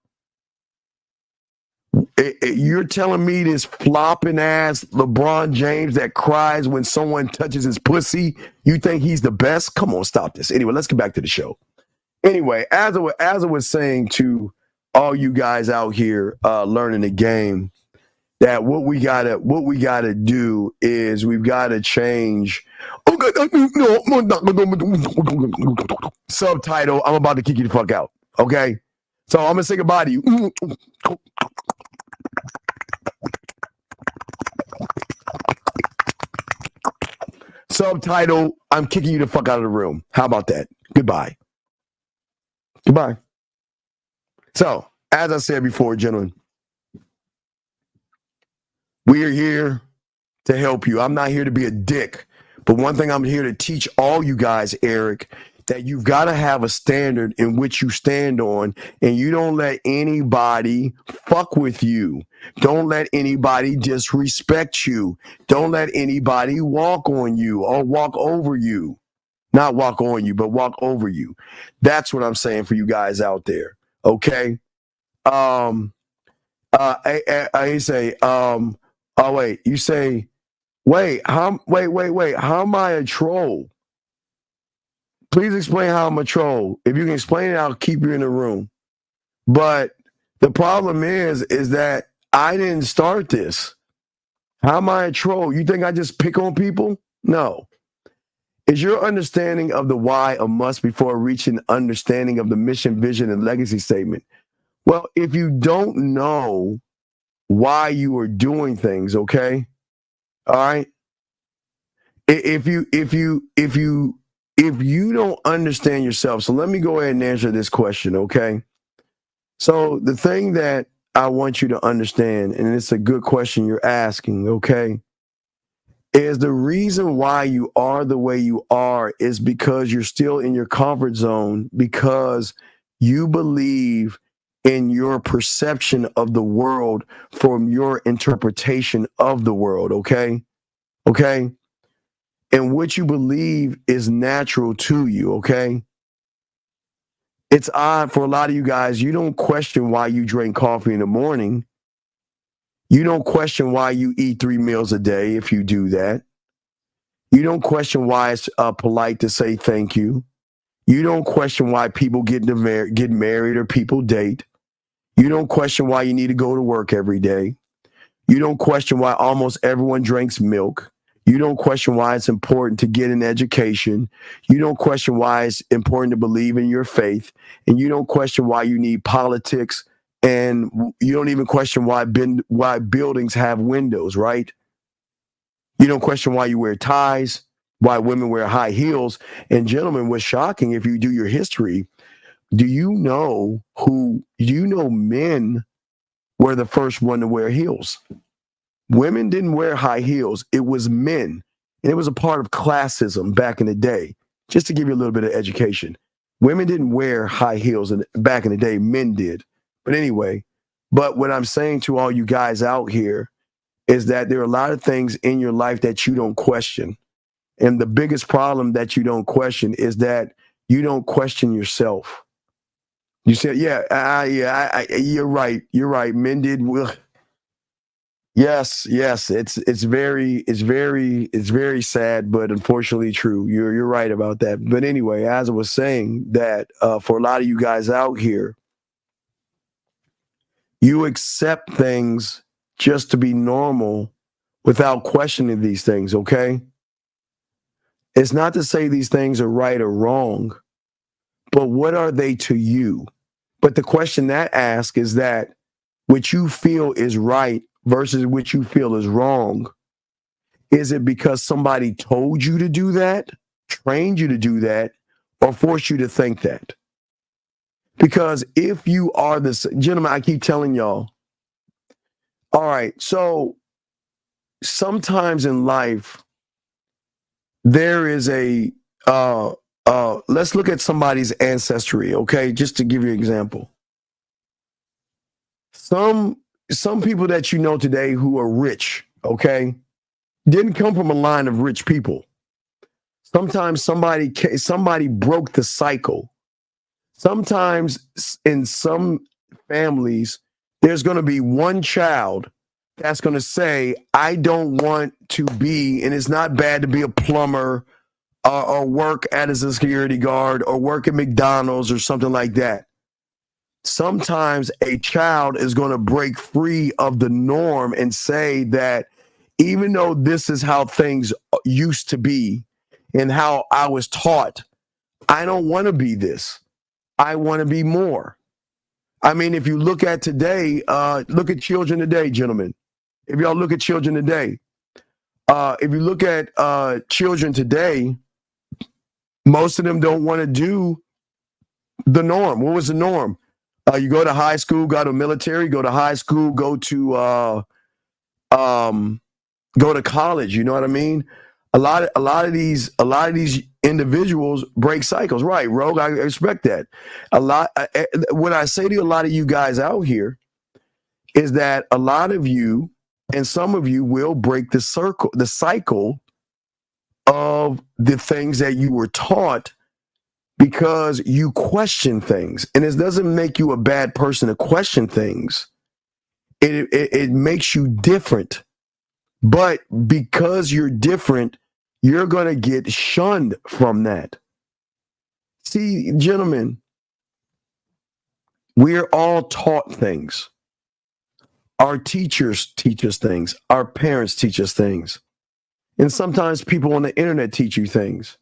You're telling me this flopping ass LeBron James that cries when someone touches his pussy, you think he's the best? Come on, stop this. Anyway, let's get back to the show. Anyway, as I was saying to all you guys out here learning the game, that what we gotta do is we've gotta change. Subtitle, I'm about to kick you the fuck out. Okay? So I'm gonna say goodbye to you. Subtitle, I'm kicking you the fuck out of the room. How about that? Goodbye. So, as I said before, gentlemen, We are here to help you. I'm not here to be a dick. But one thing I'm here to teach all you guys, Eric, that you've got to have a standard in which you stand on, and you don't let anybody fuck with you. Don't let anybody disrespect you. Don't let anybody walk on you or walk over you. Not walk on you, but walk over you. That's what I'm saying for you guys out there. Okay? I say, oh wait, you say, wait, how am I a troll? Please explain how I'm a troll. If you can explain it, I'll keep you in the room. But the problem is that I didn't start this. How am I a troll? You think I just pick on people? No. Is your understanding of the why a must before reaching understanding of the mission, vision, and legacy statement? Well, if you don't know why you are doing things, okay? All right. If you don't understand yourself, so let me go ahead and answer this question, okay? So the thing that I want you to understand, and it's a good question you're asking, okay, is the reason why you are the way you are is because you're still in your comfort zone, because you believe in your perception of the world from your interpretation of the world, okay? Okay? And what you believe is natural to you, okay? It's odd for a lot of you guys, you don't question why you drink coffee in the morning. You don't question why you eat 3 meals a day if you do that. You don't question why it's polite to say thank you. You don't question why people get married or people date. You don't question why you need to go to work every day. You don't question why almost everyone drinks milk. You don't question why it's important to get an education. You don't question why it's important to believe in your faith. And you don't question why you need politics. And you don't even question why buildings have windows, right? You don't question why you wear ties, why women wear high heels. And gentlemen, what's shocking, if you do your history, do you know men were the first one to wear heels? Women didn't wear high heels. It was men. And it was a part of classism back in the day. Just to give you a little bit of education. Women didn't wear high heels back in the day. Men did. But anyway, but what I'm saying to all you guys out here is that there are a lot of things in your life that you don't question. And the biggest problem that you don't question is that you don't question yourself. You said, you're right. You're right. Men did. Yes. It's very sad, but unfortunately true. You're right about that. But anyway, as I was saying, that for a lot of you guys out here, you accept things just to be normal without questioning these things, okay? It's not to say these things are right or wrong, but what are they to you? But the question that asks is that what you feel is right versus what you feel is wrong. Is it because somebody told you to do that, trained you to do that, or forced you to think that? Because if you are this, gentlemen, I keep telling y'all, all right, so sometimes in life, there is let's look at somebody's ancestry, okay? Just to give you an example. Some people that you know today who are rich, okay, didn't come from a line of rich people. Sometimes somebody broke the cycle. Sometimes in some families, there's going to be one child that's going to say, I don't want to be, and it's not bad to be a plumber or work as a security guard or work at McDonald's or something like that. Sometimes a child is going to break free of the norm and say that even though this is how things used to be and how I was taught, I don't want to be this. I want to be more. I mean, if you look at today, look at children today, gentlemen. If y'all look at children today, if you look at children today, most of them don't want to do the norm. What was the norm? You go to high school, go to military, go to high school, go to go to college. You know what I mean? A lot of these individuals break cycles. Right, Rogue, I respect that. What I say to a lot of you guys out here is that a lot of you and some of you will break the cycle of the things that you were taught because you question things. And it doesn't make you a bad person to question things. It makes you different. But because you're different, you're going to get shunned from that. See, gentlemen, we're all taught things. Our teachers teach us things. Our parents teach us things. And sometimes people on the internet teach you things.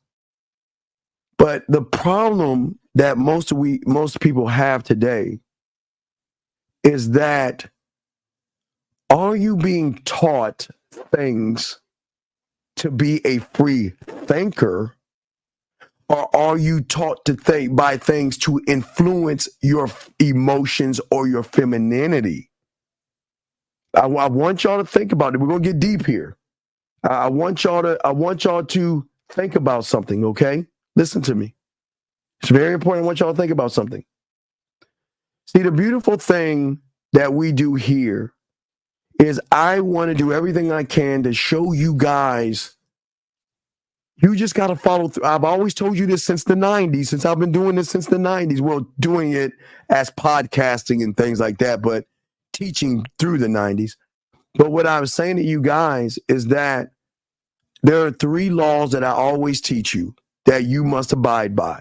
But the problem that most people have today is that, are you being taught things to be a free thinker, or are you taught to think by things to influence your emotions or your femininity? I want y'all to think about it. We're gonna get deep here. I want y'all to think about something, okay? Listen to me. It's very important. I want y'all to think about something. See, the beautiful thing that we do here is I want to do everything I can to show you guys. You just got to follow through. I've always told you this since the 90s, since I've been doing this since the 90s. Well, doing it as podcasting and things like that, but teaching through the 90s. But what I was saying to you guys is that there are 3 laws that I always teach you that you must abide by.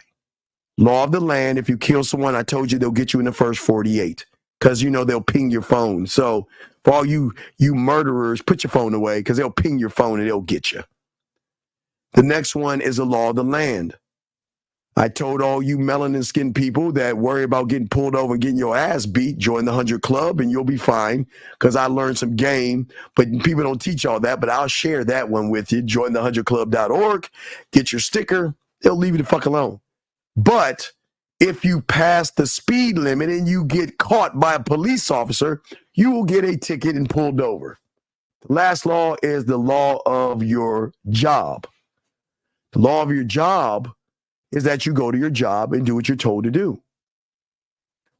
Law of the land. If you kill someone, I told you they'll get you in the first 48 because, you know, they'll ping your phone. So for all you murderers, put your phone away because they'll ping your phone and they'll get you. The next one is the law of the land. I told all you melanin skinned people that worry about getting pulled over and getting your ass beat, join the 100 Club and you'll be fine because I learned some game, but people don't teach all that, but I'll share that one with you. Join the 100club.org, get your sticker. They'll leave you the fuck alone. But if you pass the speed limit and you get caught by a police officer, you will get a ticket and pulled over. The last law is the law of your job. The law of your job is that you go to your job and do what you're told to do.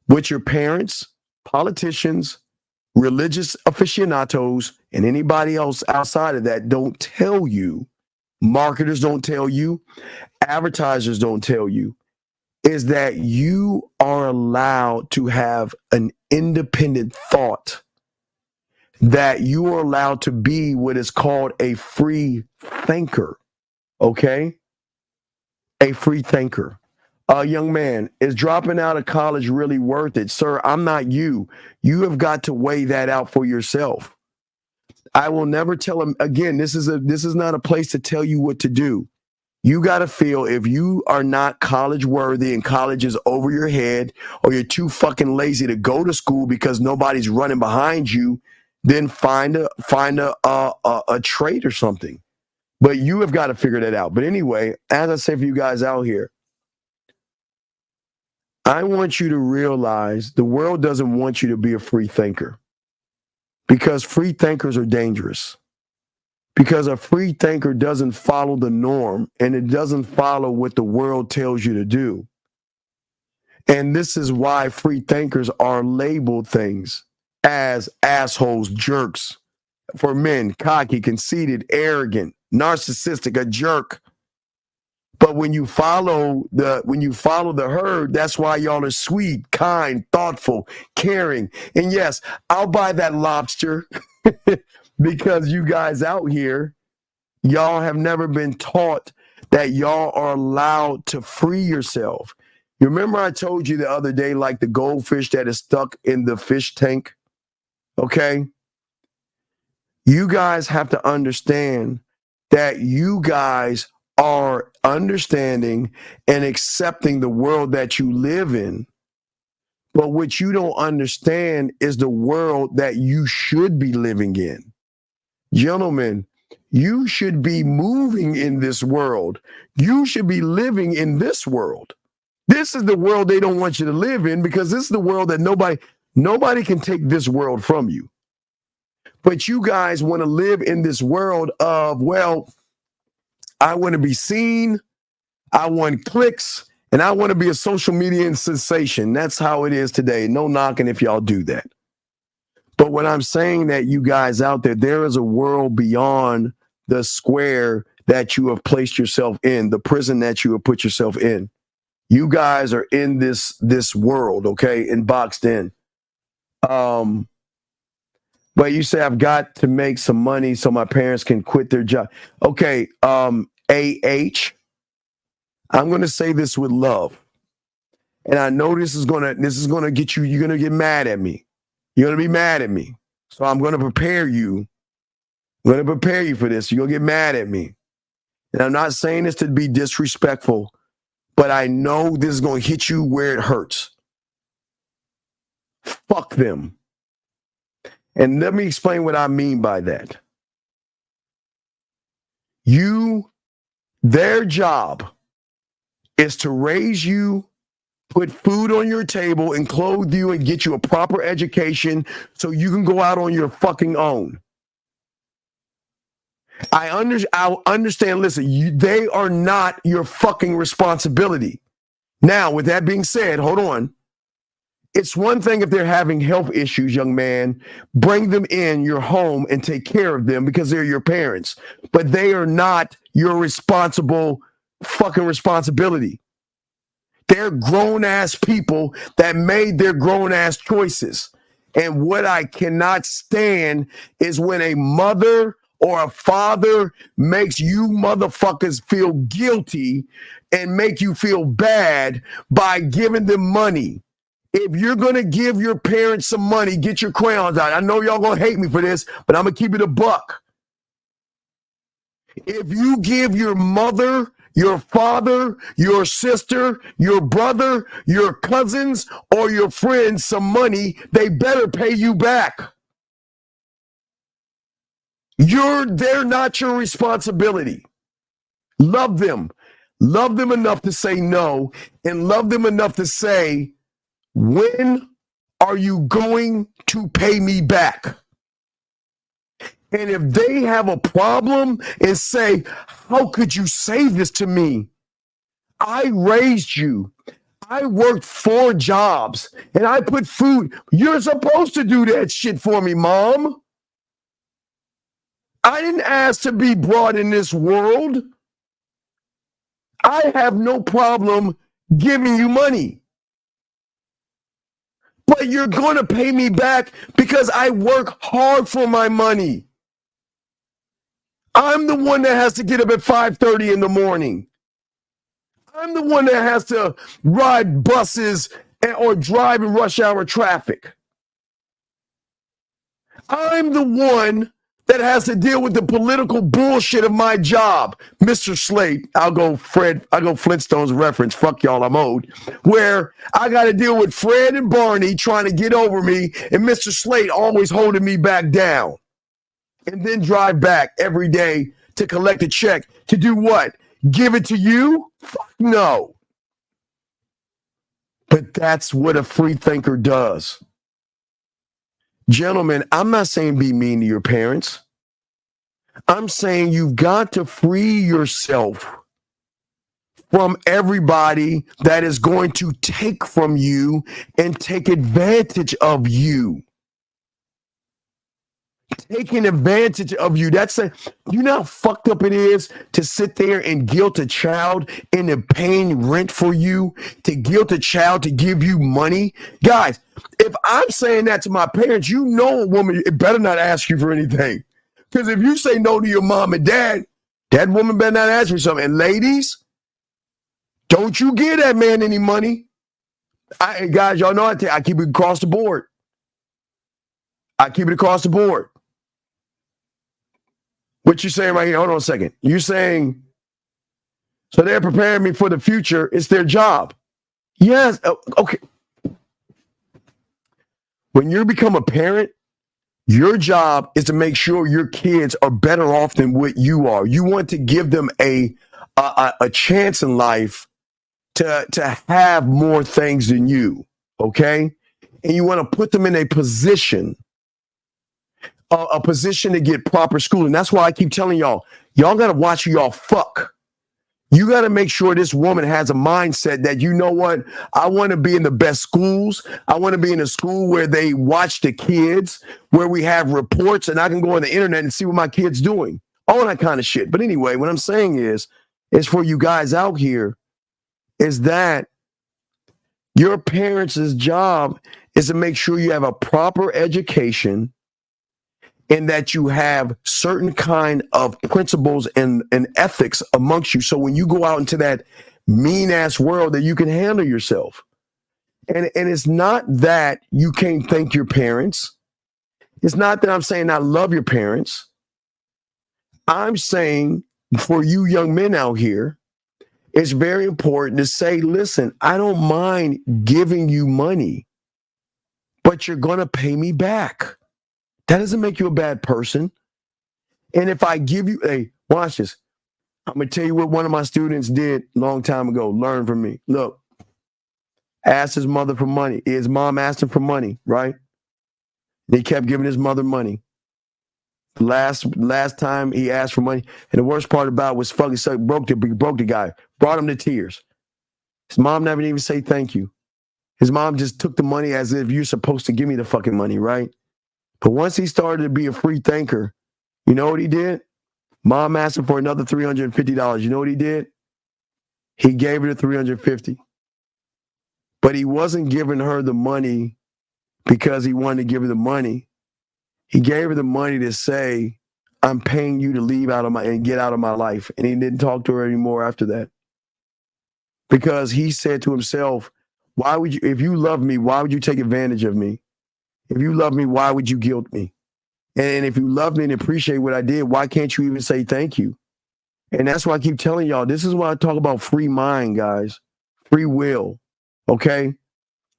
What your parents, politicians, religious aficionados, and anybody else outside of that don't tell you, marketers don't tell you, advertisers don't tell you, is that you are allowed to have an independent thought, that you are allowed to be what is called a free thinker, okay? A free thinker. Young man, is dropping out of college really worth it? Sir, I'm not you. You have got to weigh that out for yourself. I will never tell him, again, this is not a place to tell you what to do. You got to feel if you are not college worthy and college is over your head, or you're too fucking lazy to go to school because nobody's running behind you, then find a trade or something. But you have got to figure that out. But anyway, as I say for you guys out here, I want you to realize the world doesn't want you to be a free thinker, because free thinkers are dangerous. Because a free thinker doesn't follow the norm and it doesn't follow what the world tells you to do. And this is why free thinkers are labeled things as assholes, jerks. For men, cocky, conceited, arrogant, narcissistic, a jerk. But when you follow the herd, that's why y'all are sweet, kind, thoughtful, caring. And yes, I'll buy that lobster because you guys out here, y'all have never been taught that y'all are allowed to free yourself. You remember I told you the other day, like the goldfish that is stuck in the fish tank? Okay? You guys have to understand that you guys are understanding and accepting the world that you live in. But what you don't understand is the world that you should be living in. Gentlemen, you should be moving in this world. You should be living in this world. This is the world they don't want you to live in, because this is the world that nobody can take this world from you. But you guys want to live in this world of, well, I want to be seen, I want clicks, and I want to be a social media sensation. That's how it is today. No knocking if y'all do that. But what I'm saying that you guys out there is a world beyond the square that you have placed yourself in, the prison that you have put yourself in. You guys are in this world, okay, and boxed in. But you say I've got to make some money so my parents can quit their job. Okay, I'm going to say this with love. And I know this is going to get you, you're going to get mad at me. You're going to be mad at me. So I'm going to prepare you. I'm going to prepare you for this. You're going to get mad at me. And I'm not saying this to be disrespectful, but I know this is going to hit you where it hurts. Fuck them. And let me explain what I mean by that. Their job is to raise you, put food on your table, and clothe you and get you a proper education so you can go out on your fucking own. I understand, listen, they are not your fucking responsibility. Now, with that being said, hold on. It's one thing if they're having health issues, young man, bring them in your home and take care of them because they're your parents. But they are not your fucking responsibility. They're grown-ass people that made their grown-ass choices. And what I cannot stand is when a mother or a father makes you motherfuckers feel guilty and make you feel bad by giving them money. If you're going to give your parents some money, get your crayons out. I know y'all going to hate me for this, but I'm going to keep it a buck. If you give your mother, your father, your sister, your brother, your cousins, or your friends some money, they better pay you back. They're not your responsibility. Love them. Love them enough to say no, and love them enough to say, when are you going to pay me back? And if they have a problem and say, how could you say this to me? I raised you. I worked 4 jobs and I put food. You're supposed to do that shit for me, Mom. I didn't ask to be brought in this world. I have no problem giving you money. But you're going to pay me back because I work hard for my money. I'm the one that has to get up at 5:30 in the morning. I'm the one that has to ride buses or drive in rush hour traffic. I'm the one that has to deal with the political bullshit of my job. Mr. Slate, I'll go Flintstones reference, fuck y'all, I'm old, where I got to deal with Fred and Barney trying to get over me and Mr. Slate always holding me back down. And then drive back every day to collect a check. To do what? Give it to you? Fuck no. But that's what a free thinker does. Gentlemen, I'm not saying be mean to your parents. I'm saying you've got to free yourself from everybody that is going to take from you and take advantage of you. Taking advantage of you. You know how fucked up it is to sit there and guilt a child into paying rent for you, to guilt a child to give you money. Guys, if I'm saying that to my parents, you know a woman, it better not ask you for anything. Because if you say no to your mom and dad, that woman better not ask you something. And ladies, don't you give that man any money. Guys, y'all know I keep it across the board. I keep it across the board. What you saying right here? Hold on a second. You're saying, so they're preparing me for the future. It's their job. Yes. Okay. When you become a parent, your job is to make sure your kids are better off than what you are. You want to give them a chance in life to have more things than you. Okay. And you want to put them in a position a position to get proper schooling. That's why I keep telling y'all got to watch who y'all fuck. You got to make sure this woman has a mindset that, you know what, I want to be in the best schools. I want to be in a school where they watch the kids, where we have reports, and I can go on the internet and see what my kid's doing. All that kind of shit. But anyway, what I'm saying is for you guys out here, is that your parents' job is to make sure you have a proper education and that you have certain kind of principles and ethics amongst you. So when you go out into that mean ass world, that you can handle yourself. And it's not that you can't thank your parents. It's not that I'm saying I love your parents. I'm saying for you young men out here, it's very important to say, listen, I don't mind giving you money, but you're going to pay me back. That doesn't make you a bad person. And if I give you, hey, watch this. I'm going to tell you what one of my students did a long time ago. Learn from me. Look, asked his mother for money. His mom asked him for money, right? And he kept giving his mother money. Last time he asked for money, and the worst part about it was fucking so broke the guy, brought him to tears. His mom never even say thank you. His mom just took the money as if you're supposed to give me the fucking money, right? But once he started to be a free thinker, you know what he did? Mom asked him for another $350. You know what he did? He gave her the $350. But he wasn't giving her the money because he wanted to give her the money. He gave her the money to say, I'm paying you to leave out of my and get out of my life. And he didn't talk to her anymore after that. Because he said to himself, why would you, if you love me, why would you take advantage of me? If you love me, why would you guilt me? And if you love me and appreciate what I did, why can't you even say thank you? And that's why I keep telling y'all, this is why I talk about free mind, guys. Free will, okay?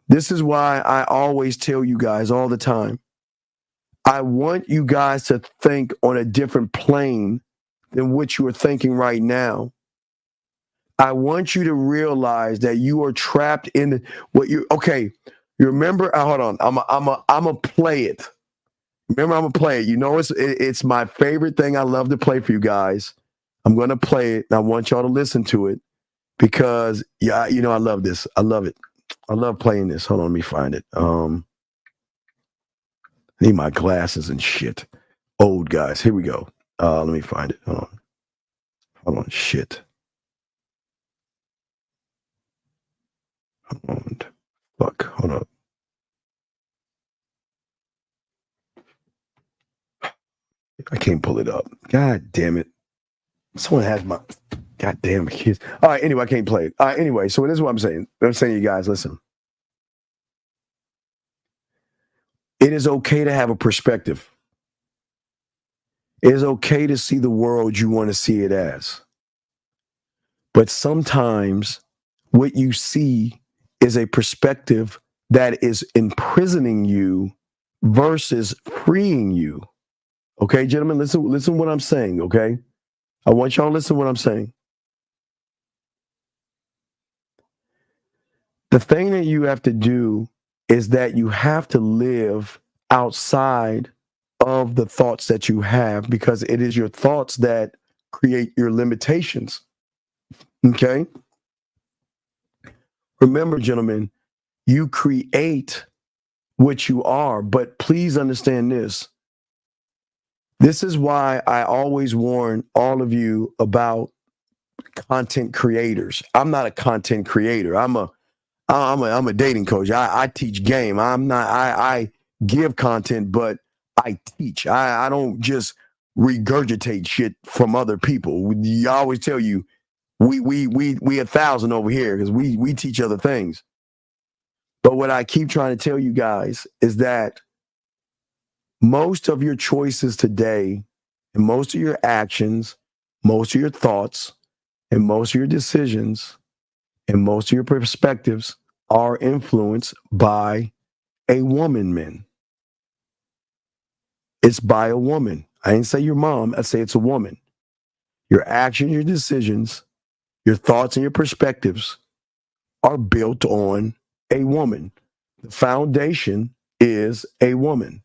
This is why I always tell you guys all the time, I want you guys to think on a different plane than what you are thinking right now. I want you to realize that you are trapped in what you, okay, you remember, hold on, I'm a play it. Remember, I'm gonna play it. You know, it's my favorite thing I love to play for you guys. I'm gonna play it, and I want y'all to listen to it because, yeah, you know, I love this. I love it. I love playing this. Hold on, let me find it. I need my glasses and shit. Old guys. Here we go. Let me find it. Hold on. Shit. Hold on. Fuck. Hold up. I can't pull it up. God damn it. Someone has my goddamn kids. All right, anyway, I can't play it. All right, anyway, so this is what I'm saying. I'm saying to you guys, listen. It is okay to have a perspective. It is okay to see the world you want to see it as. But sometimes what you see is a perspective that is imprisoning you versus freeing you. Okay, gentlemen, listen what I'm saying, okay? I want y'all to listen to what I'm saying. The thing that you have to do is that you have to live outside of the thoughts that you have, because it is your thoughts that create your limitations. Okay? Remember, gentlemen, you create what you are, but please understand this. This is why I always warn all of you about content creators. I'm not a content creator. I'm a dating coach. I teach game. I give content, but I teach. I don't just regurgitate shit from other people. I always tell you, we 1,000 over here because we teach other things. But what I keep trying to tell you guys is that most of your choices today, and most of your actions, most of your thoughts, and most of your decisions, and most of your perspectives are influenced by a woman, men. It's by a woman. I didn't say your mom. I say it's a woman. Your actions, your decisions, your thoughts, and your perspectives are built on a woman. The foundation is a woman.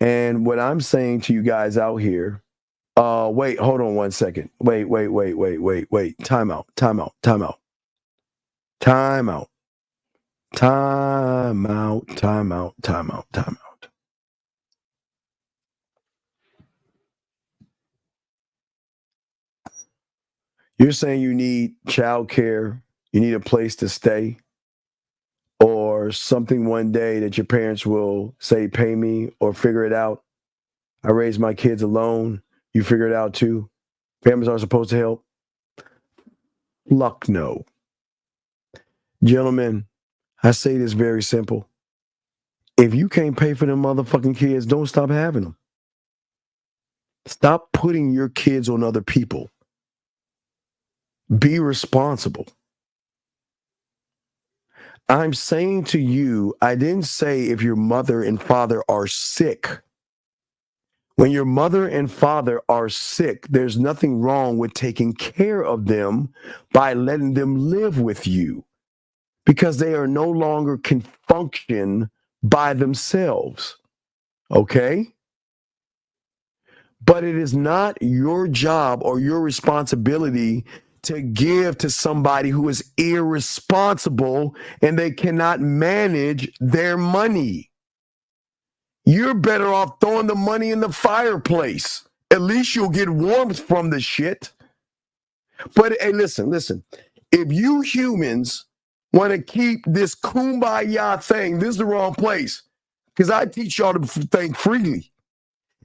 And what I'm saying to you guys out here, wait, hold on one second. Wait. Time out. You're saying you need childcare, you need a place to stay, or something one day that your parents will say, pay me or figure it out. I raised my kids alone. You figure it out too. Families aren't supposed to help. Luck, no. Gentlemen, I say this very simple. If you can't pay for them motherfucking kids, don't stop having them. Stop putting your kids on other people. Be responsible. I'm saying to you, I didn't say if your mother and father are sick. When your mother and father are sick, there's nothing wrong with taking care of them by letting them live with you because they are no longer can function by themselves. Okay? But it is not your job or your responsibility to give to somebody who is irresponsible and they cannot manage their money. You're better off throwing the money in the fireplace. At least you'll get warmth from the shit. But hey, listen. If you humans want to keep this kumbaya thing, this is the wrong place. Because I teach y'all to think freely.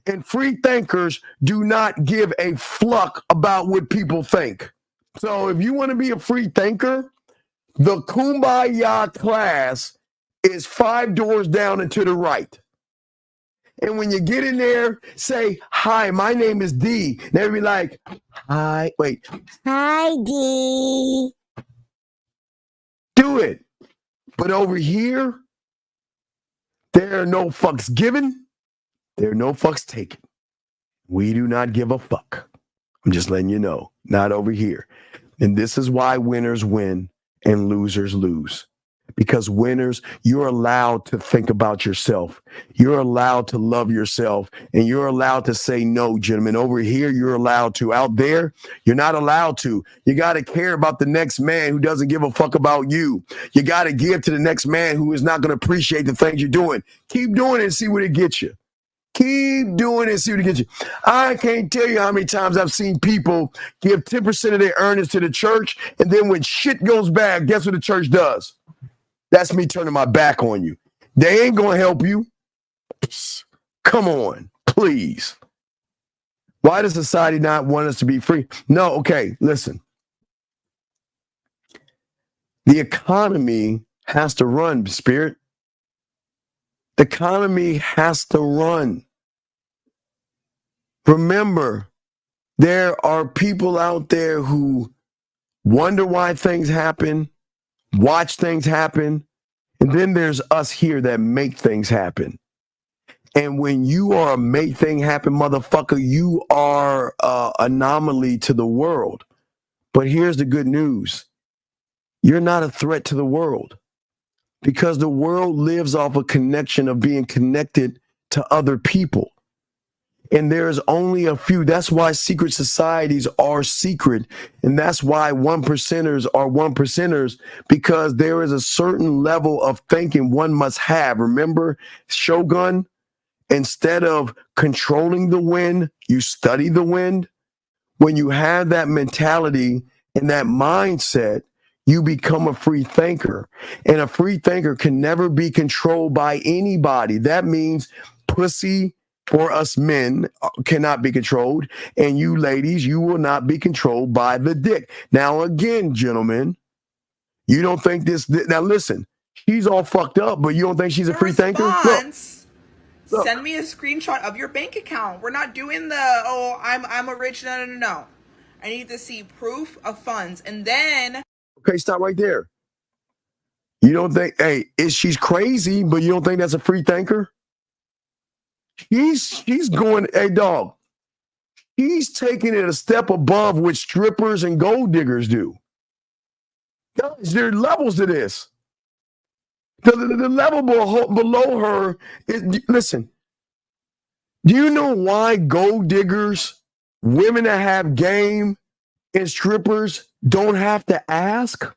And free thinkers do not give a fuck about what people think. So if you want to be a free thinker, the kumbaya class is 5 doors down and to the right. And when you get in there, say, hi, my name is D. And they'll be like, hi, wait. Hi, D. Do it. But over here, there are no fucks given. There are no fucks taken. We do not give a fuck. I'm just letting you know. Not over here. And this is why winners win and losers lose. Because winners, you're allowed to think about yourself. You're allowed to love yourself. And you're allowed to say no, gentlemen. Over here, you're allowed to. Out there, you're not allowed to. You got to care about the next man who doesn't give a fuck about you. You got to give to the next man who is not going to appreciate the things you're doing. Keep doing it and see what it gets you. Keep doing it and see what it gets you. I can't tell you how many times I've seen people give 10% of their earnings to the church. And then when shit goes bad, guess what the church does? That's me turning my back on you. They ain't going to help you. Come on, please. Why does society not want us to be free? No, okay, listen. The economy has to run, Spirit. The economy has to run. Remember, there are people out there who wonder why things happen, watch things happen, and then there's us here that make things happen. And when you are a make thing happen motherfucker, you are an anomaly to the world. But here's the good news. You're not a threat to the world because the world lives off a connection of being connected to other people. And there's only a few. That's why secret societies are secret. And that's why 1%ers are 1%ers, because there is a certain level of thinking one must have. Remember, Shogun, instead of controlling the wind, you study the wind. When you have that mentality and that mindset, you become a free thinker. And a free thinker can never be controlled by anybody. That means pussy for us men cannot be controlled. And you ladies, you will not be controlled by the dick. Now, again, gentlemen, you don't think this. Now, listen, she's all fucked up, but you don't think she's a free thinker? Look. Send me a screenshot of your bank account. We're not doing the, I'm a rich, no. I need to see proof of funds. And then. Okay, stop right there. You don't think, she's crazy, but you don't think that's a free thinker? She's going, hey, dog, he's taking it a step above what strippers and gold diggers do. Guys, there are levels to this. The level below her is, listen, Do you know why gold diggers, women that have game, and strippers don't have to ask?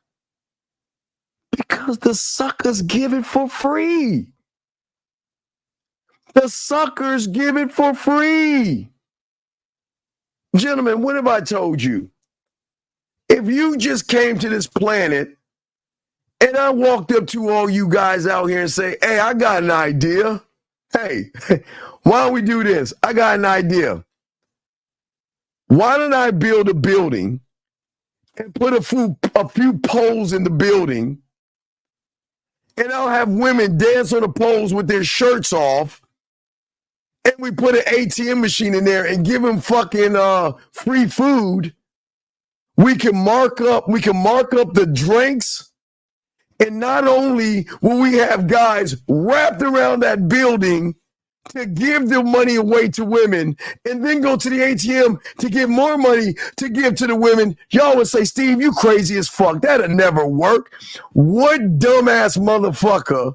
Because the suckers give it for free. The suckers give it for free. Gentlemen, what have I told you? If you just came to this planet and I walked up to all you guys out here and say, hey, I got an idea. Hey, why don't we do this? I got an idea. Why don't I build a building and put a few poles in the building, and I'll have women dance on the poles with their shirts off, and we put an ATM machine in there and give them fucking free food. We can mark up the drinks, and not only will we have guys wrapped around that building to give their money away to women, and then go to the ATM to get more money to give to the women. Y'all would say, Steve, you crazy as fuck. That'll never work. What dumbass motherfucker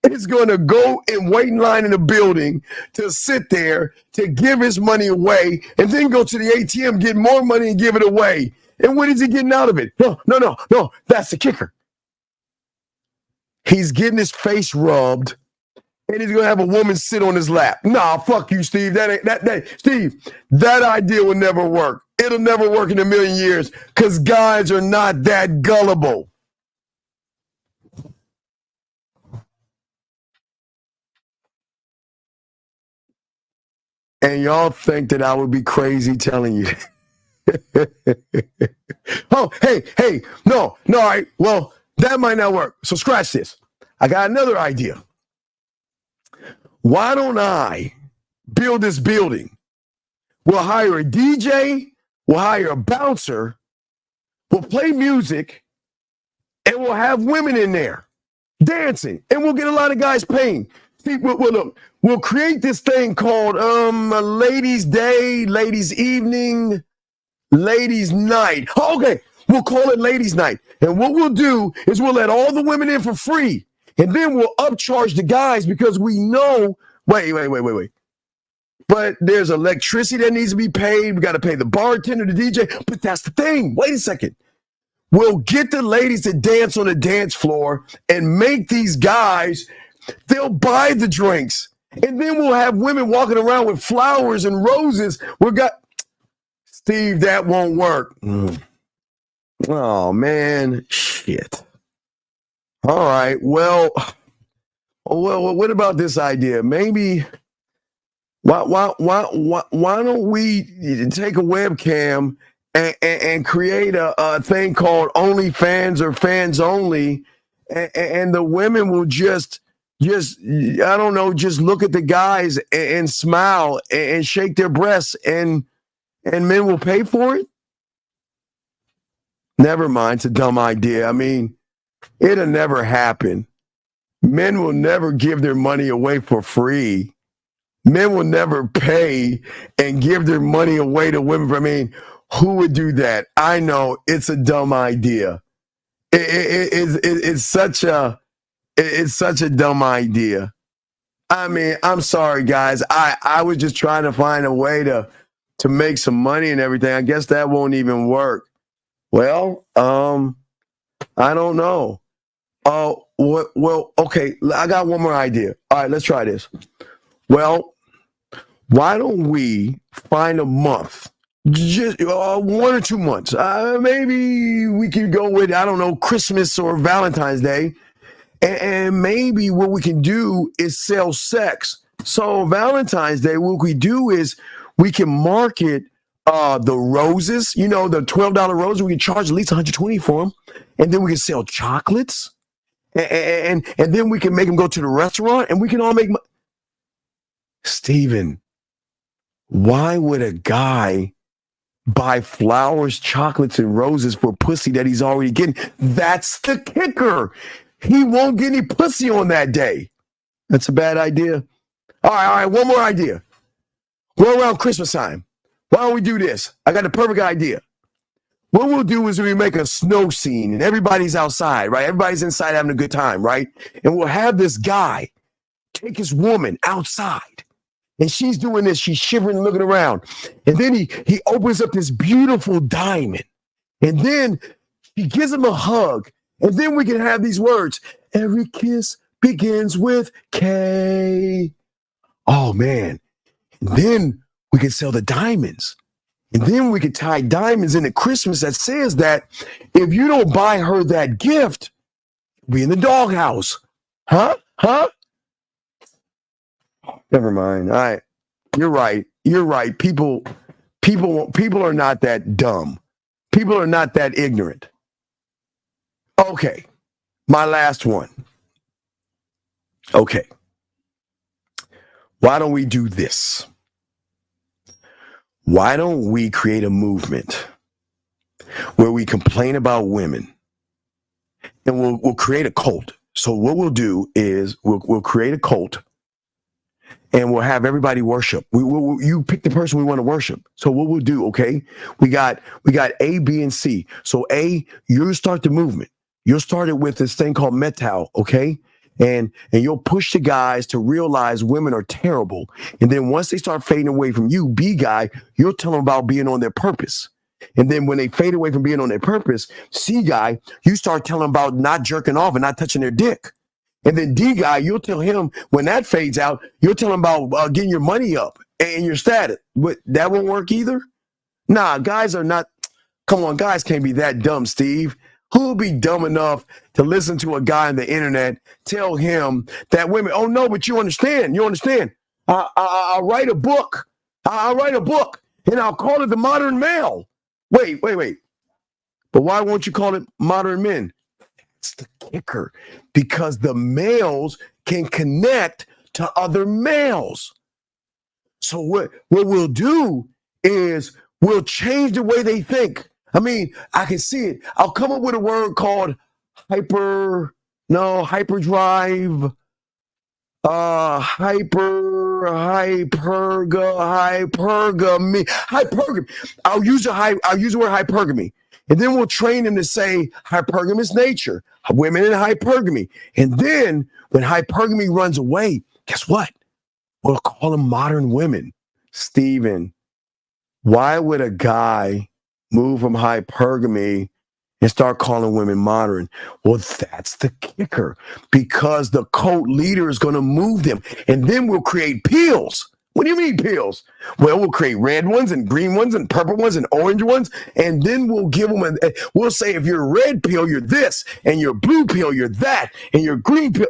is going to go and wait in line in a building to sit there to give his money away and then go to the ATM, get more money and give it away? And what is he getting out of it? No. That's the kicker. He's getting his face rubbed, and he's gonna have a woman sit on his lap. Nah, fuck you, Steve. Steve, that idea will never work. It'll never work in a million years, because guys are not that gullible. And y'all think that I would be crazy telling you. Oh, hey, no, all right. Well, that might not work. So scratch this. I got another idea. Why don't I build this building? We'll hire a DJ, we'll hire a bouncer, we'll play music, and we'll have women in there dancing, and we'll get a lot of guys paying. See, we'll create this thing called Ladies' Day, Ladies' Evening, Ladies' Night. Okay, we'll call it Ladies' Night. And what we'll do is we'll let all the women in for free. And then we'll upcharge the guys, because we know, wait. But there's electricity that needs to be paid. We got to pay the bartender, the DJ. But that's the thing. Wait a second. We'll get the ladies to dance on the dance floor and make these guys, they'll buy the drinks. And then we'll have women walking around with flowers and roses. Steve, that won't work. Oh, man. Shit. All right. Well, what about this idea? Maybe why don't we take a webcam and create a thing called OnlyFans or Fans Only, and the women will just I don't know, just look at the guys and smile and shake their breasts, and men will pay for it? Never mind. It's a dumb idea. I mean, it'll never happen. Men will never give their money away for free. Men will never pay and give their money away to women. I mean, who would do that? I know it's a dumb idea. It's such a dumb idea. I mean, I'm sorry, guys. I was just trying to find a way to make some money and everything. I guess that won't even work. Well, I don't know. Well, okay, I got one more idea. All right, let's try this. Well, why don't we find a month, just 1 or 2 months? Maybe we could go with, I don't know, Christmas or Valentine's Day. And maybe what we can do is sell sex. So Valentine's Day, what we do is we can market the roses, the $12 roses. We can charge at least $120 for them. And then we can sell chocolates. And then we can make them go to the restaurant, and we can all make money. Steven, why would a guy buy flowers, chocolates, and roses for pussy that he's already getting? That's the kicker. He won't get any pussy on that day. That's a bad idea. All right, one more idea. We're around Christmas time. Why don't we do this? I got the perfect idea. What we'll do is we make a snow scene, and everybody's outside, right? Everybody's inside having a good time, right? And we'll have this guy take his woman outside, And she's doing this. She's shivering, looking around. And then he opens up this beautiful diamond. And then he gives him a hug. And then we can have these words. Every kiss begins with K. Oh, man. And then we can sell the diamonds. And then we could tie diamonds into Christmas that says that if you don't buy her that gift, be in the doghouse. Huh? Never mind. All right. You're right. People are not that dumb. People are not that ignorant. Okay. My last one. Okay. Why don't we do this? Why don't we create a movement where we complain about women and we'll create a cult? So what we'll do is we'll create a cult and we'll have everybody worship. You pick the person we want to worship. So what we'll do, okay? We got A, B, and C. So A, you'll start the movement. You'll start it with this thing called metal, okay? And you'll push the guys to realize women are terrible. And then once they start fading away from you, B guy, you'll tell them about being on their purpose. And then when they fade away from being on their purpose, C guy, you start telling them about not jerking off and not touching their dick. And then D guy, you'll tell him when that fades out, you'll tell him about getting your money up and your status. But that won't work either. Nah, guys are not. Come on, guys can't be that dumb, Steve. Who will be dumb enough to listen to a guy on the internet tell him that women, oh no, but you understand. I'll write a book. I'll write a book and I'll call it The Modern Male. Wait. But why won't you call it Modern Men? That's the kicker. Because the males can connect to other males. So what we'll do is we'll change the way they think. I mean, I can see it. I'll come up with a word called hyperdrive, hypergamy. I'll use the word hypergamy. And then we'll train them to say hypergamous nature, women in hypergamy. And then when hypergamy runs away, guess what? We'll call them modern women. Steven, why would a guy move from hypergamy and start calling women modern? Well, that's the kicker, because the cult leader is going to move them. And then we'll create pills. What do you mean pills? Well, we'll create red ones and green ones and purple ones and orange ones. And then we'll give them, we'll say, if you're a red pill, you're this, and you're a blue pill, you're that, and you're a green pill.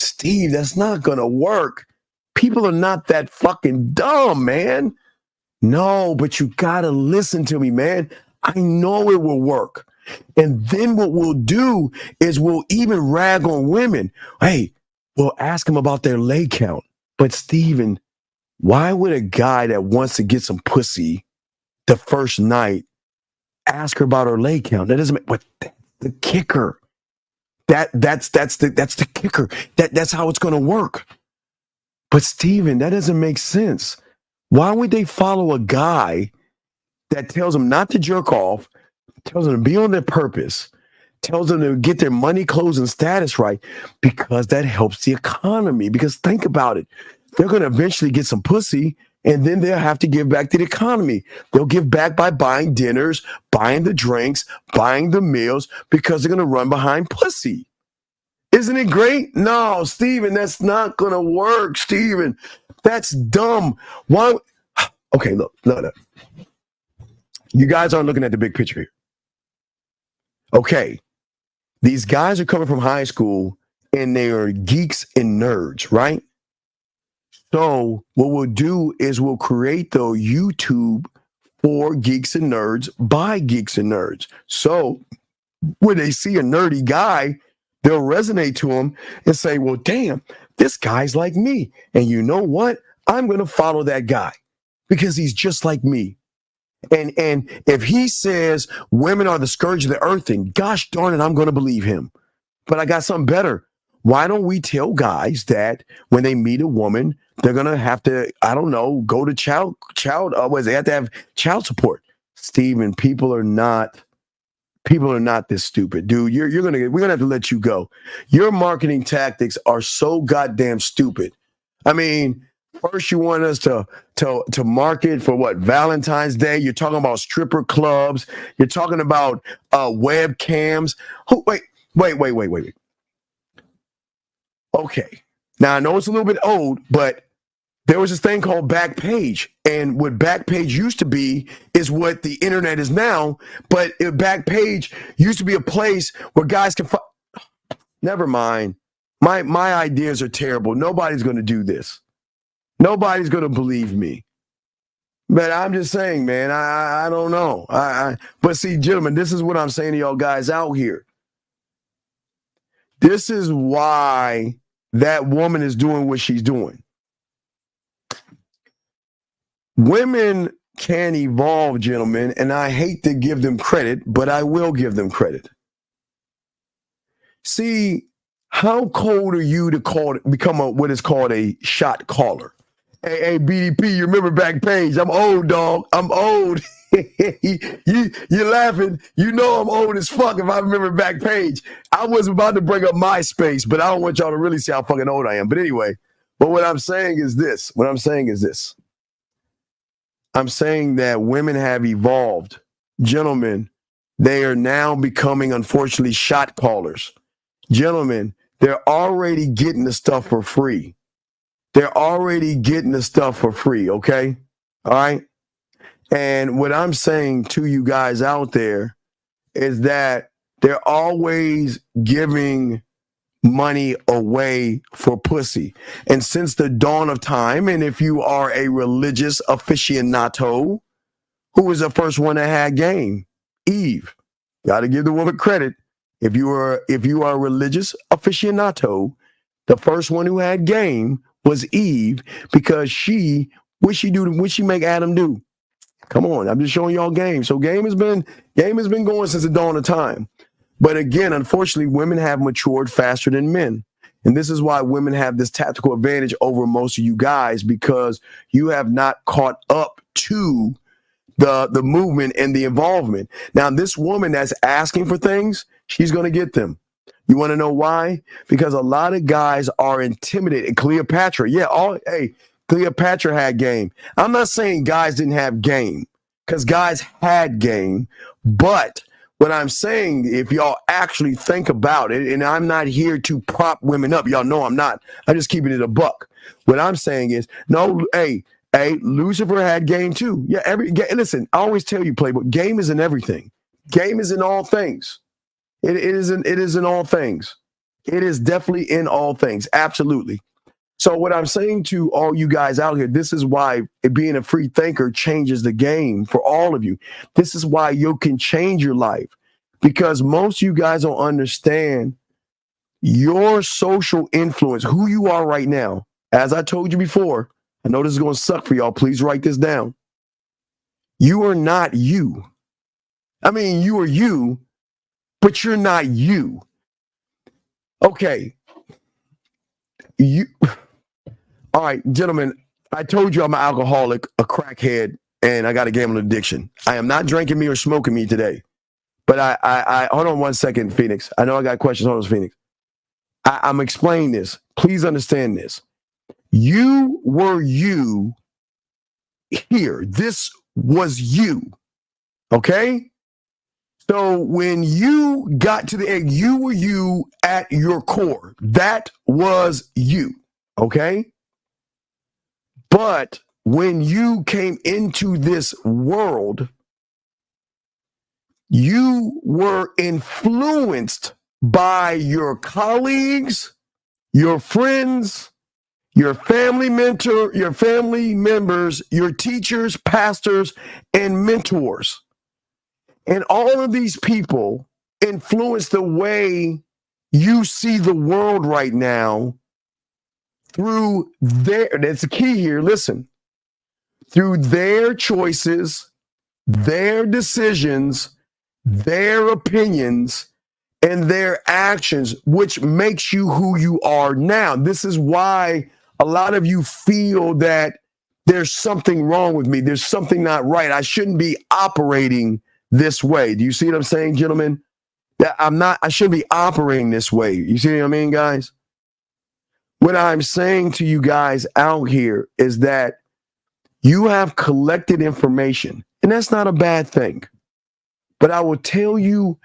Steve, that's not going to work. People are not that fucking dumb, man. No, but you got to listen to me, man. I know it will work. And then what we'll do is we'll even rag on women. Hey, we'll ask them about their lay count. But Steven, why would a guy that wants to get some pussy the first night ask her about her lay count? That doesn't make, but that's the kicker. That's the kicker. That's how it's going to work. But Steven, that doesn't make sense. Why would they follow a guy that tells them not to jerk off, tells them to be on their purpose, tells them to get their money, clothes, and status right? Because that helps the economy. Because think about it. They're going to eventually get some pussy, and then they'll have to give back to the economy. They'll give back by buying dinners, buying the drinks, buying the meals, because they're going to run behind pussy. Isn't it great? No, Steven, that's not going to work, Steven. That's dumb. Why? Okay, look. You guys aren't looking at the big picture here. Okay, these guys are coming from high school, and they are geeks and nerds, right? So what we'll do is we'll create the YouTube for geeks and nerds by geeks and nerds. So when they see a nerdy guy, they'll resonate to him and say, well, damn, this guy's like me. And you know what? I'm going to follow that guy because he's just like me. And if he says women are the scourge of the earth, then gosh darn it, I'm going to believe him. But I got something better. Why don't we tell guys that when they meet a woman, they're going to have to, I don't know, go to they have to have child support. Steven, people are not this stupid, dude. We're going to have to let you go. Your marketing tactics are so goddamn stupid. I mean, First, you want us to market for what? Valentine's Day. You're talking about stripper clubs. You're talking about webcams. Wait. Okay. Now, I know it's a little bit old, but there was this thing called Backpage. And what Backpage used to be is what the internet is now. But Backpage used to be a place where guys can find. Never mind. My ideas are terrible. Nobody's going to do this. Nobody's going to believe me. But I'm just saying, man, I don't know. But see, gentlemen, this is what I'm saying to y'all guys out here. This is why that woman is doing what she's doing. Women can evolve, gentlemen, and I hate to give them credit, but I will give them credit. See, how cold are you to become what is called a shot caller? Hey, BDP, you remember Backpage? I'm old, dog. I'm old. You're laughing. You know I'm old as fuck if I remember Backpage. I was about to bring up MySpace, but I don't want y'all to really see how fucking old I am. But anyway, what I'm saying is this. I'm saying that women have evolved. Gentlemen, they are now becoming, unfortunately, shot callers. Gentlemen, they're already getting the stuff for free. They're already getting the stuff for free, okay? All right? And what I'm saying to you guys out there is that they're always giving money away for pussy. And since the dawn of time, and if you are a religious aficionado, who was the first one that had game? Eve. Got to give the woman credit. If you are a religious aficionado, the first one who had game was Eve, because what she make Adam do? Come on, I'm just showing y'all game. So game has been going since the dawn of time. But again, unfortunately, women have matured faster than men. And this is why women have this tactical advantage over most of you guys, because you have not caught up to the movement and the involvement. Now, this woman that's asking for things, she's going to get them. You want to know why? Because a lot of guys are intimidated. Cleopatra, Cleopatra had game. I'm not saying guys didn't have game, because guys had game. But what I'm saying, if y'all actually think about it, and I'm not here to prop women up. Y'all know I'm not. I'm just keeping it a buck. What I'm saying is, no, Lucifer had game too. Yeah, listen, I always tell you, Playboy, game is in everything. Game is in all things. It is in all things. It is definitely in all things. Absolutely. So what I'm saying to all you guys out here, this is why being a free thinker changes the game for all of you. This is why you can change your life, because most of you guys don't understand your social influence, who you are right now. As I told you before, I know this is going to suck for y'all. Please write this down. You are not you. I mean, you are you, but you're not you. Okay. All right, gentlemen, I told you I'm an alcoholic, a crackhead, and I got a gambling addiction. I am not drinking me or smoking me today. But I hold on one second, Phoenix. I know I got questions. Hold on, Phoenix. I'm explaining this. Please understand this. You were you here. This was you. Okay? So when you got to the egg, you were you at your core. That was you. Okay? But when you came into this world, you were influenced by your colleagues, your friends, your family members, your teachers, pastors, and mentors. And all of these people influence the way you see the world right now through that's the key here, listen, through their choices, their decisions, their opinions, and their actions, which makes you who you are now. This is why a lot of you feel that there's something wrong with me. There's something not right. I shouldn't be operating this way. Do you see what I'm saying, gentlemen? That I shouldn't be operating this way. You see what I mean, guys? What I'm saying to you guys out here is that you have collected information, and that's not a bad thing. But I will tell you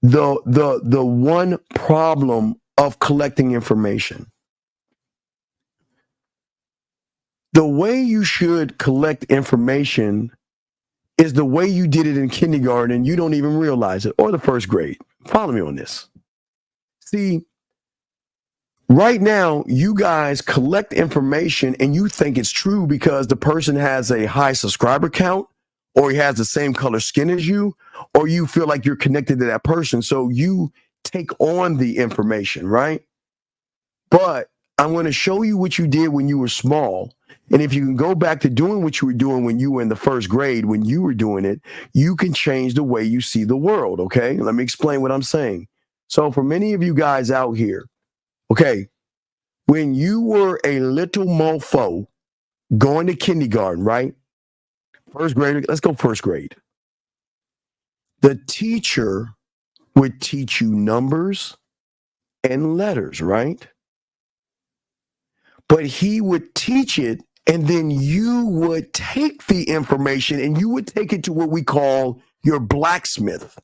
the one problem of collecting information. The way you should collect information is the way you did it in kindergarten, and you don't even realize it, or the first grade. Follow me on this. See, right now, you guys collect information and you think it's true because the person has a high subscriber count, or he has the same color skin as you, or you feel like you're connected to that person. So you take on the information, right? But I'm going to show you what you did when you were small. And if you can go back to doing what you were doing when you were in the first grade, when you were doing it, you can change the way you see the world, okay? Let me explain what I'm saying. So for many of you guys out here, okay, when you were a little mofo going to kindergarten, right? First grade, let's go first grade. The teacher would teach you numbers and letters, right? But he would teach it, and then you would take the information and you would take it to what we call your blacksmith.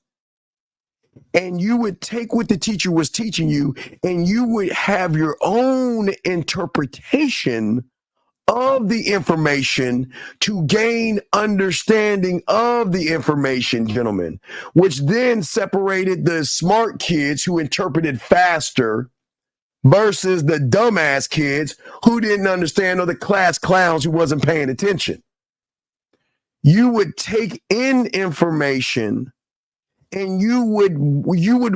And you would take what the teacher was teaching you, and you would have your own interpretation of the information to gain understanding of the information, gentlemen, which then separated the smart kids who interpreted faster versus the dumbass kids who didn't understand, or the class clowns who wasn't paying attention. You would take in information and you would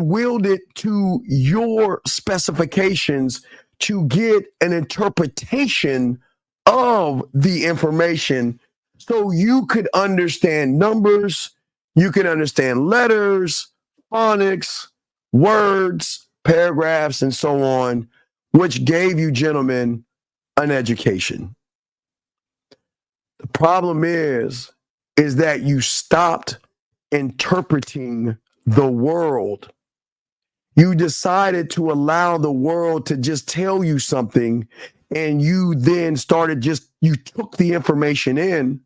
wield it to your specifications to get an interpretation of the information, so you could understand numbers, you could understand letters, phonics, words, paragraphs, and so on, which gave you, gentlemen, an education. The problem is that you stopped interpreting the world. You decided to allow the world to just tell you something, and you then you took the information in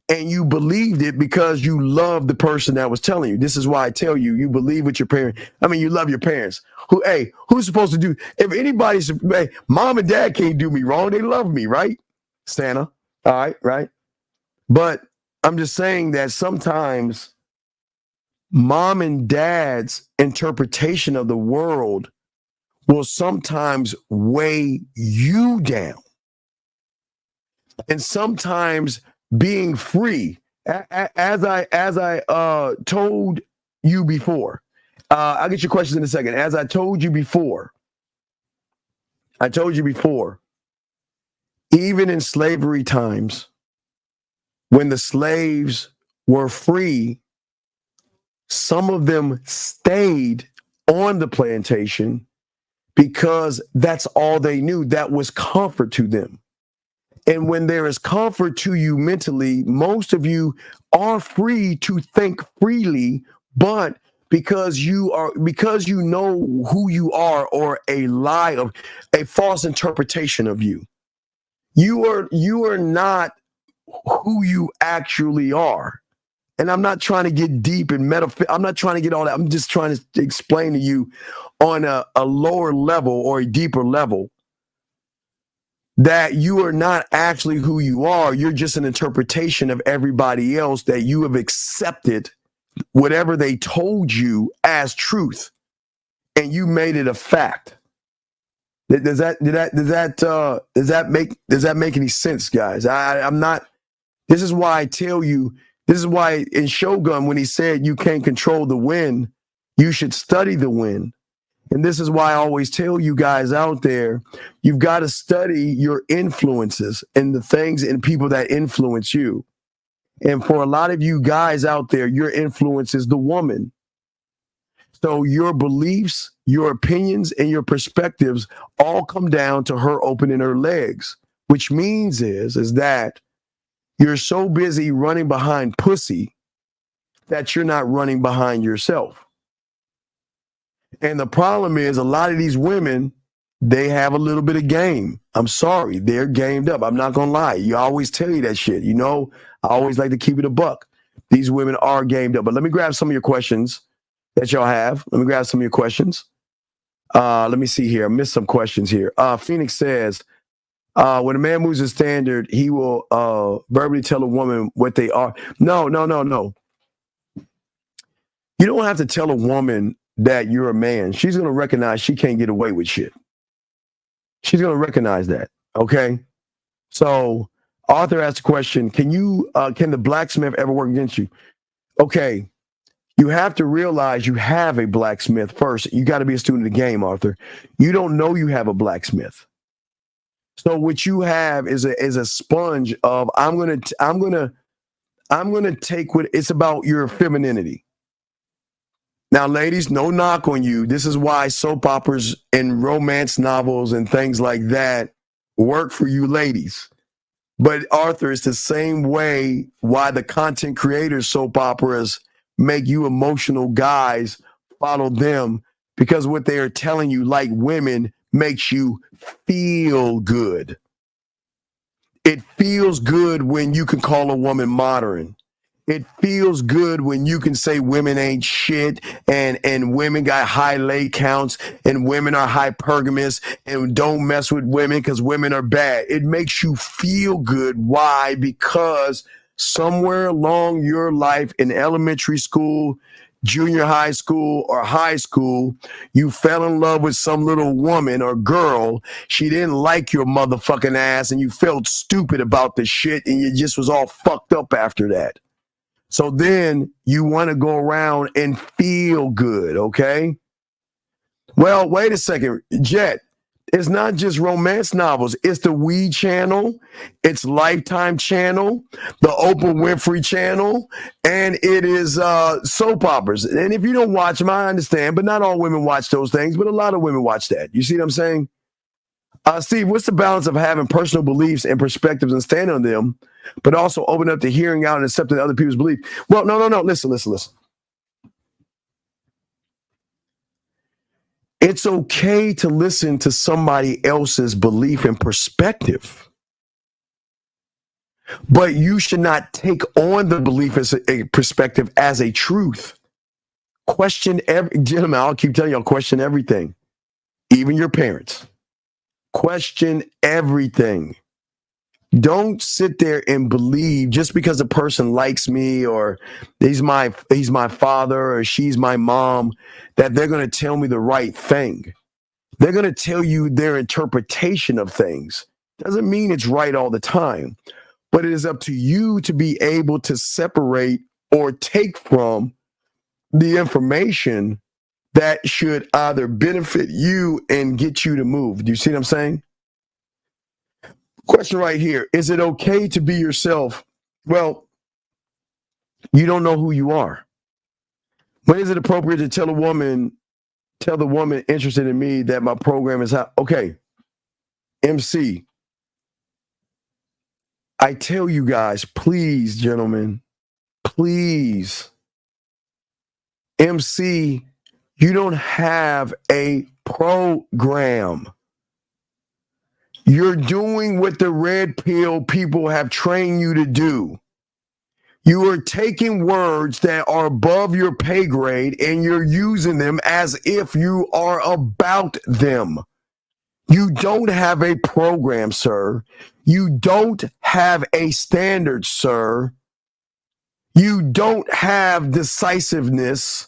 and you believed it because you loved the person that was telling you. This is why I tell you, you believe what your parents, you love your parents. Who's supposed to do, if anybody's, mom and dad can't do me wrong, they love me, right? Santa, all right, right? But I'm just saying that sometimes mom and dad's interpretation of the world will sometimes weigh you down. And sometimes being free, as I told you before, I'll get your questions in a second. As I told you before, even in slavery times, when the slaves were free, some of them stayed on the plantation because that's all they knew. That was comfort to them. And when there is comfort to you mentally, most of you are free to think freely, but because you know who you are, or a false interpretation of you, you are not who you actually are. And I'm not trying to get deep in I'm not trying to get all that. I'm just trying to explain to you on a lower level or a deeper level that you are not actually who you are. You're just an interpretation of everybody else, that you have accepted whatever they told you as truth, and you made it a fact. Does that make any sense, guys? I'm not. This is why I tell you. This is why in Shogun, when he said you can't control the wind, you should study the wind. And this is why I always tell you guys out there, you've got to study your influences and the things and people that influence you. And for a lot of you guys out there, your influence is the woman. So your beliefs, your opinions, and your perspectives all come down to her opening her legs, which means is that you're so busy running behind pussy that you're not running behind yourself. And the problem is, a lot of these women they have a little bit of game. I'm sorry. They're gamed up. I'm not going to lie. You always tell you that shit. You know, I always like to keep it a buck. These women are gamed up. But let me grab some of your questions that y'all have. Let me grab some of your questions. Let me see here. I missed some questions here. Phoenix says, when a man moves his standard, he will verbally tell a woman what they are. No. You don't have to tell a woman that you're a man. She's going to recognize she can't get away with shit. She's going to recognize that. Okay. So Arthur asked the question, can the blacksmith ever work against you? Okay. You have to realize you have a blacksmith first. You got to be a student of the game, Arthur. You don't know you have a blacksmith. So what you have is a sponge of I'm gonna take what it's about your femininity. Now, ladies, no knock on you. This is why soap operas and romance novels and things like that work for you ladies. But Arthur, it's the same way why the content creators soap operas make you emotional guys follow them, because what they are telling you, like women, makes you feel good. It feels good when you can call a woman modern. It feels good when you can say women ain't shit and women got high lay counts and women are hypergamous and don't mess with women because women are bad. It makes you feel good. Why? Because somewhere along your life in elementary school, junior high school, or high school, you fell in love with some little woman or girl. She didn't like your motherfucking ass and you felt stupid about the shit and you just was all fucked up after that. So then you want to go around and feel good, okay? Well, wait a second, Jet. It's not just romance novels. It's the Weed Channel, it's Lifetime Channel, the Oprah Winfrey Channel, and it is soap operas. And if you don't watch them, I understand, but not all women watch those things, but a lot of women watch that. You see what I'm saying? Steve, what's the balance of having personal beliefs and perspectives and standing on them, but also open up to hearing out and accepting other people's beliefs? Well, no. Listen. It's okay to listen to somebody else's belief and perspective, but you should not take on the belief as a perspective as a truth. Gentlemen, I'll keep telling y'all, question everything, even your parents. Question everything. Don't sit there and believe just because a person likes me or he's my father or she's my mom that they're going to tell me the right thing. They're going to tell you their interpretation of things. Doesn't mean it's right all the time, but it is up to you to be able to separate or take from the information that should either benefit you and get you to move. Do you see what I'm saying? Question right here. Is it okay to be yourself? Well, you don't know who you are. When is it appropriate to tell the woman interested in me that my program is hot? Okay, MC, I tell you guys, please, gentlemen, please, MC, you don't have a program. You're doing what the red pill people have trained you to do. You are taking words that are above your pay grade and you're using them as if you are about them. You don't have a program, sir. You don't have a standard, sir. You don't have decisiveness.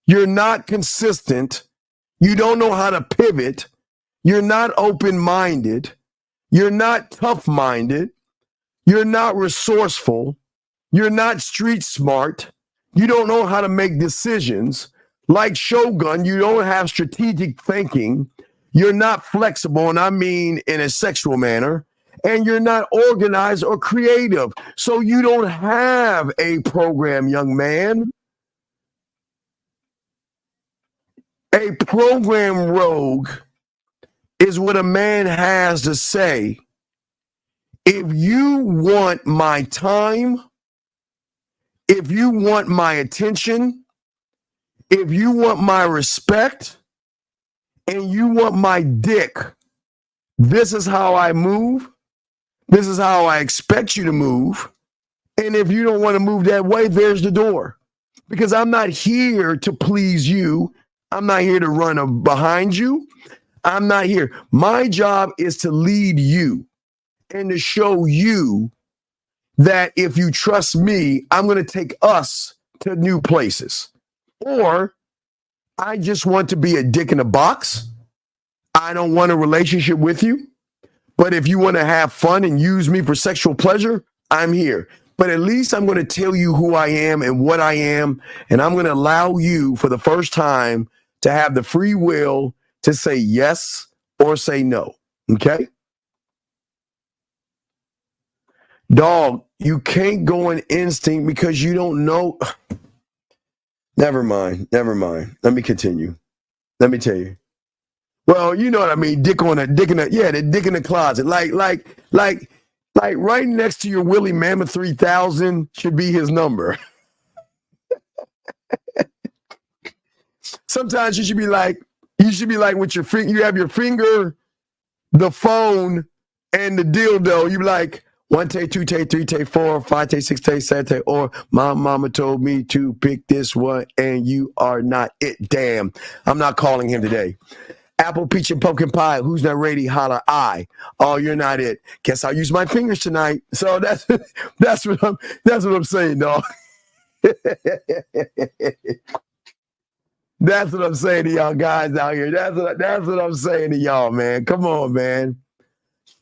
You're not consistent. You don't know how to pivot. You're not open-minded. You're not tough-minded. You're not resourceful. You're not street smart. You don't know how to make decisions. Like Shogun, you don't have strategic thinking. You're not flexible, and I mean in a sexual manner. And you're not organized or creative. So you don't have a program, young man. A program rogue is what a man has to say. If you want my time, if you want my attention, if you want my respect, and you want my dick, this is how I move. This is how I expect you to move. And if you don't want to move that way, there's the door. Because I'm not here to please you. I'm not here to run behind you. I'm not here. My job is to lead you and to show you that if you trust me, I'm going to take us to new places. Or I just want to be a dick in a box. I don't want a relationship with you. But if you want to have fun and use me for sexual pleasure, I'm here. But at least I'm going to tell you who I am and what I am. And I'm going to allow you for the first time to have the free will to say yes or say no. Okay? Dog, you can't go on instinct because you don't know. Never mind. Let me continue. Let me tell you. Well, you know what I mean. The dick in the closet. Like right next to your Willie Mammoth 3000 should be his number. Sometimes you should be like with your finger, you have your finger, the phone, and the dildo. You be like, 1 take, 2 take, 3 take, 4, 5 take, 6 take, 7 take, or my mama told me to pick this one and you are not it. Damn, I'm not calling him today. Apple, peach, and pumpkin pie. Who's not ready? Holler I. Oh, you're not it. Guess I'll use my fingers tonight. So that's what I'm saying, dog. That's what I'm saying to y'all guys out here. That's what I'm saying to y'all, man. Come on, man.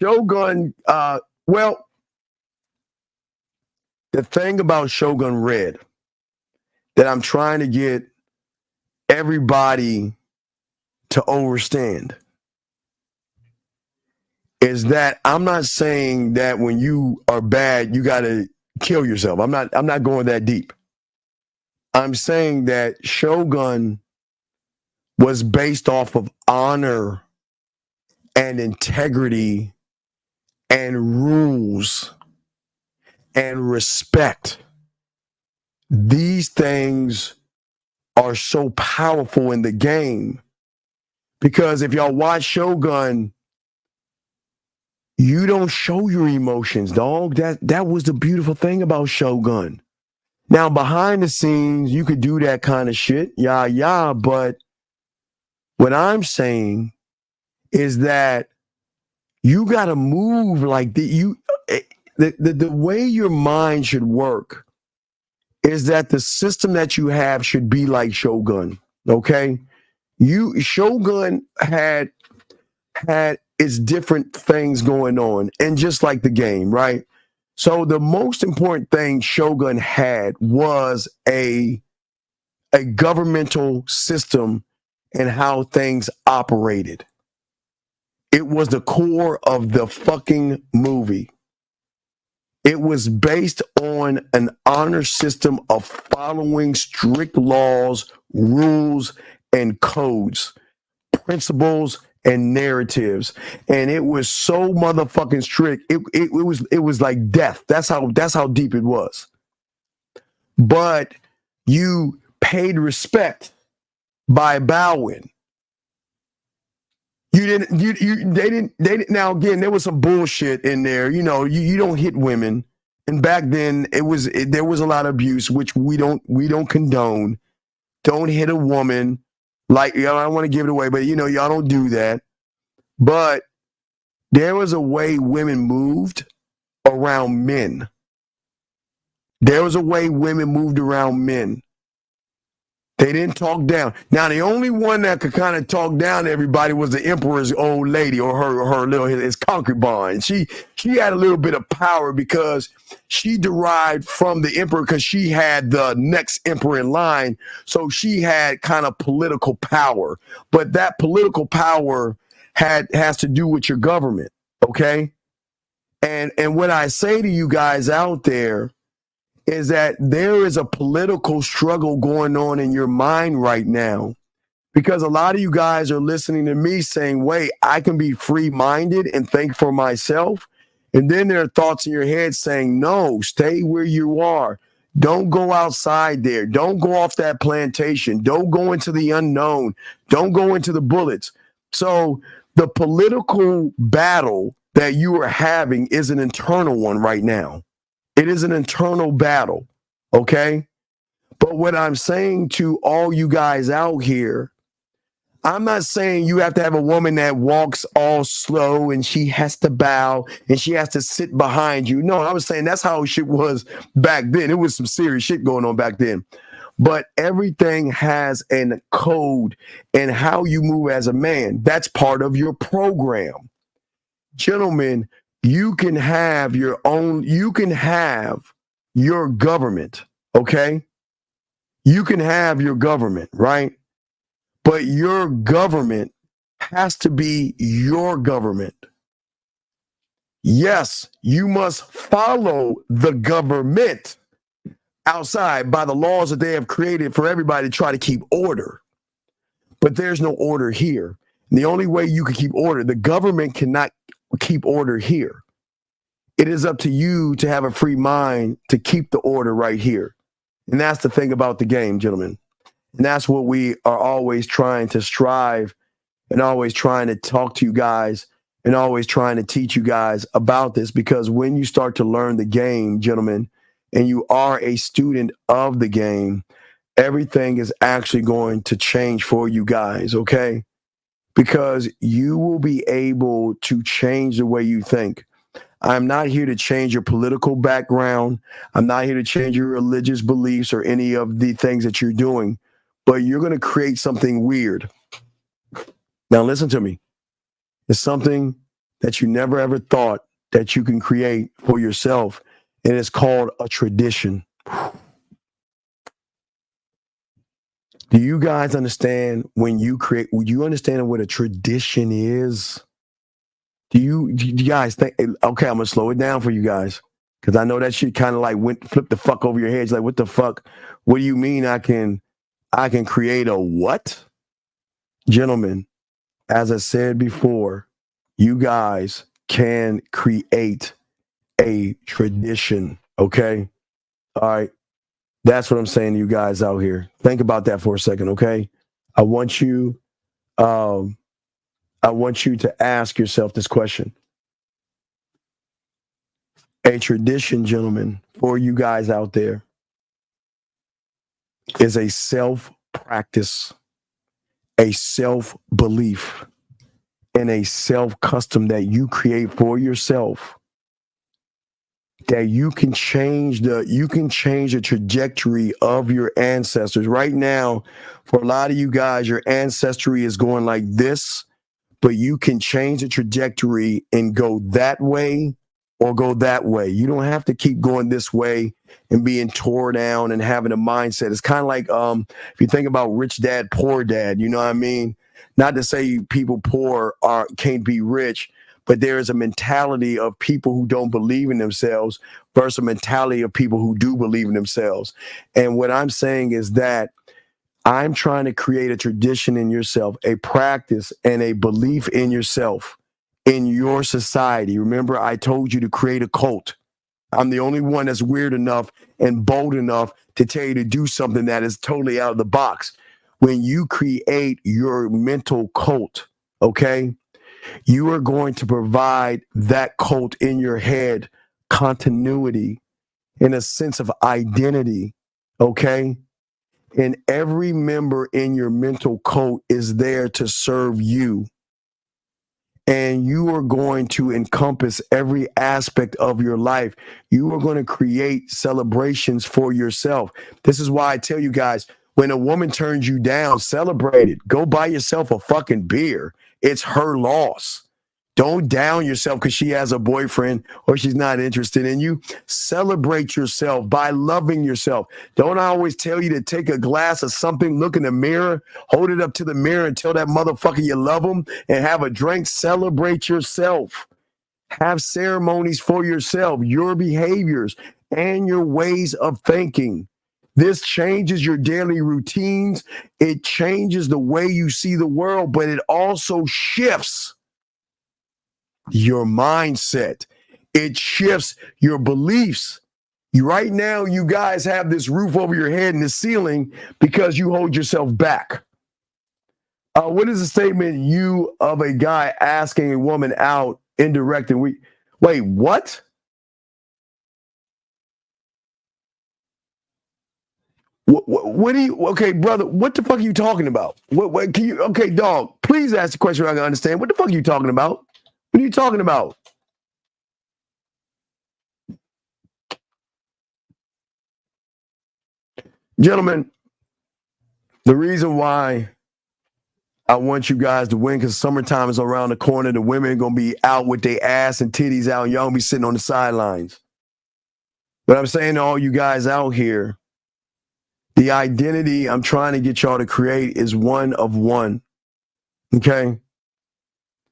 Shogun. Well, the thing about Shogun Red that I'm trying to get everybody to understand is that I'm not saying that when you are bad, you got to kill yourself. I'm not going that deep. I'm saying that Shogun was based off of honor and integrity and rules and respect. These things are so powerful in the game. Because if y'all watch Shogun, you don't show your emotions, dog. That was the beautiful thing about Shogun. Now, behind the scenes, you could do that kind of shit, but what I'm saying is that you got to move like the way your mind should work is that the system that you have should be like Shogun, okay? Shogun had its different things going on, and just like the game, right? So the most important thing Shogun had was a governmental system and how things operated. It was the core of the fucking movie. It was based on an honor system of following strict laws, rules, and codes, principles, and narratives. And it was so motherfucking strict. It was like death. That's how deep it was. But you paid respect by bowing. They didn't. Now again, there was some bullshit in there. You know, you don't hit women. And back then there was a lot of abuse, which we don't condone. Don't hit a woman. Like, I don't want to give it away, but y'all don't do that. But there was a way women moved around men. There was a way women moved around men. They didn't talk down. Now, the only one that could kind of talk down to everybody was the emperor's old lady, or his concubine. She had a little bit of power because she derived from the emperor, because she had the next emperor in line. So she had kind of political power. But that political power has to do with your government, okay? And what I say to you guys out there is that there is a political struggle going on in your mind right now, because a lot of you guys are listening to me saying, wait, I can be free-minded and think for myself. And then there are thoughts in your head saying, no, stay where you are. Don't go outside there. Don't go off that plantation. Don't go into the unknown. Don't go into the bullets. So the political battle that you are having is an internal one right now. It is an internal battle, okay? But what I'm saying to all you guys out here, I'm not saying you have to have a woman that walks all slow and she has to bow and she has to sit behind you. No, I was saying that's how shit was back then. It was some serious shit going on back then. But everything has a code and how you move as a man. That's part of your program. Gentlemen, you can have your own, you can have your government, okay? You can have your government, right? But your government has to be your government. Yes, you must follow the government outside by the laws that they have created for everybody to try to keep order. But there's no order here. And the only way you can keep order, the government cannot keep order here. It is up to you to have a free mind to keep the order right here. And that's the thing about the game, gentlemen. And that's what we are always trying to strive and always trying to talk to you guys and always trying to teach you guys about this, because when you start to learn the game, gentlemen, and you are a student of the game, everything is actually going to change for you guys, okay? Because you will be able to change the way you think. I'm not here to change your political background. I'm not here to change your religious beliefs or any of the things that you're doing, but you're going to create something weird. Now, listen to me. It's something that you never ever thought that you can create for yourself, and it's called a tradition. Do you guys understand when you create, would you understand what a tradition is? Do you guys think, okay, I'm going to slow it down for you guys, because I know that shit kind of like flip the fuck over your heads. Like, what the fuck? What do you mean I can create a what? Gentlemen, as I said before, you guys can create a tradition, okay? All right. That's what I'm saying to you guys out here. Think about that for a second, okay? I want you to ask yourself this question. A tradition, gentlemen, for you guys out there is a self-practice, a self-belief, and a self-custom that you create for yourself, that you can change the trajectory of your ancestors. Right now, for a lot of you guys, your ancestry is going like this, but you can change the trajectory and go that way or go that way. You don't have to keep going this way and being tore down and having a mindset. It's kind of like if you think about rich dad, poor dad, you know what I mean? Not to say people poor can't be rich, but there is a mentality of people who don't believe in themselves versus a mentality of people who do believe in themselves. And what I'm saying is that I'm trying to create a tradition in yourself, a practice and a belief in yourself, in your society. Remember, I told you to create a cult. I'm the only one that's weird enough and bold enough to tell you to do something that is totally out of the box. When you create your mental cult, okay, you are going to provide that cult in your head continuity and a sense of identity, okay? And every member in your mental cult is there to serve you. And you are going to encompass every aspect of your life. You are going to create celebrations for yourself. This is why I tell you guys, when a woman turns you down, celebrate it. Go buy yourself a fucking beer. It's her loss. Don't down yourself because she has a boyfriend or she's not interested in you. Celebrate yourself by loving yourself. Don't I always tell you to take a glass of something, look in the mirror, hold it up to the mirror and tell that motherfucker you love him and have a drink. Celebrate yourself. Have ceremonies for yourself, your behaviors, and your ways of thinking. This changes your daily routines. It changes the way you see the world, but it also shifts your mindset. It shifts your beliefs. Right now, you guys have this roof over your head and the ceiling because you hold yourself back. What is the statement you of a guy asking a woman out indirect and wait, what? What do you, okay, brother, what the fuck are you talking about? What can you, okay, dog, please ask the question I can understand. What the fuck are you talking about? What are you talking about? Gentlemen, the reason why I want you guys to win, because summertime is around the corner. The women are going to be out with their ass and titties out, and y'all gonna be sitting on the sidelines. But I'm saying to all you guys out here, the identity I'm trying to get y'all to create is one of one, okay?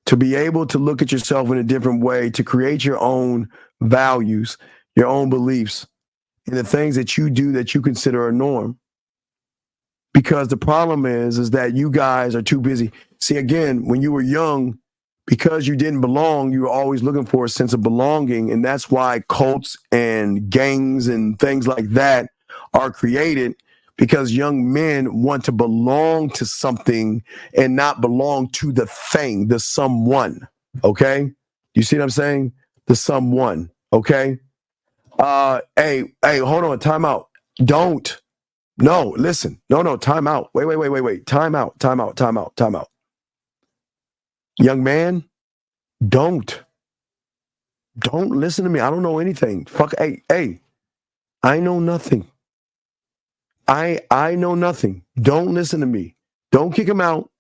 To be able to look at yourself in a different way, to create your own values, your own beliefs, and the things that you do that you consider a norm. Because the problem is that you guys are too busy. See, again, when you were young, because you didn't belong, you were always looking for a sense of belonging. And that's why cults and gangs and things like that are created, because young men want to belong to something and not belong to the thing, the someone. Okay? You see what I'm saying? The someone. Okay? Hey, hold on. Time out. Don't. No, listen. No, time out. Wait. Time out. Young man, don't listen to me. I don't know anything. Fuck, hey, I know nothing. I know nothing. Don't listen to me. Don't kick him out,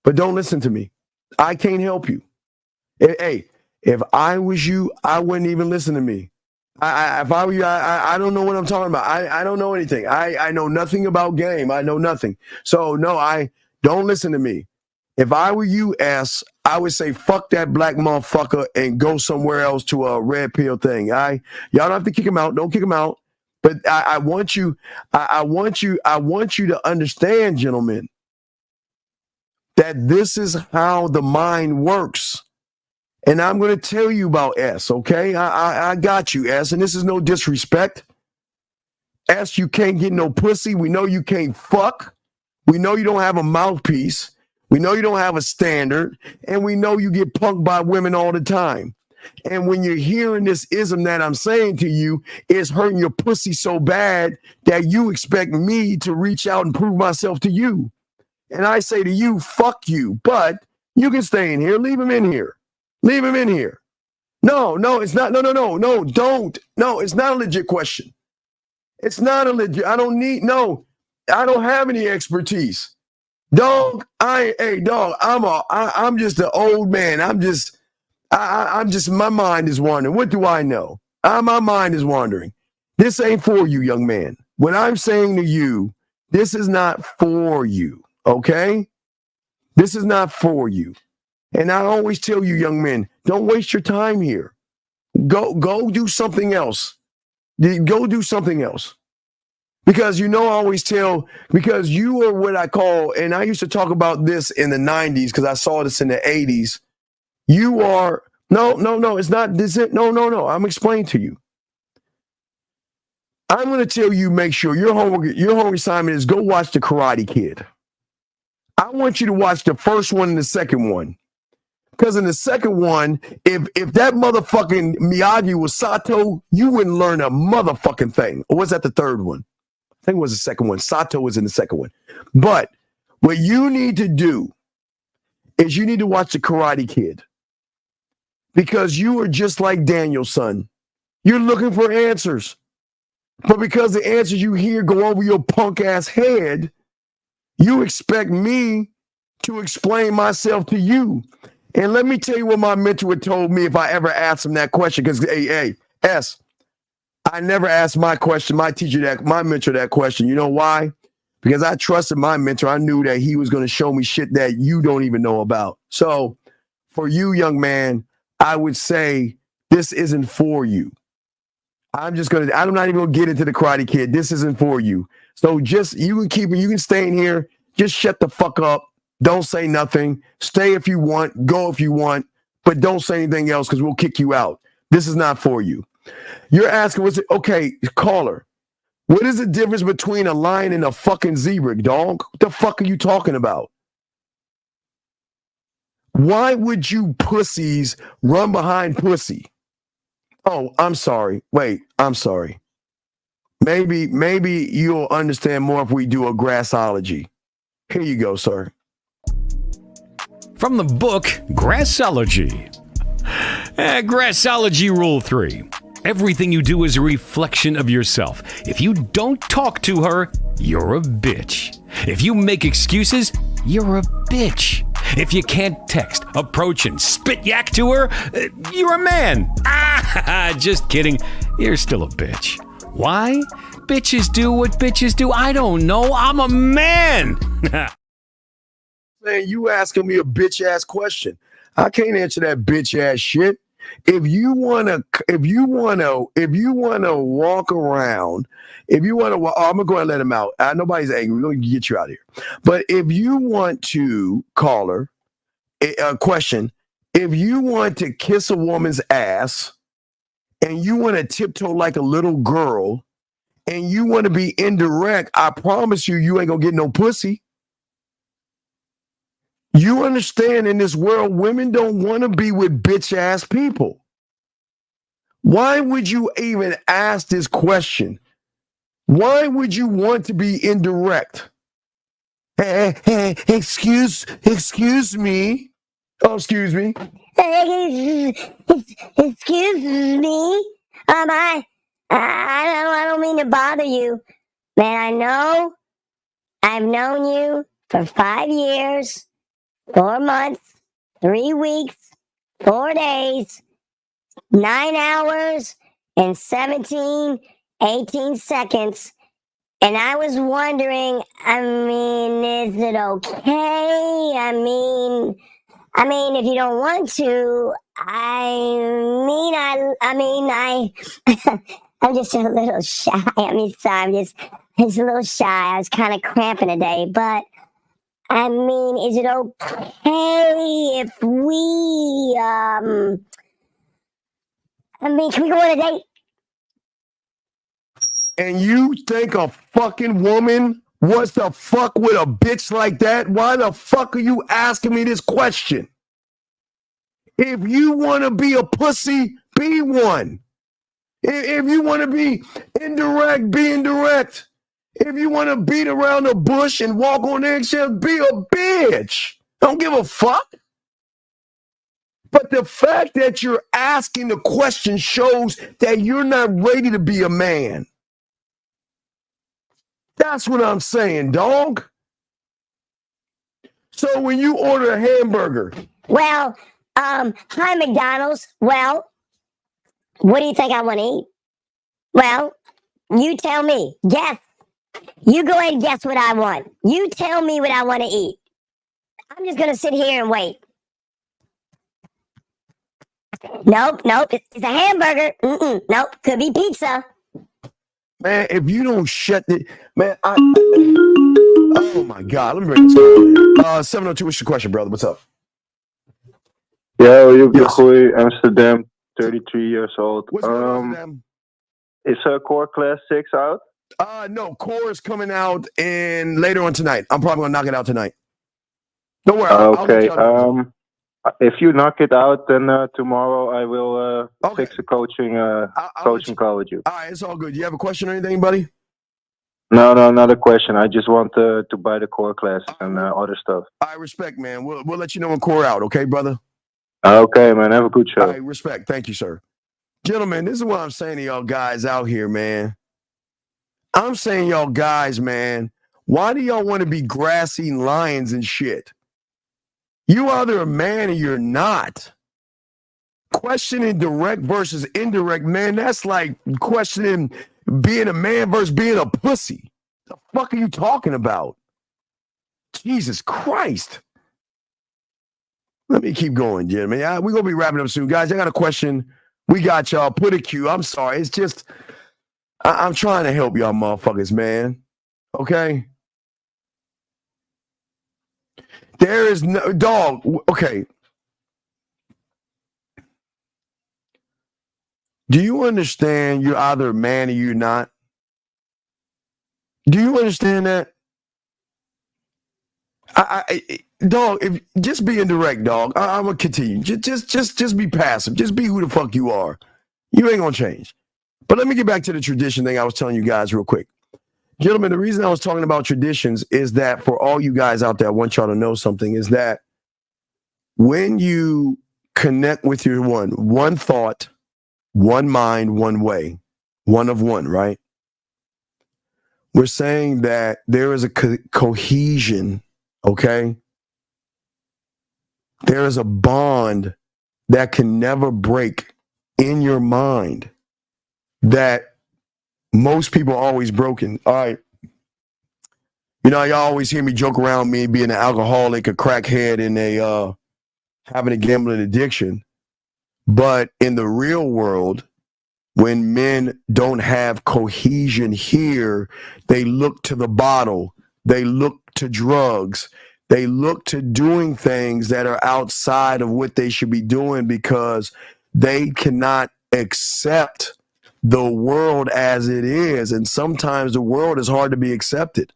but don't listen to me. I can't help you. Hey, if I was you, I wouldn't even listen to me. If I were you, I don't know what I'm talking about. I don't know anything. I know nothing about game. I know nothing. So no, I don't listen to me. If I were you, I would say fuck that black motherfucker and go somewhere else to a red pill thing. Y'all don't have to kick him out. Don't kick him out. But I want you to understand, gentlemen, that this is how the mind works. And I'm going to tell you about S, okay? I got you, S, and this is no disrespect. S, you can't get no pussy. We know you can't fuck. We know you don't have a mouthpiece. We know you don't have a standard. And we know you get punked by women all the time. And when you're hearing this ism that I'm saying to you, it's hurting your pussy so bad that you expect me to reach out and prove myself to you. And I say to you, fuck you. But you can stay in here. Leave him in here. Leave him in here. No, it's not. No, don't. No, it's not a legit question. It's not a legit. I don't have any expertise. Dog, I'm just an old man. I'm just, my mind is wandering. What do I know? My mind is wandering. This ain't for you, young man. What I'm saying to you, this is not for you, okay? This is not for you. And I always tell you, young men, don't waste your time here. Go do something else. Go do something else. Because I always tell, because you are what I call, and I used to talk about this in the 90s because I saw this in the 80s. You are, no, it's not dissent. No, I'm explaining to you. I'm going to tell you, make sure your homework assignment is go watch The Karate Kid. I want you to watch the first one and the second one. Because in the second one, if that motherfucking Miyagi was Sato, you wouldn't learn a motherfucking thing. Or was that the third one? I think it was the second one. Sato was in the second one. But what you need to do is you need to watch The Karate Kid. Because you are just like Daniel's son. You're looking for answers. But because the answers you hear go over your punk ass head, you expect me to explain myself to you. And let me tell you what my mentor had told me if I ever asked him that question. Because, S, I never asked my mentor that question. You know why? Because I trusted my mentor. I knew that he was going to show me shit that you don't even know about. So for you, young man, I would say this isn't for you. I'm not even going to get into The Karate Kid. This isn't for you. So you can stay in here. Just shut the fuck up. Don't say nothing. Stay if you want. Go if you want. But don't say anything else because we'll kick you out. This is not for you. You're asking, okay, caller, what is the difference between a lion and a fucking zebra, dog? What the fuck are you talking about? Why would you pussies run behind pussy? Oh, I'm sorry. Wait, I'm sorry. Maybe you'll understand more if we do a grassology. Here you go, sir. From the book Grassology. Grassology Rule 3. Everything you do is a reflection of yourself. If you don't talk to her, you're a bitch. If you make excuses, you're a bitch. If you can't text, approach, and spit yak to her, you're a man. Just kidding. You're still a bitch. Why? Bitches do what bitches do. I don't know. I'm a man. Man, you asking me a bitch ass question. I can't answer that bitch ass shit. If you wanna walk around, I'm gonna go and let him out. Nobody's angry. We're gonna get you out of here. But if you want to call her a question, if you want to kiss a woman's ass and you want to tiptoe like a little girl and you want to be indirect, I promise you ain't gonna get no pussy. You understand, in this world, women don't want to be with bitch ass people. Why would you even ask this question? Why would you want to be indirect? Hey, excuse me. Oh, excuse me. Excuse me. I don't mean to bother you. Man, I've known you for 5 years, 4 months, 3 weeks, 4 days, 9 hours, and 18 seconds. And I was wondering, is it okay? If you don't want to, I'm just a little shy. Sorry, I'm just a little shy. I was kind of cramping today, but is it okay if we, can we go on a date? And you think a fucking woman wants to fuck with a bitch like that? Why the fuck are you asking me this question? If you want to be a pussy, be one. If you want to be indirect, be indirect. If you want to beat around the bush and walk on eggshells, be a bitch. Don't give a fuck. But the fact that you're asking the question shows that you're not ready to be a man. That's what I'm saying, dog. So when you order a hamburger. Well, hi, McDonald's. Well, what do you think I want to eat? Well, you tell me. Guess. You go ahead and guess what I want. You tell me what I want to eat. I'm just going to sit here and wait. Nope. It's a hamburger. Nope. Could be pizza. Man, if you don't shut the... Man, oh, my God. Let me bring this call in. 702, what's your question, brother? What's up? Yo, Goeie, Amsterdam, 33 years old. What's going on, Amsterdam? Is Core Class 6 out? No, Core is coming out later on tonight. I'm probably going to knock it out tonight. Don't worry. Okay. If you knock it out, then tomorrow I will fix a coaching call with you. All right, it's all good. You have a question or anything, buddy? No, not a question. I just want to buy the Core Class and other stuff. I respect, man. We'll let you know when Core out, okay, brother? Okay, man. Have a good show. All right, respect. Thank you, sir. Gentlemen, this is what I'm saying to y'all guys out here, man. I'm saying y'all guys, man, why do y'all want to be grassy lions and shit? You either a man or you're not. Questioning direct versus indirect, man, that's like questioning being a man versus being a pussy. The fuck are you talking about? Jesus Christ. Let me keep going, gentlemen. We're going to be wrapping up soon. Guys, I got a question. We got y'all. Put a cue. I'm sorry. It's just, I'm trying to help y'all motherfuckers, man. Okay? There is no, dog, okay. Do you understand you're either a man or you're not? Do you understand that? Dog, if just be indirect, dog. I'm gonna continue. Just be passive. Just be who the fuck you are. You ain't gonna change. But let me get back to the tradition thing I was telling you guys real quick. Gentlemen, the reason I was talking about traditions is that for all you guys out there, I want y'all to know something is that when you connect with your one thought, one mind, one way, one of one, right? We're saying that there is a cohesion, okay? There is a bond that can never break in your mind that most people are always broken. All right. You know, y'all always hear me joke around me being an alcoholic, a crackhead, and having a gambling addiction. But in the real world, when men don't have cohesion here, they look to the bottle, they look to drugs, they look to doing things that are outside of what they should be doing because they cannot accept the world as it is. And sometimes the world is hard to be accepted.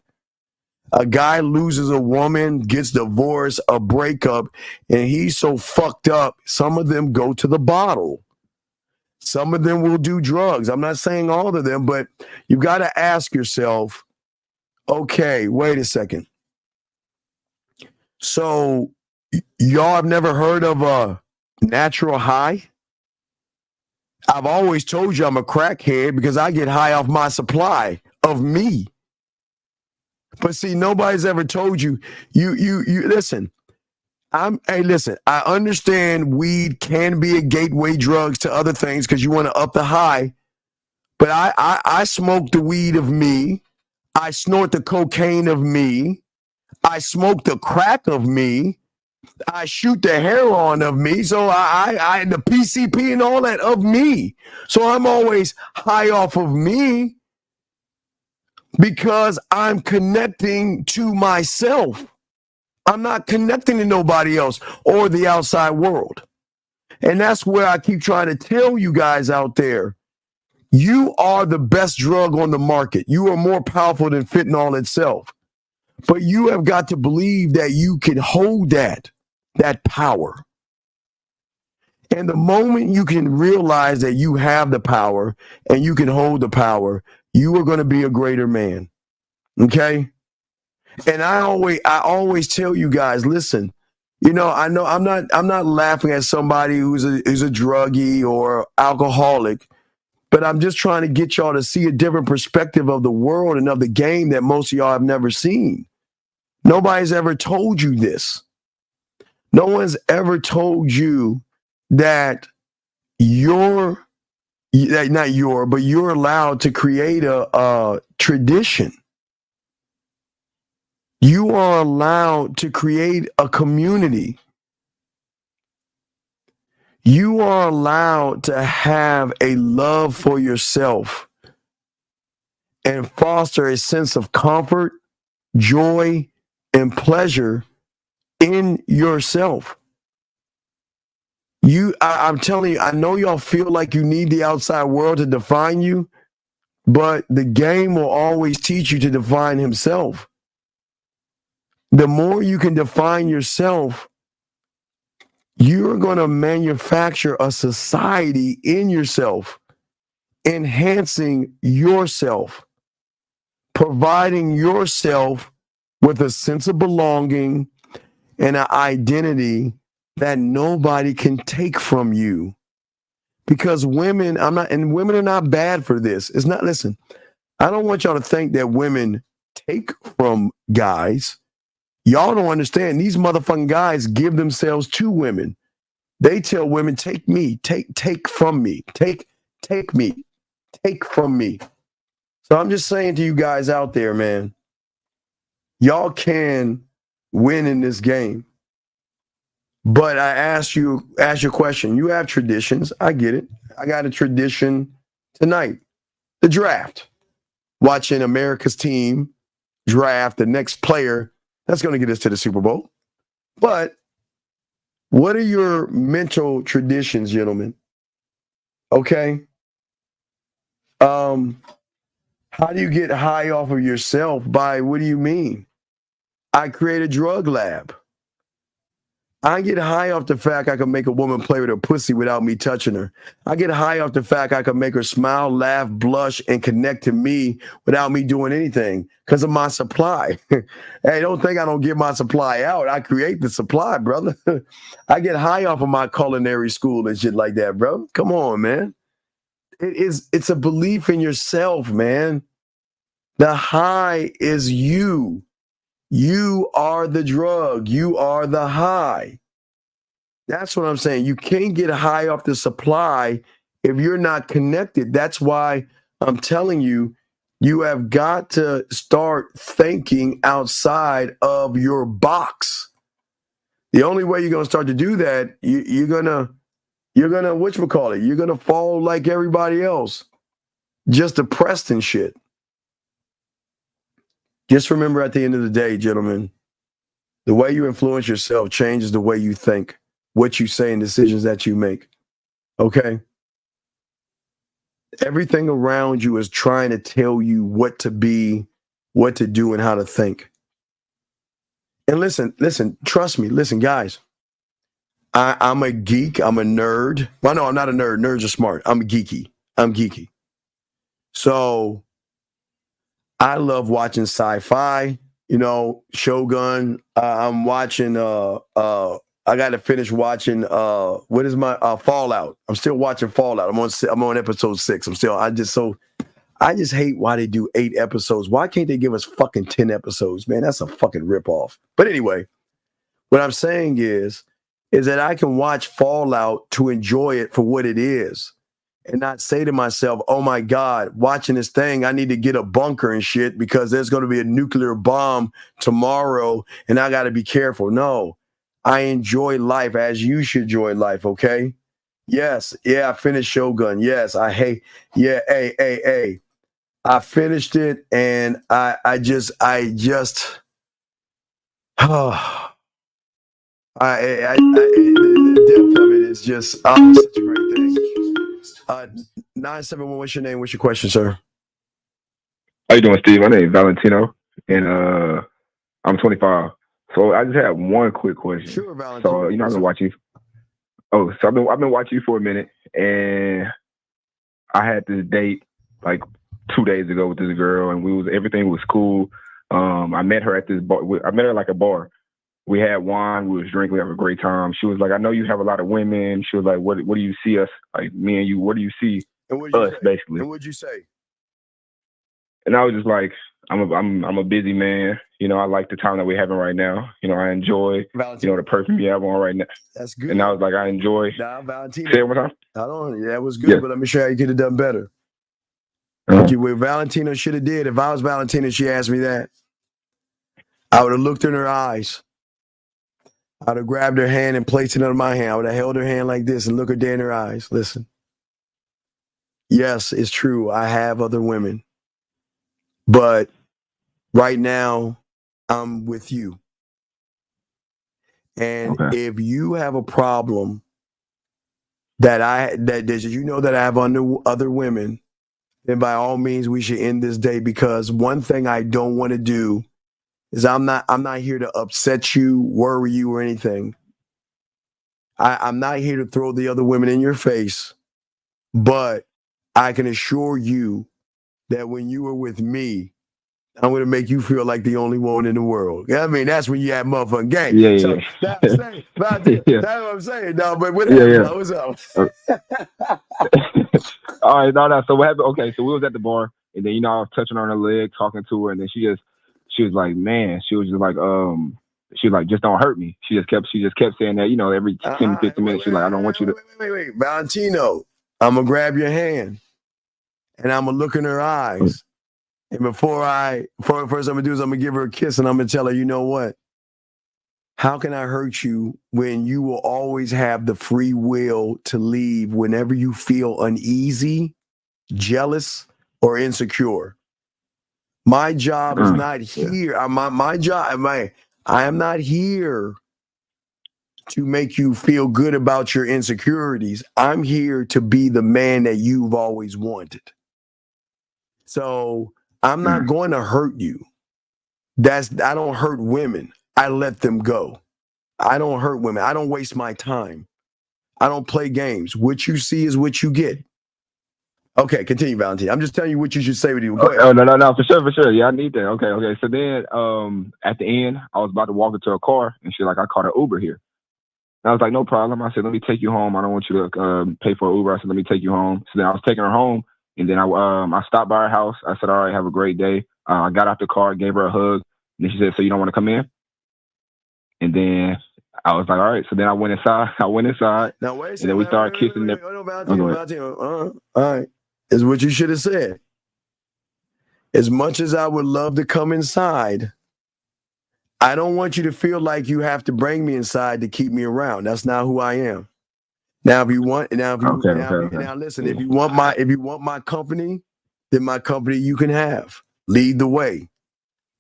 A guy loses a woman, gets divorced, a breakup, and he's so fucked up, some of them go to the bottle. Some of them will do drugs. I'm not saying all of them, but you got to ask yourself, okay, wait a second. So y'all have never heard of a natural high? I've always told you I'm a crackhead because I get high off my supply of me. But see, nobody's ever told you, you listen, listen, I understand weed can be a gateway drugs to other things because you want to up the high. But I smoke the weed of me. I snort the cocaine of me. I smoke the crack of me. I shoot the heroin of me. So I the PCP and all that of me. So I'm always high off of me because I'm connecting to myself. I'm not connecting to nobody else or the outside world. And that's where I keep trying to tell you guys out there. You are the best drug on the market. You are more powerful than fentanyl itself. But you have got to believe that you can hold that power. And the moment you can realize that you have the power and you can hold the power, you are going to be a greater man. Okay? And I always tell you guys, listen, you know I'm not laughing at somebody who's a druggie or alcoholic. But I'm just trying to get y'all to see a different perspective of the world and of the game that most of y'all have never seen. Nobody's ever told you this. No one's ever told you that you're allowed to create a tradition. You are allowed to create a community. You are allowed to have a love for yourself and foster a sense of comfort, joy, and pleasure in yourself. I'm telling you, I know y'all feel like you need the outside world to define you, but the game will always teach you to define himself. The more you can define yourself, you're going to manufacture a society in yourself, enhancing yourself, providing yourself with a sense of belonging and an identity that nobody can take from you. Because women are not bad for this. It's not, listen, I don't want y'all to think that women take from guys. Y'all don't understand. These motherfucking guys give themselves to women. They tell women, take me, take from me, take me, take from me. So I'm just saying to you guys out there, man, y'all can win in this game. But I ask you a question. You have traditions. I get it. I got a tradition tonight. The draft. Watching America's team draft the next player that's going to get us to the Super Bowl. But what are your mental traditions, gentlemen? Okay. How do you get high off of yourself by, what do you mean? I create a drug lab. I get high off the fact I can make a woman play with her pussy without me touching her. I get high off the fact I can make her smile, laugh, blush, and connect to me without me doing anything because of my supply. Hey, don't think I don't give my supply out. I create the supply, brother. I get high off of my culinary school and shit like that, bro. Come on, man. It's a belief in yourself, man. The high is you. You are the drug. You are the high. That's what I'm saying. You can't get high off the supply if you're not connected. That's why I'm telling you, you have got to start thinking outside of your box. The only way you're going to start to do that, you're going to, whatchamacallit, you're going to fall like everybody else, just depressed and shit. Just remember at the end of the day, gentlemen, the way you influence yourself changes the way you think, what you say, and decisions that you make. Okay? Everything around you is trying to tell you what to be, what to do, and how to think. And listen, trust me, listen, guys. I'm a geek. I'm a nerd. Well, no, I'm not a nerd. Nerds are smart. I'm geeky. So I love watching sci-fi, Shogun. I'm watching, I got to finish watching, what is my, Fallout. I'm still watching Fallout. I'm on episode 6. I just hate why they do 8 episodes. Why can't they give us fucking 10 episodes, man? That's a fucking ripoff. But anyway, what I'm saying is that I can watch Fallout to enjoy it for what it is and not say to myself, oh my God, watching this thing, I need to get a bunker and shit because there's going to be a nuclear bomb tomorrow and I got to be careful. No, I enjoy life as you should enjoy life, okay? Yes, I finished Shogun. Yes, hey. I finished it and I just the depth of it is just such a great thing. 971, what's your name? What's your question, sir? How you doing, Steve? My name is Valentino, and I'm 25. So I just have one quick question. Sure, Valentino. So I've been watching you. I've been watching you for a minute, and I had this date like 2 days ago with this girl, and everything was cool. I met her at this bar. I met her like a bar. We had wine, we was drinking, we have a great time. She was like, I know you have a lot of women. She was like, what do you see us, like me and you, what do you see us, basically? And what'd you say? And I was just like, I'm a busy man. I like the time that we're having right now. I enjoy, the perfume you have on right now. That's good. And I was like, I enjoy. Nah, Valentino. Say it one more time. That was good, but let me show you how you could have done better. What Valentino should have did, if I was Valentino, she asked me that, I would have looked in her eyes. I'd have grabbed her hand and placed it under my hand. I would have held her hand like this and looked her dead in her eyes. Listen. Yes, it's true. I have other women. But right now, I'm with you. And if you have a problem that I have other women, then by all means we should end this day, because one thing I don't want to do is I'm not here to upset you, worry you, or anything. I'm not here to throw the other women in your face, but I can assure you that when you are with me, I'm going to make you feel like the only one in the world. I mean, that's when you have motherfucking game. Yeah. So that's what I'm saying. No, but what's up? All right, no. So what happened? Okay, so we was at the bar, and then I was touching on her leg, talking to her, and then she was like, man, she was just like, just don't hurt me. She just kept saying that, every 10, 15 minutes, she's like, I don't want you to. Wait. Valentino, I'm going to grab your hand and I'm going to look in her eyes. And first I'm going to do is I'm going to give her a kiss and I'm going to tell her, you know what? How can I hurt you when you will always have the free will to leave whenever you feel uneasy, jealous, or insecure? My job is not here. My job, I am not here to make you feel good about your insecurities. I'm here to be the man that you've always wanted. So I'm not going to hurt you. I don't hurt women. I let them go. I don't hurt women. I don't waste my time. I don't play games. What you see is what you get. Okay, continue, Valentine. I'm just telling you what you should say with you. Go ahead. Oh, no, for sure. Yeah, I need that. Okay. So then, at the end, I was about to walk into a car, and she's like, I caught an Uber here. And I was like, no problem. I said, let me take you home. I don't want you to pay for an Uber. I said, let me take you home. So then I was taking her home, and then I stopped by her house. I said, all right, have a great day. I got out the car, gave her a hug, and then she said, so you don't want to come in? And then I was like, all right. So then I went inside. Now wait a second. And then we started kissing. Valentine. All right. Is what you should have said. As much as I would love to come inside, I don't want you to feel like you have to bring me inside to keep me around. That's not who I am. Now, if you want, now listen. If you want my company, then my company you can have. Lead the way.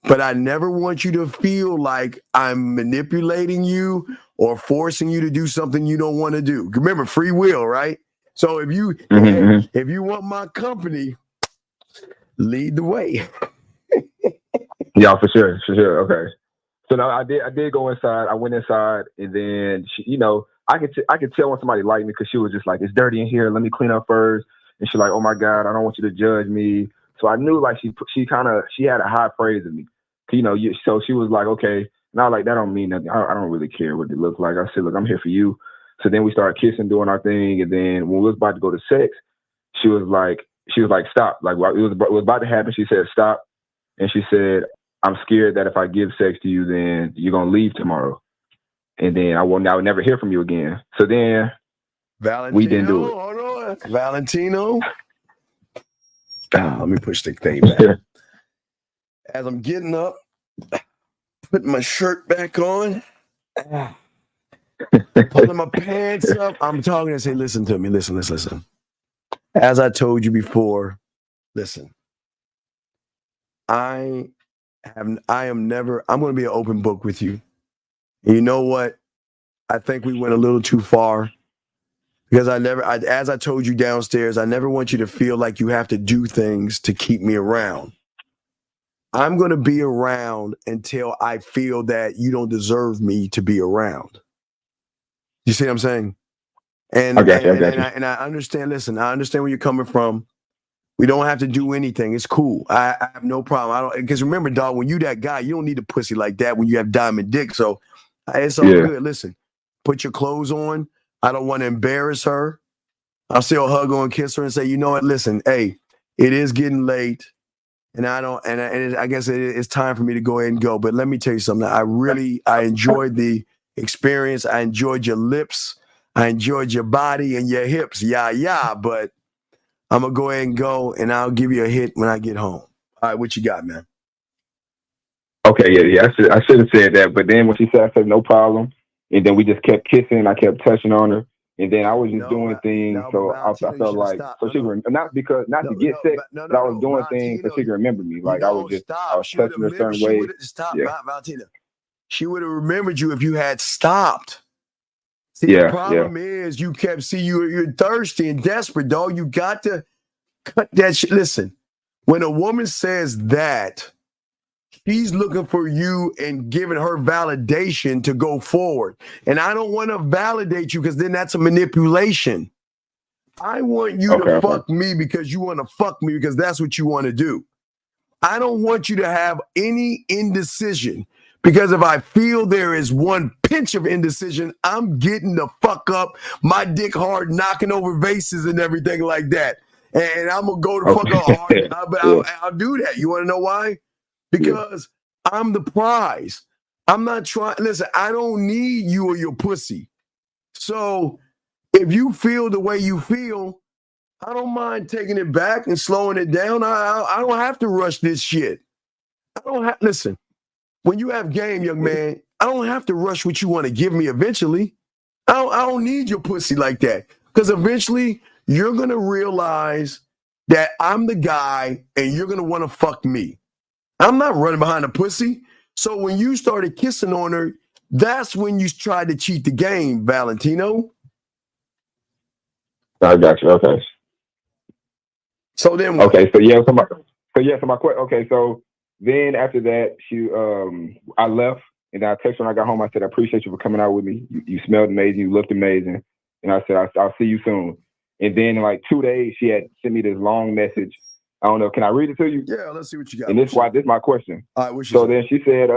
But I never want you to feel like I'm manipulating you or forcing you to do something you don't want to do. Remember, free will, right? So if you want my company, lead the way. Yeah, for sure. Okay. So now I did go inside. I went inside, and then she, I could tell when somebody liked me because she was just like, it's dirty in here. Let me clean up first. And she's like, oh my God, I don't want you to judge me. So I knew like she had a high praise of me. So she was like, okay. And I was like, that don't mean nothing. I don't really care what it looks like. I said, look, I'm here for you. So then we started kissing, doing our thing. And then when we was about to go to sex, she was like, stop. Like it was about to happen. She said, stop. And she said, I'm scared that if I give sex to you, then you're going to leave tomorrow. And then I would never hear from you again. So then we didn't do it. Hold on. Valentino. Let me push the thing back. As I'm getting up, putting my shirt back on, pulling my pants up, I'm talking and say, listen to me, listen. As I told you before, listen, I'm going to be an open book with you. And you know what? I think we went a little too far because as I told you downstairs, I never want you to feel like you have to do things to keep me around. I'm going to be around until I feel that you don't deserve me to be around. You see what I'm saying? And I understand, listen, I understand where you're coming from. We don't have to do anything. It's cool. I have no problem. Because remember, dog, when you that guy, you don't need a pussy like that when you have diamond dick. So it's all good. Listen, put your clothes on. I don't want to embarrass her. I'll still hug her and kiss her and say, you know what? Listen, hey, it is getting late. And I guess it's time for me to go ahead and go. But let me tell you something. I enjoyed the experience. I enjoyed your lips. I enjoyed your body and your hips. Yeah. But I'm going to go ahead and go, and I'll give you a hit when I get home. All right, what you got, man? Okay, yeah. I should have said that. But then when she said, I said, no problem. And then we just kept kissing. I kept touching on her. And then I was just doing things. So I felt like, she was not to get sick, but I was doing things so she could remember me. Like I was touching her a certain way. Valentina. She would have remembered you if you had stopped. See, the problem is you kept, you're thirsty and desperate, dog. You got to cut that shit. Listen, when a woman says that, she's looking for you and giving her validation to go forward. And I don't want to validate you because then that's a manipulation. I want you to fuck me because you want to fuck me because that's what you want to do. I don't want you to have any indecision because if I feel there is one pinch of indecision, I'm getting the fuck up, my dick hard, knocking over vases and everything like that. And I'm going to go to fuck up hard. But I'll do that. You want to know why? Because I'm the prize. I'm not trying. Listen, I don't need you or your pussy. So if you feel the way you feel, I don't mind taking it back and slowing it down. I don't have to rush this shit. Listen, when you have game, young man, I don't have to rush what you want to give me eventually. I don't need your pussy like that. Because eventually you're going to realize that I'm the guy and you're going to want to fuck me. I'm not running behind a pussy. So when you started kissing on her, that's when you tried to cheat the game, Valentino. I got you. Okay. So then what? Okay. So my question. Okay. So Then after that, I left, and I texted her when I got home. I said, I appreciate you for coming out with me. You smelled amazing. You looked amazing. And I said, I'll see you soon. And then in like 2 days, she had sent me this long message. I don't know. Can I read it to you? Yeah, let's see what you got. And this is my question. All right, what she so said? then she said,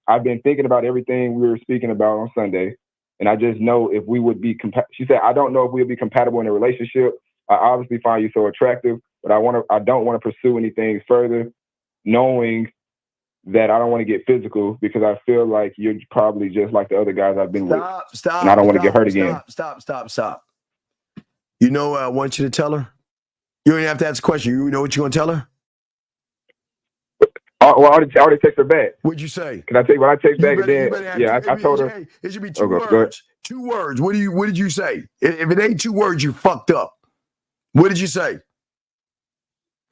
I've been thinking about everything we were speaking about on Sunday. And I just know if we would be she said, I don't know if we would be compatible in a relationship. I obviously find you so attractive, but I don't want to pursue anything further, knowing that I don't want to get physical because I feel like you're probably just like the other guys I've been with. Stop. And I don't want to get hurt again. Stop. You know what I want you to tell her? You don't even have to ask a question. You know what you're going to tell her? Well, I already texted her back. What'd you say? Can I take what I text back? I told her. Hey, it should be two words. 2 words. What did you say? If it ain't 2 words, you fucked up. What did you say?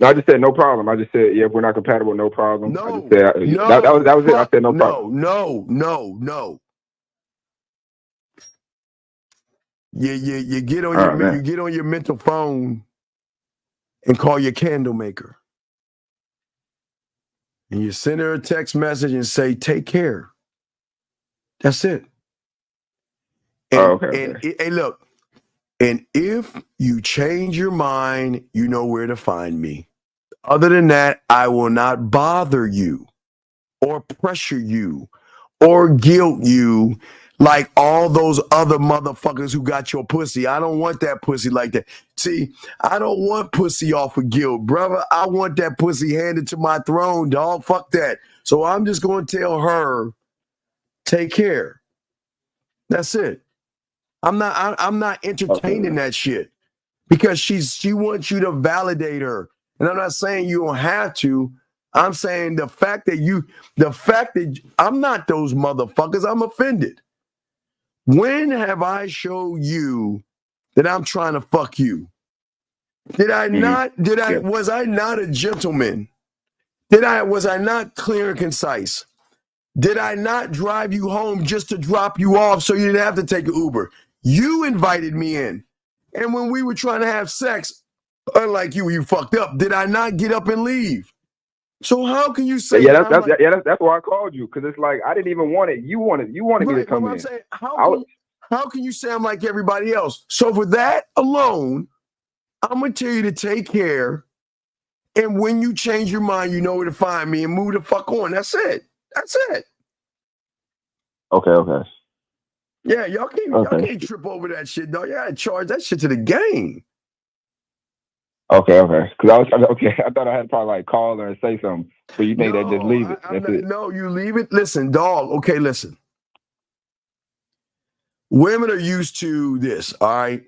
No, I just said no problem. I just said, yeah, if we're not compatible, no problem. No, I just said, that was it. I said no problem. No. You get on you get on your mental phone and call your candle maker. And you send her a text message and say, take care. That's it. And, hey, look, and if you change your mind, you know where to find me. Other than that, I will not bother you or pressure you or guilt you like all those other motherfuckers who got your pussy. I don't want that pussy like that. See, I don't want pussy off of guilt, brother. I want that pussy handed to my throne, dog. Fuck that. So I'm just going to tell her, take care. That's it. I'm not entertaining that shit because she wants you to validate her. And I'm not saying you don't have to. I'm saying the fact that I'm not those motherfuckers, I'm offended. When have I showed you that I'm trying to fuck you? Was I not a gentleman? Was I not clear and concise? Did I not drive you home just to drop you off so you didn't have to take an Uber? You invited me in. And when we were trying to have sex, unlike you fucked up, did I not get up and leave? So how can you say that's why I called you, because it's like I didn't even want it. You wanted me to come in. Saying, how can you say I'm like everybody else? So for that alone, I'm gonna tell you to take care. And when you change your mind, you know where to find me and move the fuck on. That's it. Okay. Yeah, y'all can't trip over that shit, dog. Y'all gotta charge that shit to the game. Okay. Because I thought I had to probably like call her and say something. But you think that just leave it? That's it. No, you leave it. Listen, dog. Okay, listen. Women are used to this, all right?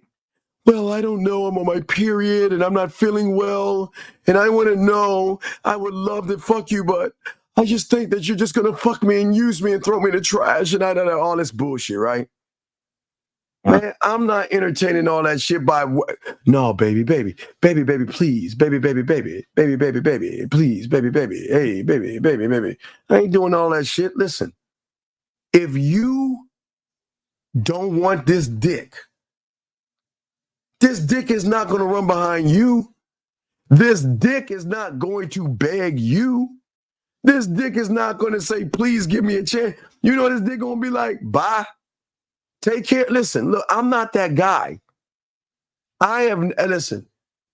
Well, I don't know. I'm on my period and I'm not feeling well. And I want to know, I would love to fuck you, but I just think that you're just going to fuck me and use me and throw me in the trash and all this bullshit, right? Man, I'm not entertaining all that shit no, baby, please, baby, please, baby, hey, baby. I ain't doing all that shit. Listen, if you don't want this dick is not going to run behind you. This dick is not going to beg you. This dick is not going to say, please give me a chance. You know this dick going to be like, bye. Take care. Listen, look, I'm not that guy. Listen,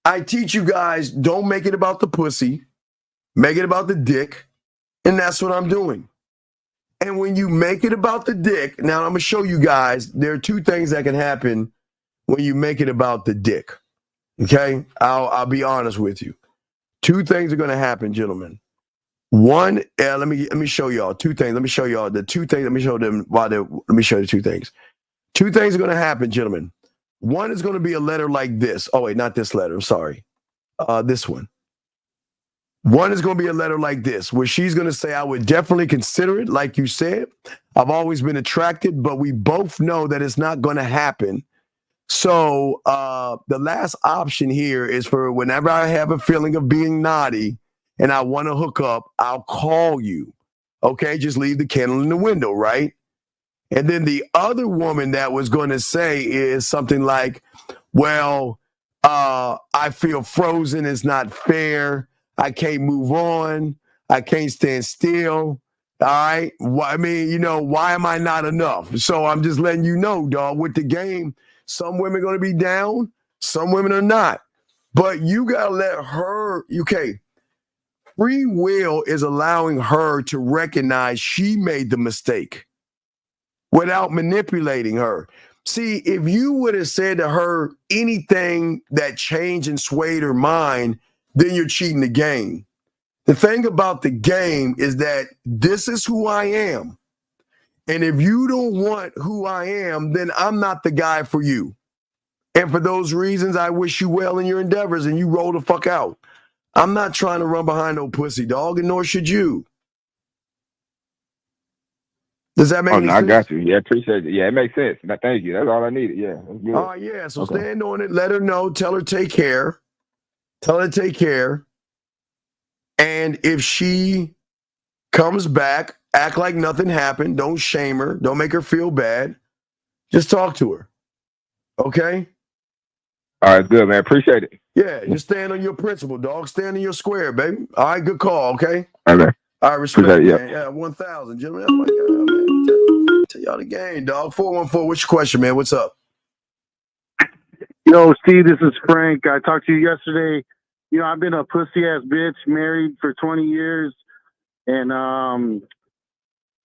I teach you guys, don't make it about the pussy. Make it about the dick. And that's what I'm doing. And when you make it about the dick, now I'm going to show you guys, there are 2 things that can happen when you make it about the dick. Okay? I'll be honest with you. 2 things are going to happen, gentlemen. One, let me show y'all 2 things. Let me show y'all the 2 things. Let me show them let me show you 2 things. 2 things are going to happen, gentlemen. One is going to be a letter like this. Oh, wait, not this letter. I'm sorry. This one. One is going to be a letter like this, where she's going to say, I would definitely consider it, like you said. I've always been attracted, but we both know that it's not going to happen. So the last option here is for whenever I have a feeling of being naughty and I want to hook up, I'll call you. Okay, just leave the candle in the window, right? And then the other woman that was going to say is something like, well, I feel frozen. It's not fair. I can't move on. I can't stand still. All right. I mean, why am I not enough? So I'm just letting you know, dog, with the game, some women are going to be down, some women are not. But you got to let her, okay, free will is allowing her to recognize she made the mistake without manipulating her. See, if you would have said to her anything that changed and swayed her mind, then you're cheating the game. The thing about the game is that this is who I am. And if you don't want who I am, then I'm not the guy for you. And for those reasons, I wish you well in your endeavors and you roll the fuck out. I'm not trying to run behind no pussy, dog, and nor should you. Does that make any sense? I got you. Yeah, appreciate it. Yeah, it makes sense. Thank you. That's all I needed. Yeah, that's good. All right, yeah. So stand on it. Let her know. Tell her take care. Tell her to take care. And if she comes back, act like nothing happened. Don't shame her. Don't make her feel bad. Just talk to her. Okay? All right, good, man. Appreciate it. Yeah, just stand on your principle, dog. Stand in your square, baby. All right, good call, okay? Okay. All right, respect, Appreciate it, man. Yeah, 1,000, gentlemen. That's my God, man. Tell y'all the game, dog. 414, what's your question, man? What's up? Yo, Steve, this is Frank. I talked to you yesterday. I've been a pussy ass bitch, married for 20 years, and I'm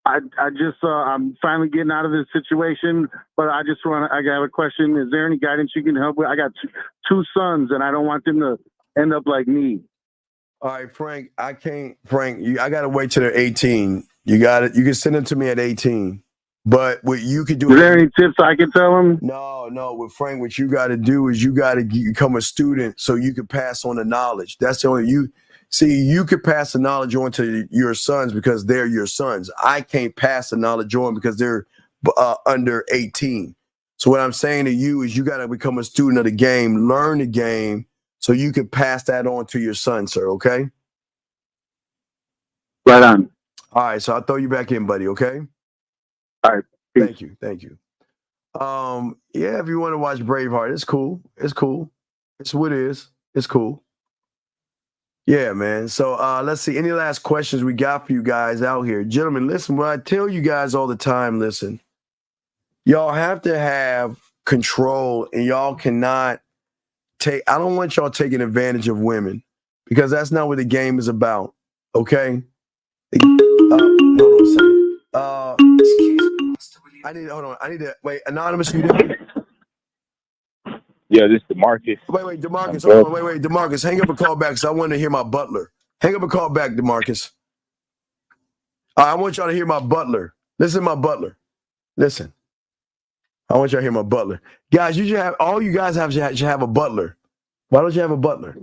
finally getting out of this situation. But I got a question. Is there any guidance you can help with? I got two sons, and I don't want them to end up like me. All right, Frank. I gotta wait till they're 18. You got it. You can send them to me at 18. But what you could do. Is there any tips I can tell them? No. With Frank, what you got to do is you got to become a student so you can pass on the knowledge. That's the only you could pass the knowledge on to your sons because they're your sons. I can't pass the knowledge on because they're under 18. So what I'm saying to you is you got to become a student of the game, learn the game so you can pass that on to your son, sir. Okay? Right on. All right. So I'll throw you back in, buddy. Okay? All right. Thank you. Yeah, if you want to watch Braveheart, it's cool. It's what it is. It's cool. Yeah, man. So let's see. Any last questions we got for you guys out here? Gentlemen, listen, what I tell you guys all the time, listen. Y'all have to have control and y'all cannot I don't want y'all taking advantage of women because that's not what the game is about. Okay? Hold on a second. Excuse me. I need to wait. Anonymous, you there? Yeah, this is DeMarcus. Wait, DeMarcus. Hold on. Wait, DeMarcus. Hang up and call back because I want to hear my butler. Hang up and call back, DeMarcus. I want y'all to hear my butler. Listen to my butler. Listen. I want y'all to hear my butler. Guys, you guys should have a butler. Why don't you have a butler?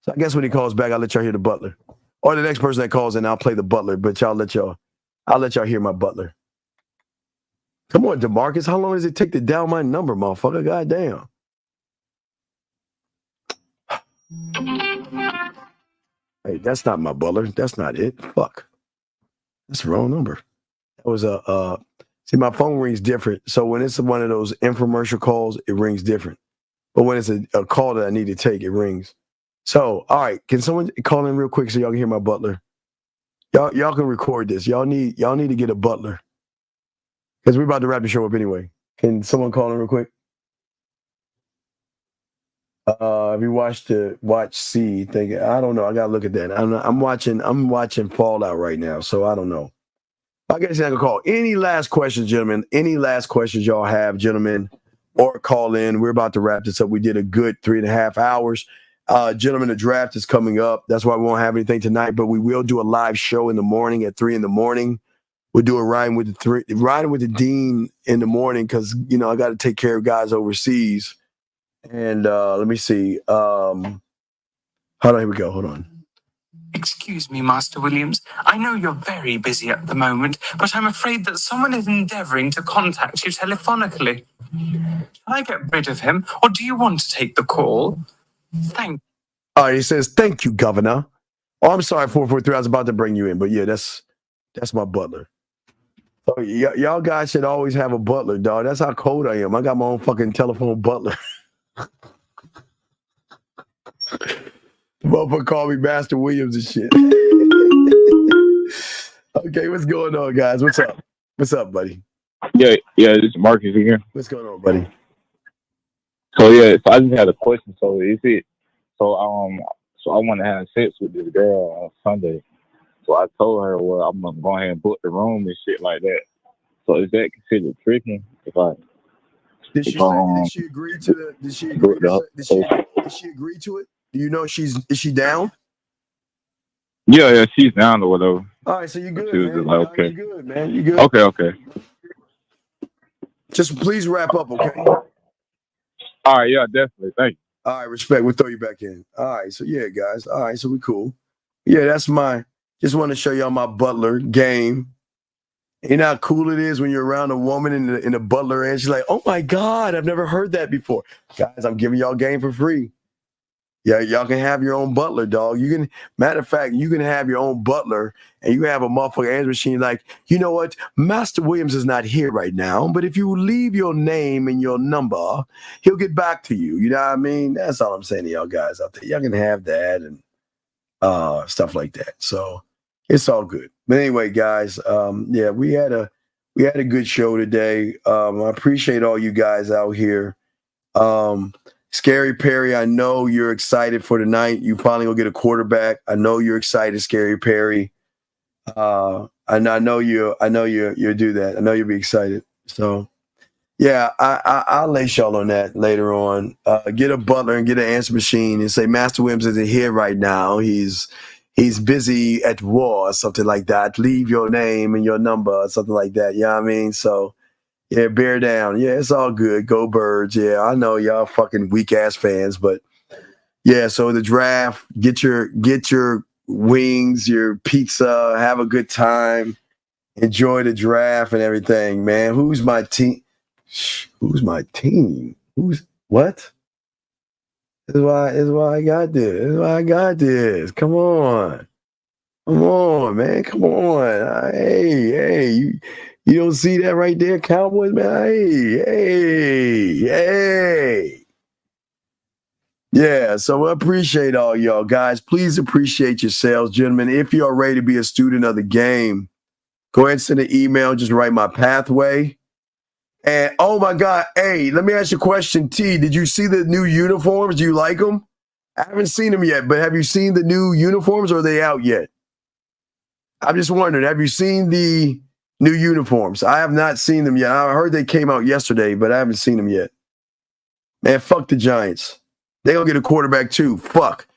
So I guess when he calls back, I'll let y'all hear the butler. Or the next person that calls in, I'll play the butler, but I'll let y'all hear my butler. Come on, DeMarcus. How long does it take to dial my number, motherfucker? Goddamn. Hey, that's not my butler. That's not it. Fuck. That's the wrong number. That was see, my phone rings different. So when it's one of those infomercial calls, it rings different. But when it's a call that I need to take, it rings. So, all right. Can someone call in real quick so y'all can hear my butler? Y'all can record this. Y'all need to get a butler. Because we're about to wrap the show up anyway. Can someone call in real quick? Have you watch C? I don't know. I gotta look at that. I'm watching Fallout right now, so I don't know. I guess I can call. Any last questions, gentlemen? Any last questions y'all have, gentlemen? Or call in. We're about to wrap this up. We did a good 3.5 hours. Gentlemen, the draft is coming up. That's why we won't have anything tonight, but we will do a live show in the morning at 3 a.m. We'll do a riding with the dean in the morning because I got to take care of guys overseas. And let me see. Hold on, here we go. Hold on. Excuse me, Master Williams. I know you're very busy at the moment, but I'm afraid that someone is endeavouring to contact you telephonically. Shall I get rid of him, or do you want to take the call? Thank you. All right, he says, thank you, Governor. Oh, I'm sorry, 443. I was about to bring you in, but yeah, that's my butler. So y'all guys should always have a butler, dog. That's how cold I am. I got my own fucking telephone butler. The motherfucker called me Master Williams and shit. Okay, what's going on, guys? What's up? What's up, buddy? Yeah, this is Marcus again. What's going on, buddy? So yeah, so I just had a question. So is it so I want to have sex with this girl on Sunday. So I told her, well, I'm gonna go ahead and book the room and shit like that. So is that considered tricking? Did she agree to the? Did she agree to it? Do you know is she down? Yeah, she's down or whatever. All right, so you good, She was man. just like, okay. You good, man. You good? Okay. Just please wrap up, okay? All right, yeah, definitely. Thank you. All right, respect. We'll throw you back in. All right, so yeah, guys. All right, so we cool. Yeah, that's just want to show y'all my butler game. You know how cool it is when you're around a woman in the butler and she's like, oh my God, I've never heard that before. Guys, I'm giving y'all game for free. Yeah, y'all can have your own butler, dog. Matter of fact, you can have your own butler and you can have a motherfucker answer machine like, you know what? Master Williams is not here right now, but if you leave your name and your number, he'll get back to you. You know what I mean? That's all I'm saying to y'all guys out there. Y'all can have that and stuff like that. So it's all good. But anyway, guys, yeah, we had a good show today. I appreciate all you guys out here. Scary Perry, I know you're excited for tonight. You finally gonna get a quarterback. I know you're excited, Scary Perry. I know you'll do that. I know you'll be excited. So yeah, I'll lace y'all on that later on. Get a butler and get an answer machine and say Master Williams isn't here right now. He's busy at war or something like that. Leave your name and your number or something like that. You know what I mean? So yeah, bear down. Yeah, it's all good. Go Birds. Yeah, I know y'all fucking weak ass fans, but yeah. So the draft, get your wings, your pizza, have a good time, enjoy the draft and everything, man. Who's my team? Who's my team? Who's what? This is why I got this. This is why I got this. Come on, man. Come on. Hey. You don't see that right there, Cowboys, man? Hey. Yeah, so I appreciate all y'all. Guys, please appreciate yourselves. Gentlemen, if you are ready to be a student of the game, go ahead and send an email. Just write my pathway. And, oh, my God, hey, let me ask you a question, T. Did you see the new uniforms? Do you like them? I haven't seen them yet, but have you seen the new uniforms or are they out yet? I'm just wondering, have you seen the new uniforms? I have not seen them yet. I heard they came out yesterday, but I haven't seen them yet. Man, fuck the Giants. They gonna get a quarterback too. Fuck.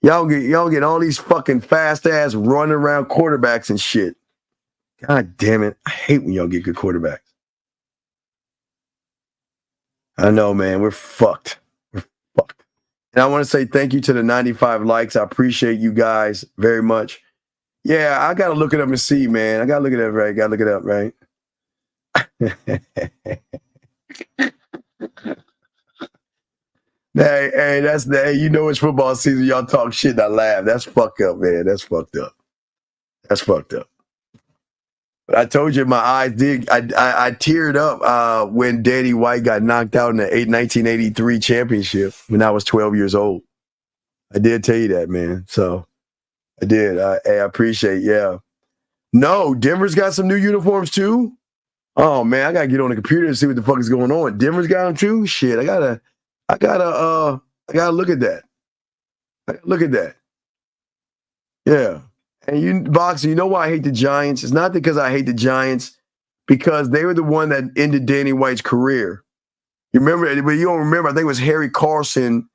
Y'all get all these fucking fast ass running around quarterbacks and shit. God damn it. I hate when y'all get good quarterbacks. I know, man. We're fucked. And I want to say thank you to the 95 likes. I appreciate you guys very much. Yeah, I got to look it up and see, man. I got to look it up, right? Got to look it up, right? Hey, you know it's football season. Y'all talk shit and I laugh. That's fucked up, man. That's fucked up. But I told you my eyes did. I teared up when Danny White got knocked out in the 1983 championship when I was 12 years old. I did tell you that, man. So I did. I appreciate, yeah. No, Denver's got some new uniforms too. Oh man, I gotta get on the computer and see what the fuck is going on. Denver's got them too. Shit, I gotta look at that. Yeah. And you, Boxer, you know why I hate the Giants? It's not because I hate the Giants, because they were the one that ended Danny White's career. You remember, but you don't remember. I think it was Harry Carson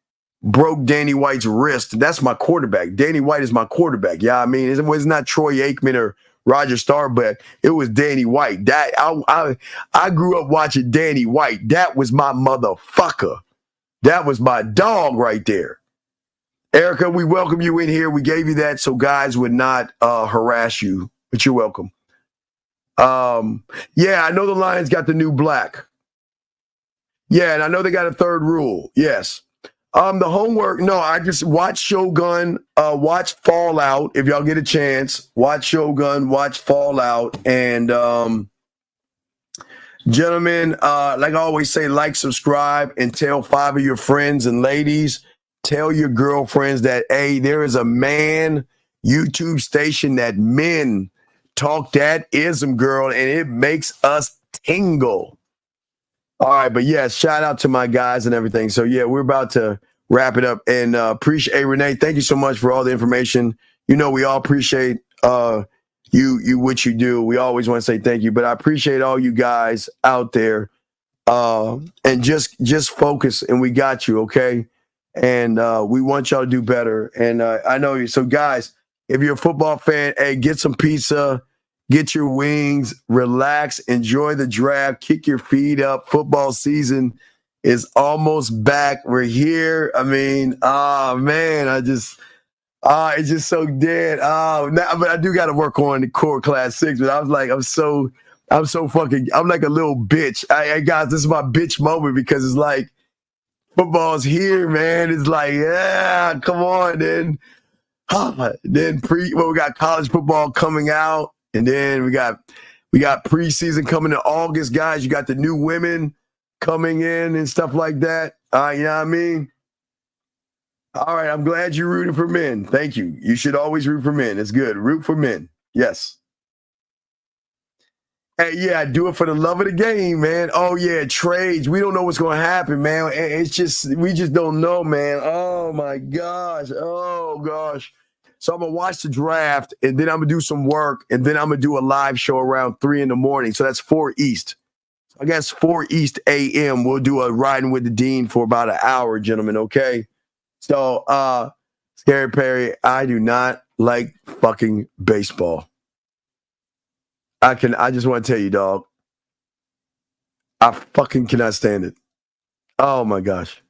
broke Danny White's wrist. That's my quarterback. Danny White is my quarterback. Yeah, I mean, it was not Troy Aikman or Roger Staubach. It was Danny White. That I grew up watching Danny White. That was my motherfucker. That was my dog right there. Erica, we welcome you in here. We gave you that so guys would not harass you, but you're welcome. Yeah, I know the Lions got the new black. Yeah, and I know they got a third rule. Yes. The homework, no, I just watch Shogun, watch Fallout. If y'all get a chance, watch Shogun, watch Fallout. And gentlemen, like I always say, like, subscribe, and tell 5 of your friends and ladies. Tell your girlfriends that, hey, there is a man YouTube station that men talk that ism, girl, and it makes us tingle. All right, but yeah, shout out to my guys and everything. So yeah, we're about to wrap it up, and appreciate Renee. Thank you so much for all the information. You know, we all appreciate you what you do. We always want to say thank you, but I appreciate all you guys out there. And just focus, and we got you, okay? And we want y'all to do better. And I know you. So guys, if you're a football fan, hey, get some pizza, get your wings, relax, enjoy the draft, kick your feet up. Football season is almost back. We're here. I mean, man, it's just so dead. But I do got to work on the core class 6. But I was like, I'm like a little bitch. Hey guys, this is my bitch moment, because it's like football's here, man. It's like, yeah, come on, then. We got college football coming out, and then we got preseason coming in August, guys. You got the new women coming in and stuff like that. You know what I mean? All right, I'm glad you're rooting for men. Thank you. You should always root for men. It's good. Root for men. Yes. Hey, yeah, do it for the love of the game, man. Oh, yeah, trades. We don't know what's going to happen, man. We just don't know, man. Oh, my gosh. Oh, gosh. So I'm going to watch the draft, and then I'm going to do some work, and then I'm going to do a live show around 3 in the morning. So that's 4 East. I guess 4 East a.m. We'll do a Riding with the Dean for about an hour, gentlemen, okay? So, Scary Perry, I do not like fucking baseball. I just want to tell you, dog, I fucking cannot stand it. Oh my gosh.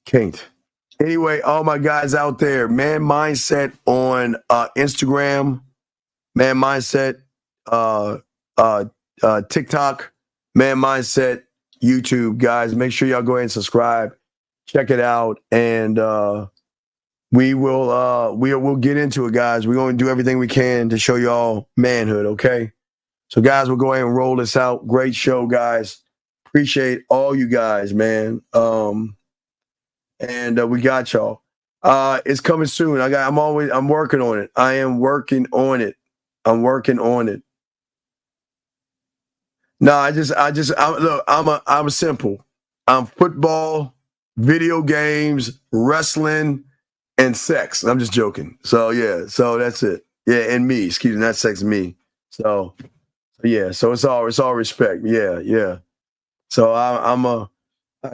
Can't. Anyway, all my guys out there, Man Mindset on Instagram, Man Mindset TikTok, Man Mindset YouTube, guys. Make sure y'all go ahead and subscribe. Check it out, and we'll get into it, guys. We're going to do everything we can to show y'all manhood, okay? So, guys, we'll go ahead and roll this out. Great show, guys. Appreciate all you guys, man. And we got y'all. It's coming soon. I'm working on it. I am working on it. I'm working on it. No, I'm simple. I'm football, video games, wrestling, and sex. I'm just joking. So yeah, so that's it. Yeah, and me. Excuse me, not sex, me. So yeah, so it's all respect. Yeah. So I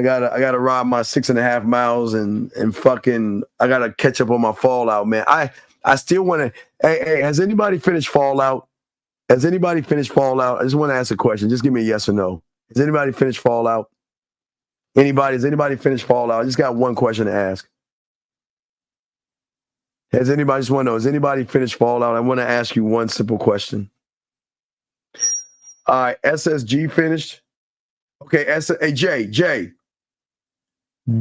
gotta ride my 6.5 miles and fucking I gotta catch up on my Fallout, man. I still want to. Hey, has anybody finished Fallout? Has anybody finished Fallout? I just want to ask a question. Just give me a yes or no. Has anybody finished Fallout? Has anybody finished Fallout? I just got one question to ask. Has anybody, just want to know, has anybody finished Fallout? I want to ask you one simple question. All right, SSG finished. Okay, hey, Jay.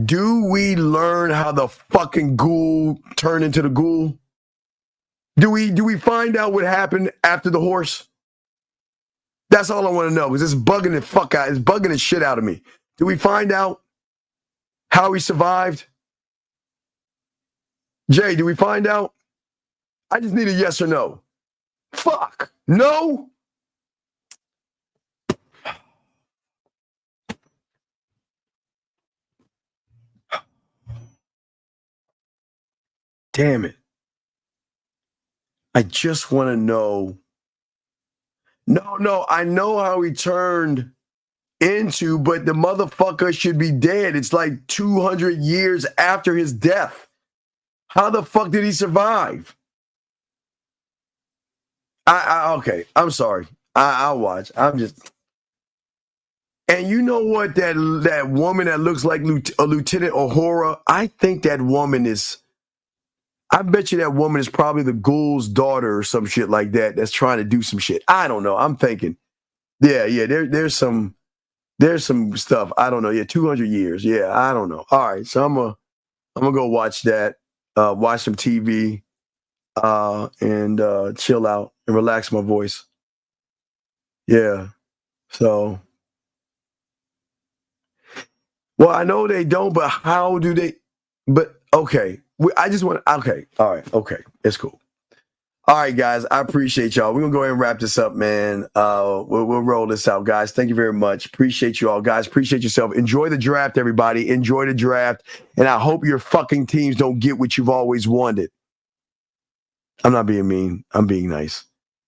Do we learn how the fucking ghoul turned into the ghoul? Do we find out what happened after the horse? That's all I want to know, because it's bugging the fuck out. It's bugging the shit out of me. Do we find out how he survived? Jay, do we find out? I just need a yes or no. Fuck. No? Damn it. I just want to know. No, I know how he turned into, but the motherfucker should be dead. It's like 200 years after his death. How the fuck did he survive? Okay, I'm sorry. I'll watch. I'm just. And you know what? That woman that looks like Lieutenant Uhura, I think that woman is. I bet you that woman is probably the ghoul's daughter or some shit like that. That's trying to do some shit. I don't know. I'm thinking. Yeah. There's some stuff. I don't know. Yeah, 200 years. Yeah, I don't know. All right, so I'm gonna go watch that. Watch some TV. And chill out and relax my voice. Yeah. So, well, I know they don't, but how do they? But Okay. I just want. Okay. All right. Okay. It's cool. All right, guys. I appreciate y'all. We're gonna go ahead and wrap this up, man. We'll roll this out, guys. Thank you very much. Appreciate you all, guys. Appreciate yourself. Enjoy the draft, everybody. Enjoy the draft, and I hope your fucking teams don't get what you've always wanted. I'm not being mean. I'm being nice,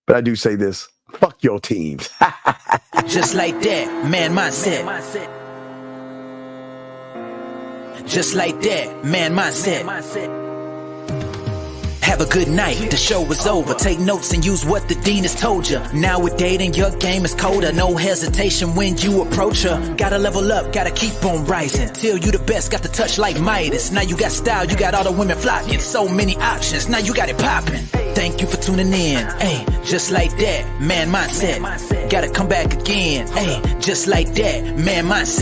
but I do say this: fuck your teams. Just like that, man mindset. Just like that, man mindset. Have a good night, the show is over. Take notes and use what the dean has told you. Now with dating, your game is colder. No hesitation when you approach her. Gotta level up, gotta keep on rising. Till you the best, got the touch like Midas. Now you got style, you got all the women flocking. So many options, now you got it popping. Thank you for tuning in. Hey, just like that, man mindset. Gotta come back again. Hey, just like that, man mindset.